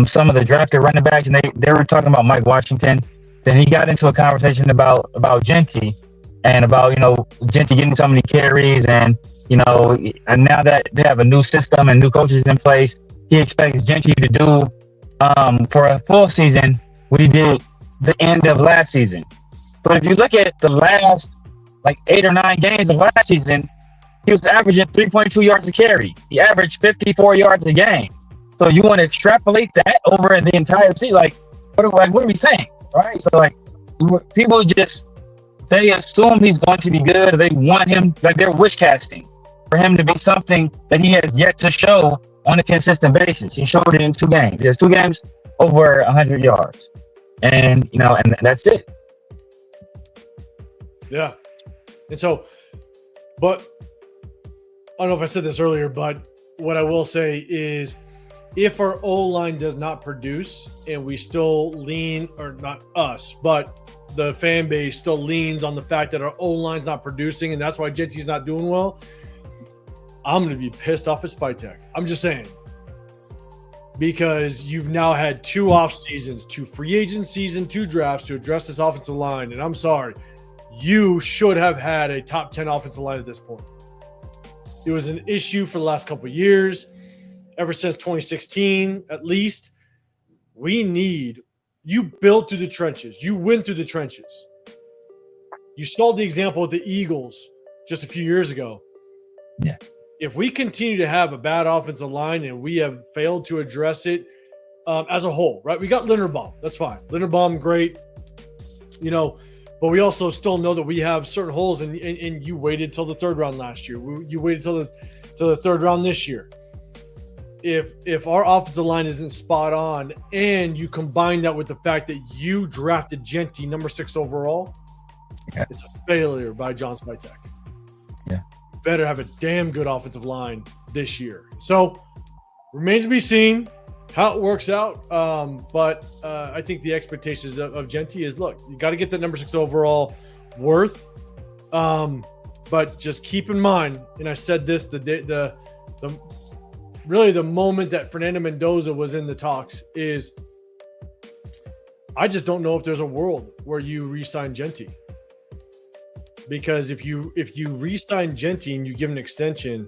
some of the drafted running backs, and they were talking about Mike Washington. Then he got into a conversation about Genty and about Genty getting so many carries, and and now that they have a new system and new coaches in place, he expects Genty to do for a full season what he did the end of last season. But if you look at the last like 8 or 9 games of last season, he was averaging 3.2 yards a carry. He averaged 54 yards a game. So you want to extrapolate that over the entire season? Like, what are we saying, right? So like, people they assume he's going to be good. Or they want him, like they're wish casting for him to be something that he has yet to show on a consistent basis. He showed it in 2 games. He has 2 games over 100 yards, and and that's it. Yeah, and so, but I don't know if I said this earlier, but what I will say is, if our O-line does not produce and we still lean, or not us, but the fan base still leans on the fact that our O-line's not producing and that's why Genty's not doing well, I'm going to be pissed off at Spytek. I'm just saying. Because you've now had 2 off seasons, 2 free agent season, 2 drafts to address this offensive line. And I'm sorry, you should have had a top 10 offensive line at this point. It was an issue for the last couple of years. Ever since 2016, at least, you built through the trenches. You went through the trenches. You saw the example with the Eagles just a few years ago. Yeah. If we continue to have a bad offensive line and we have failed to address it as a whole, right? We got Linderbaum. That's fine. Linderbaum, great. But we also still know that we have certain holes, and you waited till the 3rd round last year. You waited till the 3rd round this year. If our offensive line isn't spot on, and you combine that with the fact that you drafted Genty number 6 overall, it's a failure by John Spytek. Yeah, better have a damn good offensive line this year. So remains to be seen how it works out. But I think the expectations of Genty is, look, you got to get that number 6 overall worth. But just keep in mind, and I said this really the moment that Fernando Mendoza was in the talks is, I just don't know if there's a world where you re-sign Genty. Because if you re-sign Genty and you give an extension,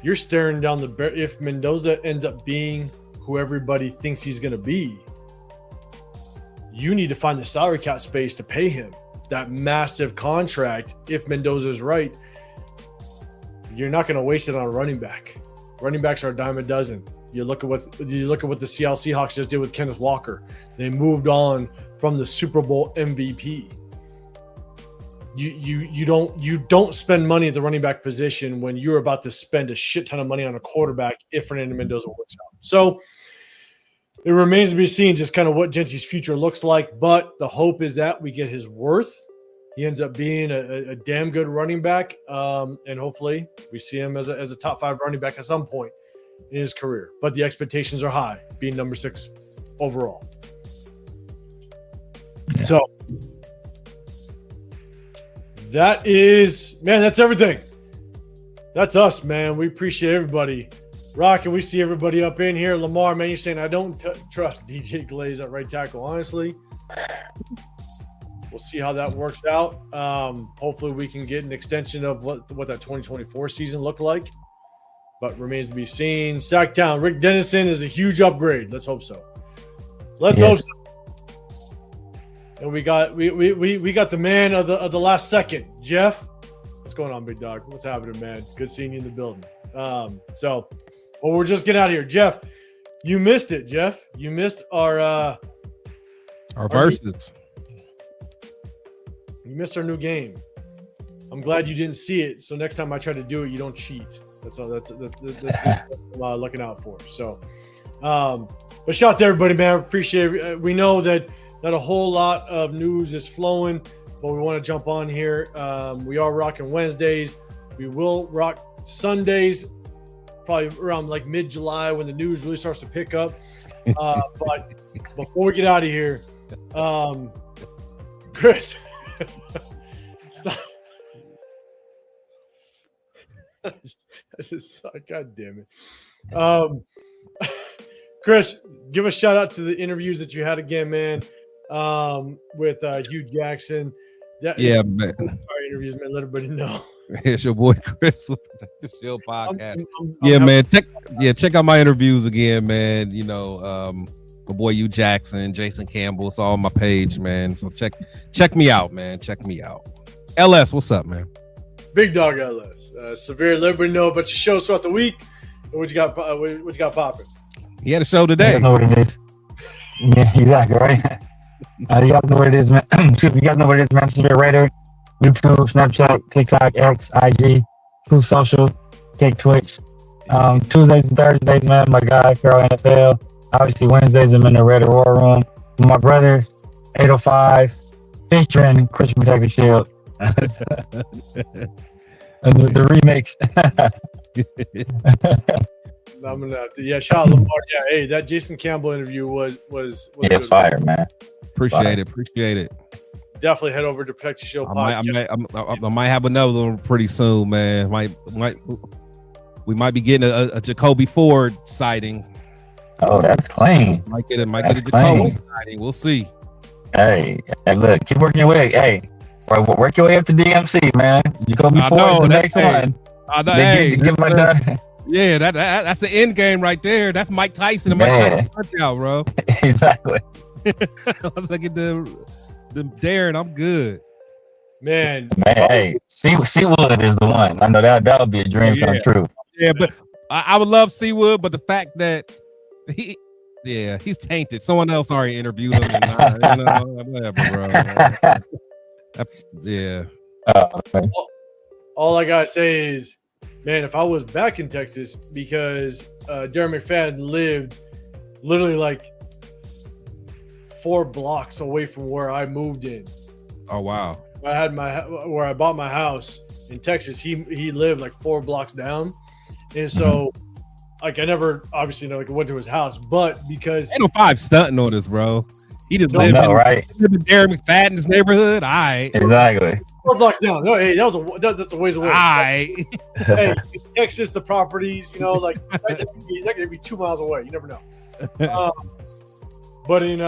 you're staring down if Mendoza ends up being who everybody thinks he's going to be, you need to find the salary cap space to pay him that massive contract. If Mendoza is right, you're not going to waste it on a running back. Running backs are a dime a dozen. You look at what the Seattle Seahawks just did with Kenneth Walker. They moved on from the Super Bowl MVP. You don't spend money at the running back position when you're about to spend a shit ton of money on a quarterback if Fernando Mendoza works out. So it remains to be seen just kind of what Genty's future looks like. But the hope is that we get his worth. He ends up being a damn good running back, and hopefully we see him as a top 5 running back at some point in his career. But the expectations are high, being number 6 overall. Yeah. So that's everything. That's us, man. We appreciate everybody. Rock, and we see everybody up in here. Lamar, man, you're saying I don't trust DJ Glaze at right tackle. Honestly, we'll see how that works out. Hopefully we can get an extension of what that 2024 season looked like, but remains to be seen. Sacktown, Rick Dennison is a huge upgrade. Let's hope so. Let's hope so. And we got the man of the last second, Jeff. What's going on, big dog? What's happening, man? Good seeing you in the building. We're just getting out of here. Jeff, you missed it, Jeff. You missed our verses. You missed our new game. I'm glad you didn't see it. So next time I try to do it, you don't cheat. That's all. That's I'm looking out for. So, but shout out to everybody, man. Appreciate it. We know that not a whole lot of news is flowing, but we want to jump on here. We are rocking Wednesdays. We will rock Sundays. probably around like mid-July when the news really starts to pick up. But before we get out of here, Chris, stop. That's just God damn it. Chris, give a shout out to the interviews that you had again, man. With Hugh Jackson. Yeah, man. Our interviews, man. Let everybody know. It's your boy Chris with the Show Podcast. Man. Check out my interviews again, man. You know, my boy Hugh Jackson, Jason Campbell. It's all on my page, man. So check me out, man. Check me out. LS, what's up, man? Big Dog LS. Severe. Let everybody know about your shows throughout the week. What you got? What you got popping? He had a show today. You know what it is. Yeah, exactly, right? You guys know what it is, man. You guys know what it is, man. Severe Raider, YouTube, Snapchat, TikTok, X, IG, True Social, Take Twitch. Tuesdays and Thursdays, man, my guy, Girl NFL. Obviously, Wednesdays, I'm in the Raider War Room with my brothers, 805, featuring Christian Protective Shield. And the remix. I'm gonna have to, shout out Lamar. Yeah, hey, that Jason Campbell interview was good. Fire, man. Appreciate it. Definitely head over to Protect Your Shield podcast. I might have another one pretty soon, man. We might be getting a Jacoby Ford sighting. Oh, that's clean. Might get a Jacoby sighting. We'll see. Hey, look, keep working your way. Hey, work your way up to DMC, man. Jacoby Ford is the next one. I know. Give my done. Yeah, that's the end game right there. That's Mike Tyson and Mike Tyson punch out, bro. Exactly. I was like, the Darren, I'm good. Man, hey, Seawood is the one. I know that would be a dream come true. Yeah, but I would love Seawood, but the fact that he's tainted. Someone else already interviewed him. And whatever, bro. Yeah. All I gotta say is, man, if I was back in Texas, because Darren McFadden lived literally like 4 blocks away from where I moved in. Oh wow! Where I bought my house in Texas. He lived like 4 blocks down, and so like I never obviously went to his house, but because 805 stunting on us, bro. He just lived in Darren McFadden's neighborhood. Exactly. 4 blocks down. No, hey, that's a ways away. Hey, Texas, the properties, that could be 2 miles away. You never know. But in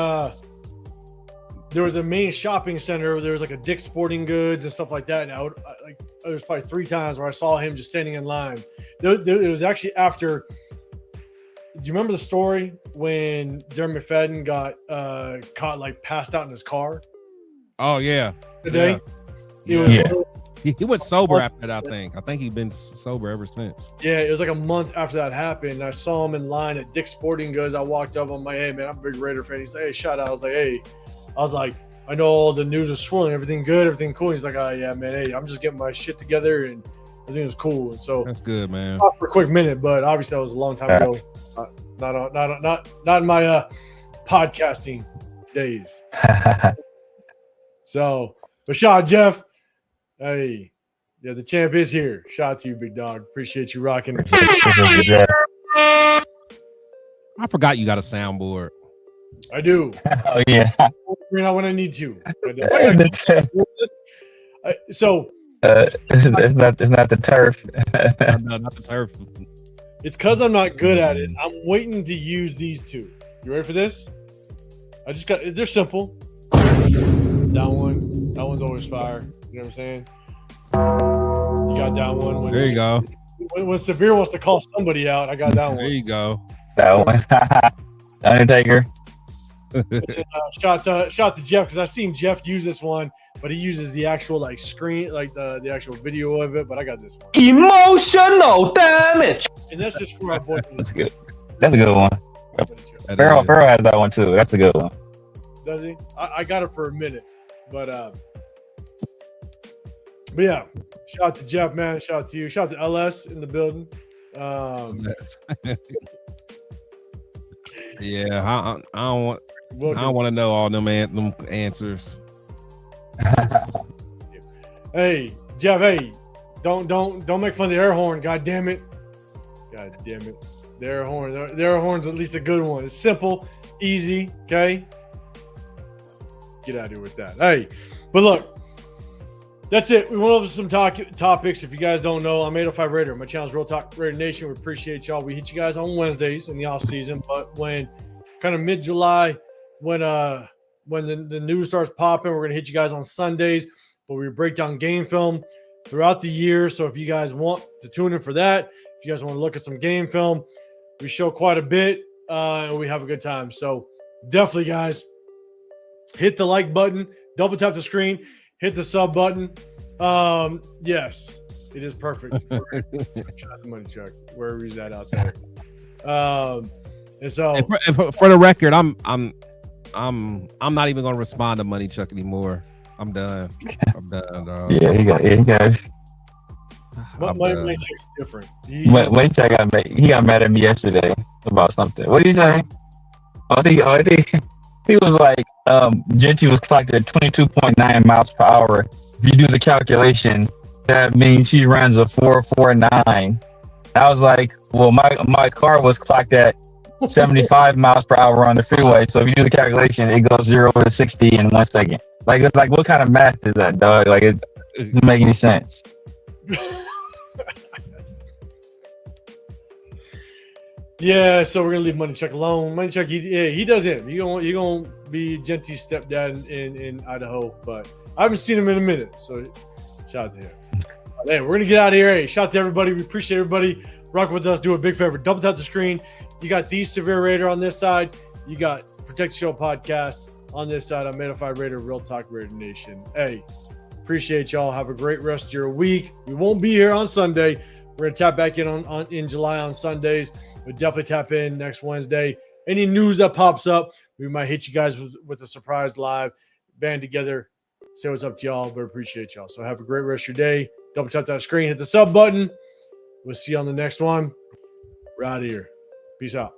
there was a main shopping center. There was like a Dick's Sporting Goods and stuff like that. And there was probably 3 times where I saw him just standing in line. It was actually after. Do you remember the story when Darren McFadden got caught like passed out in his car? Oh yeah. Today. Yeah. He went sober after that, I think he's been sober ever since. Yeah, it was like a month after that happened. I saw him in line at Dick's Sporting Goods. I walked up, I'm like, hey man, I'm a big Raider fan. He said, hey, shout out. I was like, I know all the news is swirling, everything good, everything cool. He's like, oh yeah, man, hey, I'm just getting my shit together and everything was cool. And so that's good, man. Not for a quick minute, but obviously that was a long time ago. Not in my podcasting days. So, but shout out Jeff. Hey, yeah, the champ is here. Shout out to you, big dog. Appreciate you rocking. I forgot you got a soundboard. I do. Oh yeah. When I need to. So it's not the turf. No, not the turf. It's because I'm not good at it. I'm waiting to use these 2. You ready for this? They're simple. That one's always fire. You know what I'm saying? You got that one. There you go. When Severe wants to call somebody out, I got that one. There you go. That one. Undertaker. Shout to Jeff, because I seen Jeff use this one, but he uses the actual like screen, like the actual video of it. But I got this one. Emotional damage. And that's just for our boy. That's good. That's a good one. Farrell has that one too. That's a good one. Does he? I got it for a minute, but yeah. Shout out to Jeff, man. Shout out to you. Shout out to LS in the building. Yeah, I don't want to know all them answers. Hey, Jeff. Hey, don't make fun of the air horn. God damn it. God God damn it. The air horn's at least a good one. It's simple, easy, okay? Get out of here with that. Hey, but look, that's it. We went over some topics. If you guys don't know, I'm 805 Raider. My channel's Real Talk Raider Nation. We appreciate y'all. We hit you guys on Wednesdays in the off season, but when kind of mid-July, when the news starts popping, we're gonna hit you guys on Sundays. But we break down game film throughout the year. So if you guys want to tune in for that, if you guys want to look at some game film, we show quite a bit and we have a good time. So definitely, guys, hit the like button, double tap the screen, hit the sub button. Yes, it is perfect. Shot the money check wherever he's at out there. And so for the record, I'm not even gonna respond to Money Chuck anymore. I'm done. Dog. Yeah, he got. Money Chuck's different. Money Chuck got mad at me yesterday about something. What did he say? I think he was like, Genty was clocked at 22.9 miles per hour. If you do the calculation, that means she runs a 4.49. I was like, well, my car was clocked at 75 miles per hour on the freeway. So if you do the calculation, it goes 0 to 60 in 1 second. Like what kind of math is that, dog? Like it doesn't make any sense. Yeah, so we're gonna leave Money Chuck alone. Money Chuck, he does it. You're gonna be Genty's stepdad in Idaho, but I haven't seen him in a minute. So shout out to him. Hey, we're gonna get out of here. Hey, shout out to everybody. We appreciate everybody rocking with us. Do a big favor, double tap the screen. You got the Severe Raider on this side. You got Protect the Show podcast on this side. I'm 805 Raider, Real Talk Raider Nation. Hey, appreciate y'all. Have a great rest of your week. We won't be here on Sunday. We're gonna tap back in July on Sundays. We'll definitely tap in next Wednesday. Any news that pops up, we might hit you guys with a surprise live. Band together, say what's up to y'all, but appreciate y'all. So have a great rest of your day. Double tap that screen, hit the sub button. We'll see you on the next one. We're out of here. Peace out.